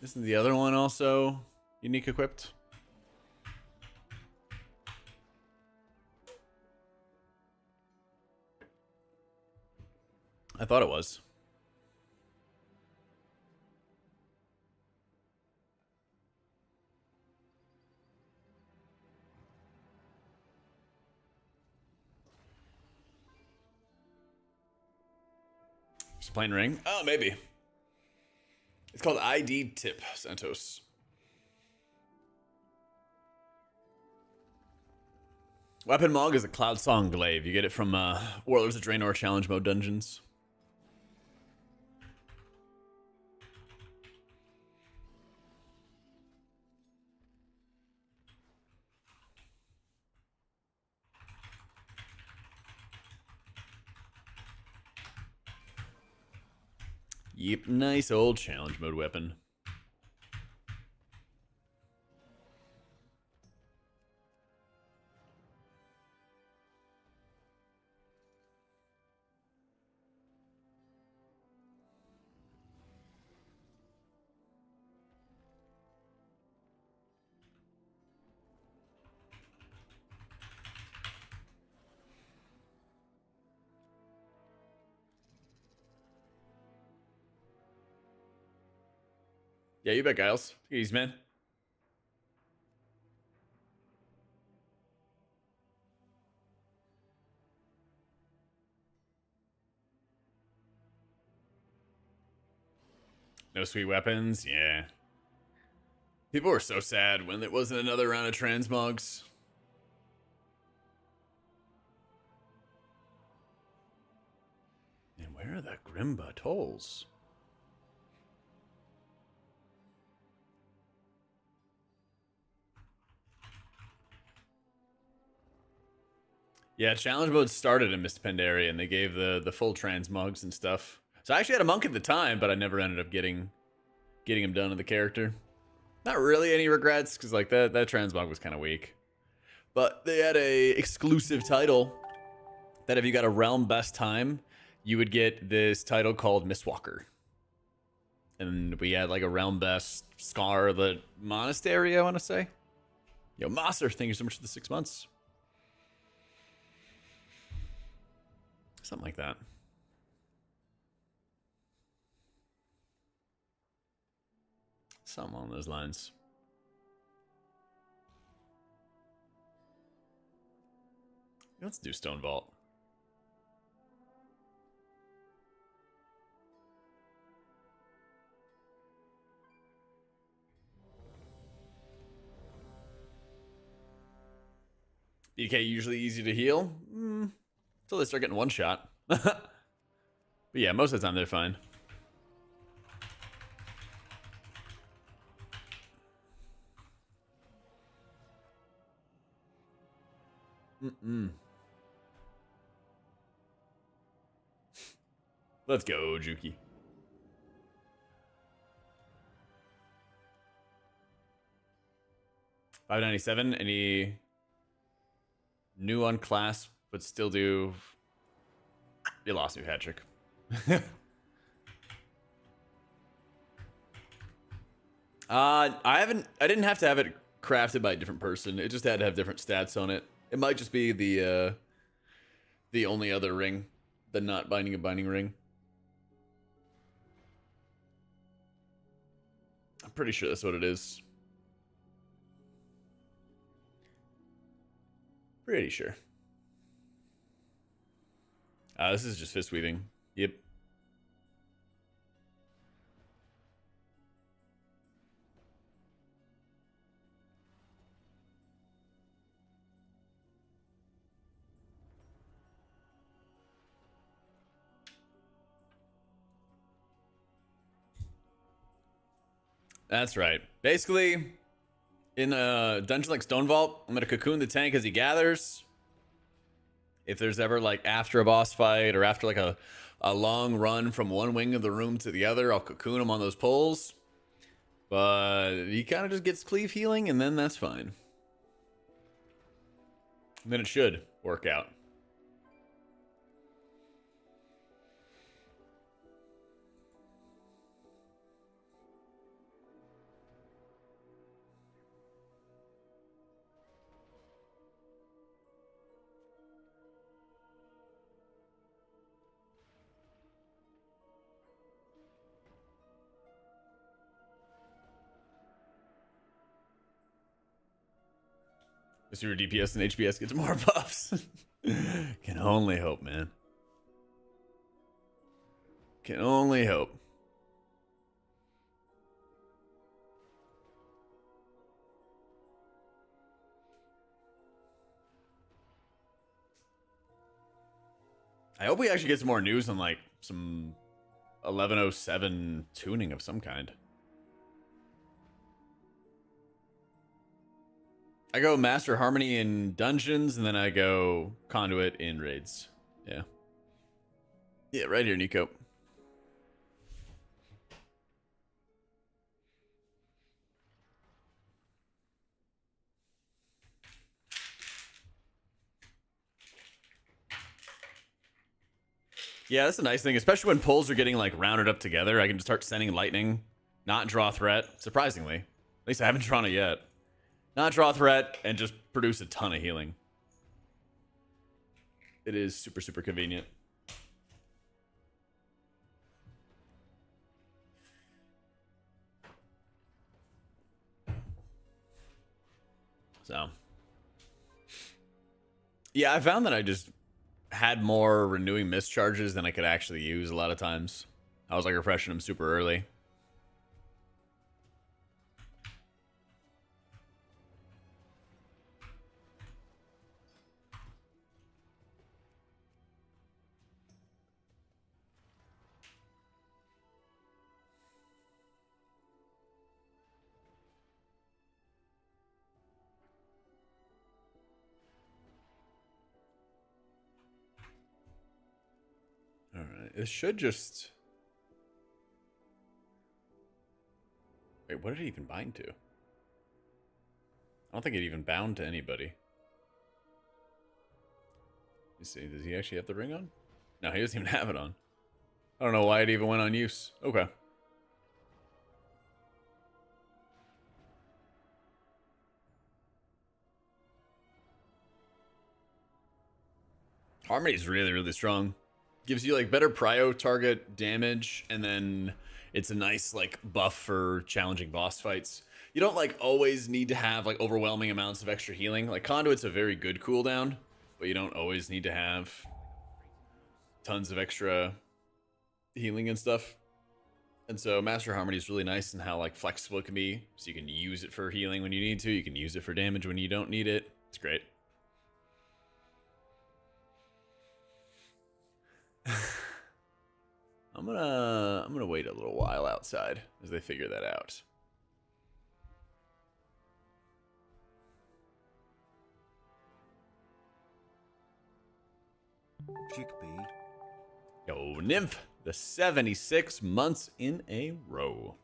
Speaker 1: Isn't the other one also unique equipped? I thought it was. Just plain ring? Oh, maybe. It's called ID Tip, Santos. Weapon Mog is a Cloud Song Glaive. You get it from Warlords of Draenor Challenge Mode dungeons. Yep, nice old challenge mode weapon. Yeah, you bet, Giles. Take it easy, man. No sweet weapons? Yeah. People were so sad when it wasn't another round of transmogs. And where are the Grimba tolls? Yeah, challenge mode started in Mist Pandaria, and they gave the full transmogs and stuff. So I actually had a monk at the time, but I never ended up getting him done in the character. Not really any regrets, because like that transmog was kind of weak. But they had a exclusive title that if you got a realm best time, you would get this title called Mistwalker. And we had like a realm best Scar the Monastery, I want to say. Yo, Master, thank you so much for the 6 months. Something like that. Something along those lines. Let's do Stone Vault. BK usually easy to heal. Until they start getting one shot. But yeah, most of the time they're fine. Let's go, Juki. $597. Any new on class, but still do. You lost me, Patrick. I didn't have to have it crafted by a different person. It just had to have different stats on it. It might just be the only other ring, the not binding a binding ring. I'm pretty sure that's what it is. Pretty sure. This is just fist weaving. Yep. That's right. Basically, in a dungeon like Stone Vault, I'm gonna cocoon the tank as he gathers. If there's ever like after a boss fight or after like a long run from one wing of the room to the other, I'll cocoon him on those poles. But he kind of just gets cleave healing, and then that's fine. And then it should work out. Mr. DPS and HPS gets more buffs. Can only hope, man. Can only hope. I hope we actually get some more news on like some 1107 tuning of some kind. I go Master Harmony in dungeons, and then I go Conduit in raids. Yeah. Yeah, right here, Nico. Yeah, that's a nice thing, especially when pulls are getting like rounded up together. I can just start sending lightning, not draw threat, surprisingly. At least I haven't drawn it yet. Not draw threat, and just produce a ton of healing. It is super, super convenient. So. Yeah, I found that I just had more renewing mist charges than I could actually use a lot of times. I was like refreshing them super early. It should just... Wait, what did it even bind to? I don't think it even bound to anybody. Let's see, does he actually have the ring on? No, he doesn't even have it on. I don't know why it even went on use. Okay. Harmony's really, really strong. Gives you like better prio target damage, and then it's a nice like buff for challenging boss fights. You don't like always need to have like overwhelming amounts of extra healing. Like Conduit's a very good cooldown, but you don't always need to have tons of extra healing and stuff. And so Master Harmony is really nice in how like flexible it can be. So you can use it for healing when you need to. You can use it for damage when you don't need it. It's great. I'm gonna wait a little while outside as they figure that out.
Speaker 4: Chickpea.
Speaker 1: Yo, Nymph, the 76 months in a row.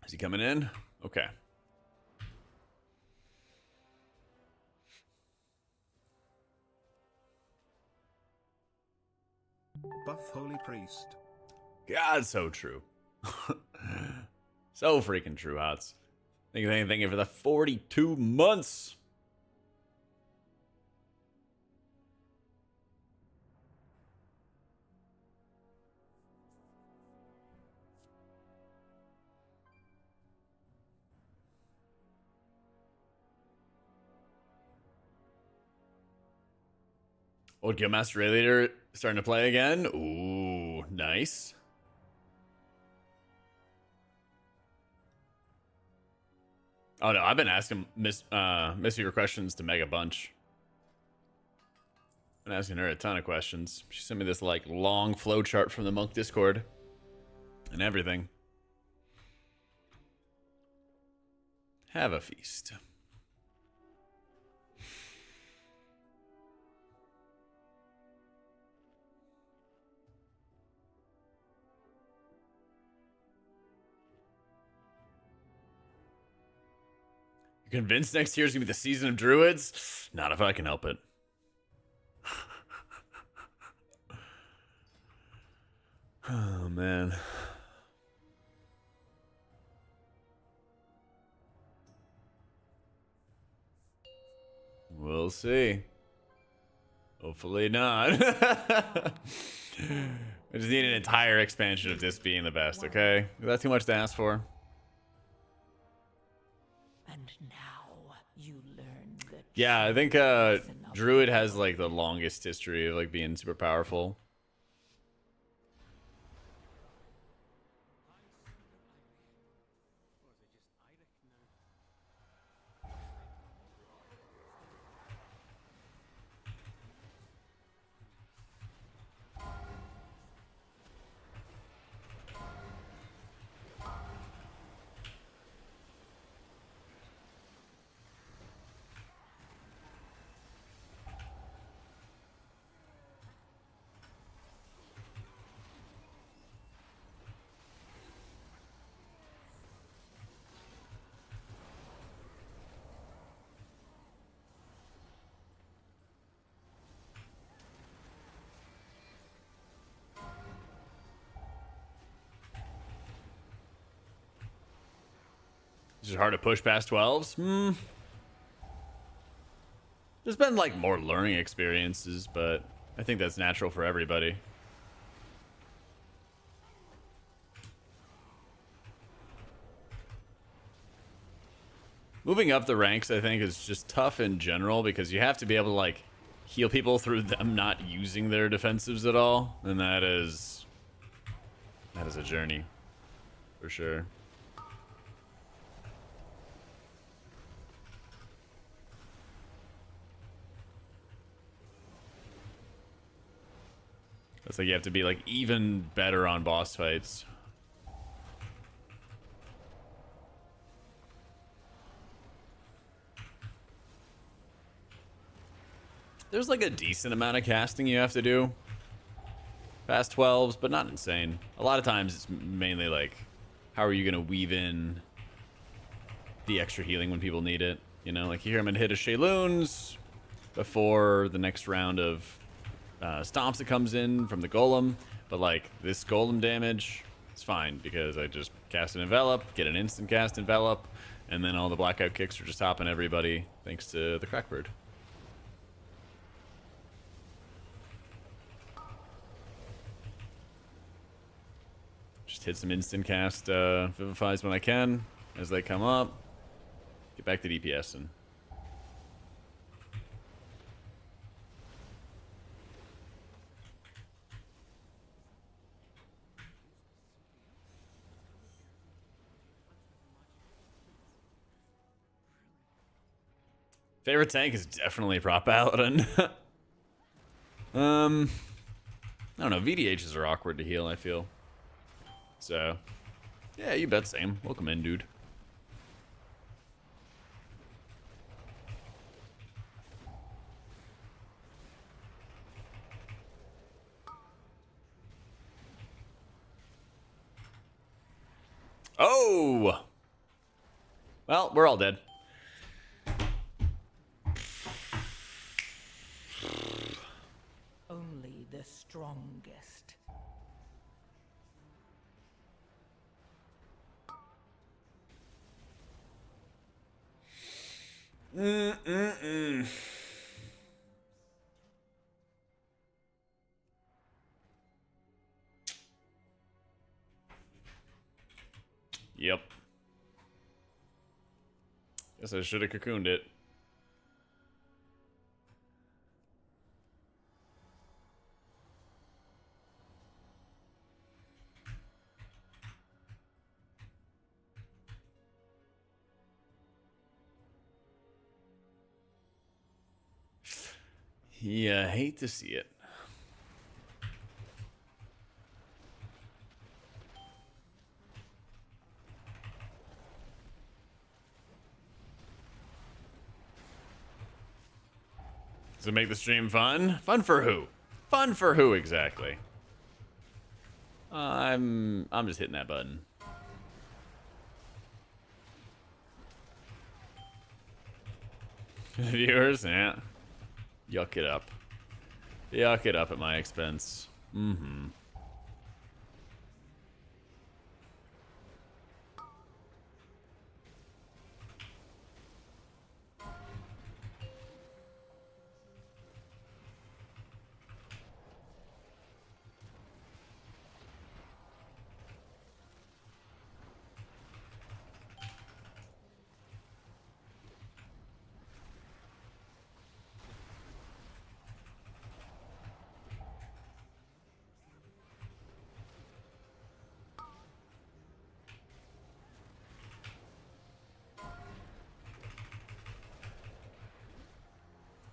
Speaker 1: Is he coming in? Okay.
Speaker 4: Buff Holy Priest.
Speaker 1: God, so true. So freaking true, Hots. Thank you for the 42 months. Old Guildmaster Radiator starting to play again. Ooh, nice. Oh no, I've been asking Mythic questions to Meg a bunch. Been asking her a ton of questions. She sent me this like long flow chart from the Monk Discord and everything. Have a feast. You're convinced next year's gonna be the season of druids? Not if I can help it. Oh man. We'll see. Hopefully not. I just need an entire expansion of this being the best, okay? Is that too much to ask for?
Speaker 3: And now you learn the
Speaker 1: Yeah, I think
Speaker 3: lesson of
Speaker 1: Druid has like the longest history of like being super powerful. Is it hard to push past 12s? There's been like more learning experiences, but I think that's natural for everybody. Moving up the ranks, I think, is just tough in general because you have to be able to like heal people through them not using their defensives at all, and that is a journey for sure. It's like you have to be like even better on boss fights. There's like a decent amount of casting you have to do. Past 12s, but not insane. A lot of times it's mainly like, how are you going to weave in the extra healing when people need it? You know, like here I'm going to hit a Shayloons before the next round of stomps that comes in from the golem. But like this golem damage, it's fine because I just cast an envelop, get an instant cast envelop, and then all the blackout kicks are just hopping everybody thanks to the crackbird. Just hit some instant cast Vivifies when I can as they come up. Get back to DPSing. Favorite tank is definitely Prop Paladin. I don't know. VDHs are awkward to heal, I feel. So, yeah, you bet, Sam. Welcome in, dude. Oh! Well, we're all dead.
Speaker 3: Only the strongest.
Speaker 1: Yep. Guess I should have cocooned it. Yeah, I hate to see it. Does it make the stream fun? Fun for who? Fun for who exactly? I'm just hitting that button. Viewers, yeah. Yuck it up. Yuck it up at my expense. Mm-hmm.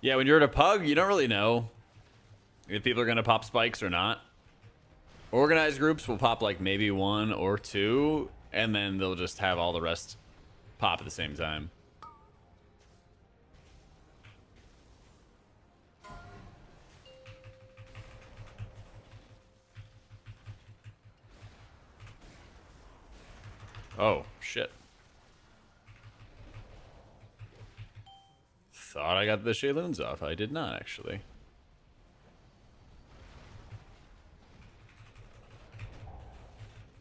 Speaker 1: Yeah, when you're at a pug, you don't really know if people are going to pop spikes or not. Organized groups will pop like maybe one or two, and then they'll just have all the rest pop at the same time. Oh, shit. Thought I got the Shayloons off. I did not, actually.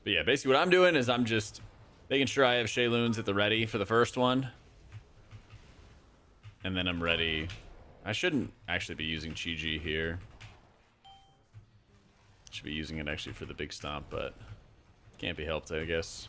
Speaker 1: But yeah, basically what I'm doing is I'm just making sure I have Shayloons at the ready for the first one. And then I'm ready. I shouldn't actually be using Chi-Ji here. Should be using it actually for the big stomp, but can't be helped, I guess.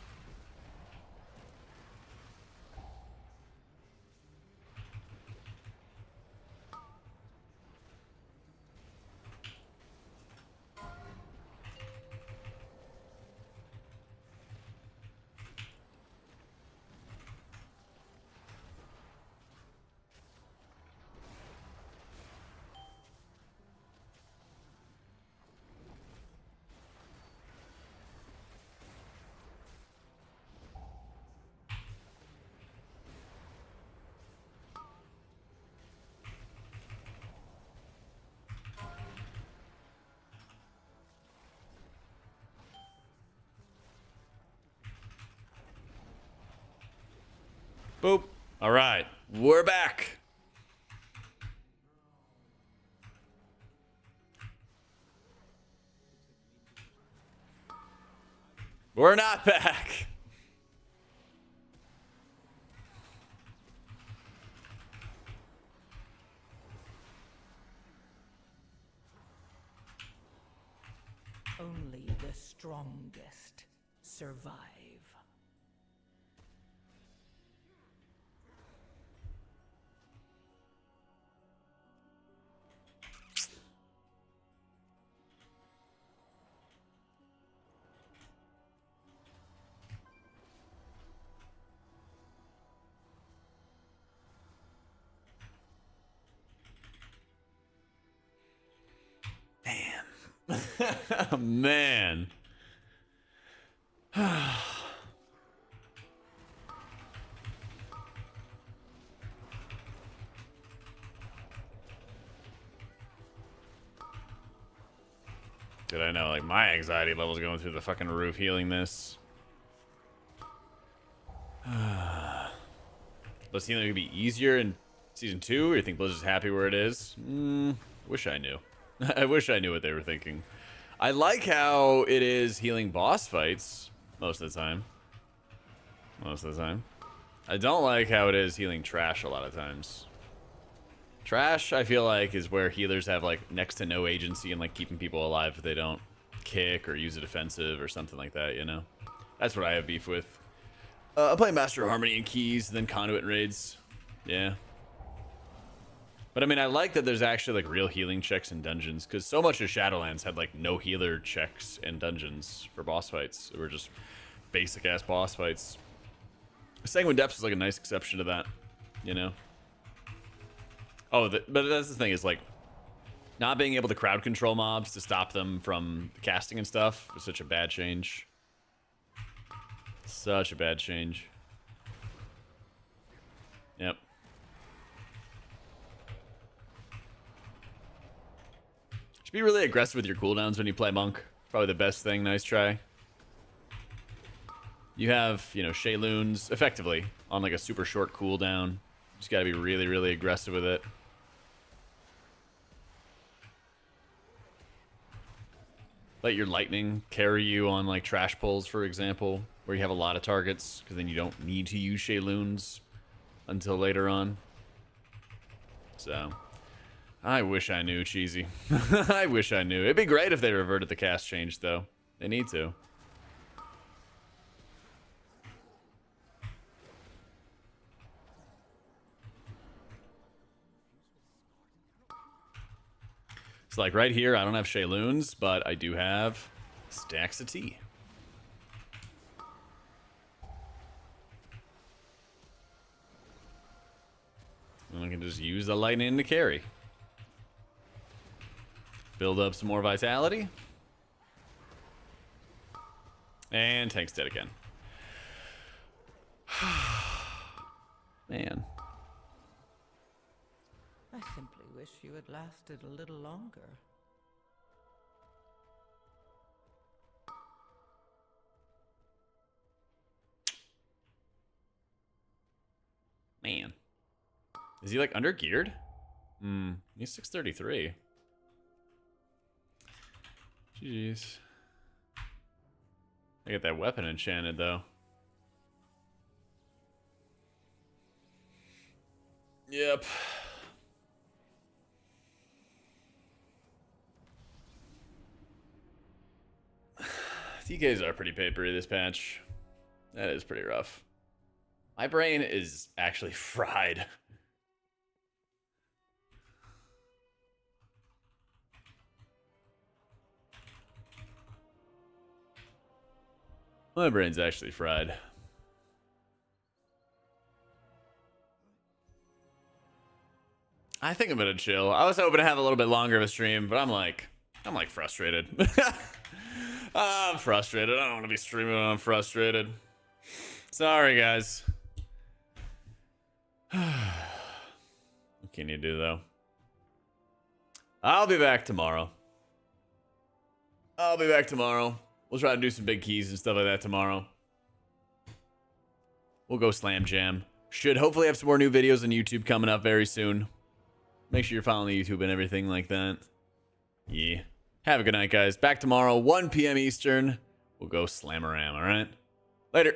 Speaker 1: Boop. All right, we're back. We're not back.
Speaker 3: Only the strongest survive.
Speaker 1: Man. Dude, I know, like, my anxiety level's going through the fucking roof healing this. Does healing gonna be easier in season 2, or you think Blizzard's happy where it is? Wish I knew. I wish I knew what they were thinking. I like how it is healing boss fights most of the time. Most of the time. I don't like how it is healing trash a lot of times. Trash, I feel like, is where healers have, like, next to no agency in, like, keeping people alive if they don't kick or use a defensive or something like that, you know? That's what I have beef with. I play Master of Harmony and Keys, then Conduit and Raids. Yeah. But, I mean, I like that there's actually, like, real healing checks in dungeons, because so much of Shadowlands had, like, no healer checks in dungeons for boss fights. They were just basic-ass boss fights. Sanguine Depths is, like, a nice exception to that, you know? Oh, but that's the thing, is, like, not being able to crowd control mobs to stop them from casting and stuff was such a bad change. Such a bad change. Yep. Should be really aggressive with your cooldowns when you play Monk. Probably the best thing. Nice try. You have, you know, Shayloons effectively on, like, a super short cooldown. Just gotta be really, really aggressive with it. Let your lightning carry you on, like, trash pulls, for example, where you have a lot of targets, because then you don't need to use Shayloons until later on. So, I wish I knew, Cheesy. I wish I knew. It'd be great if they reverted the cast change, though. They need to. So, like, right here, I don't have Shayloons, but I do have stacks of tea. And I can just use the lightning to carry. Build up some more vitality. And tank's dead again. Man.
Speaker 3: I simply wish you had lasted a little longer.
Speaker 1: Man. Is he, like, under geared? He's 633. Jeez. I get that weapon enchanted, though. Yep. TKs are pretty papery this patch. That is pretty rough. My brain is actually fried. My brain's actually fried. I think I'm gonna chill. I was hoping to have a little bit longer of a stream, but I'm like frustrated. I'm frustrated. I don't want to be streaming when I'm frustrated. Sorry, guys. What can you do, though? I'll be back tomorrow. We'll try to do some big keys and stuff like that tomorrow. We'll go slam jam. Should hopefully have some more new videos on YouTube coming up very soon. Make sure you're following the YouTube and everything like that. Yeah. Have a good night, guys. Back tomorrow, 1 p.m. Eastern. We'll go slam-a-ram, all right? Later.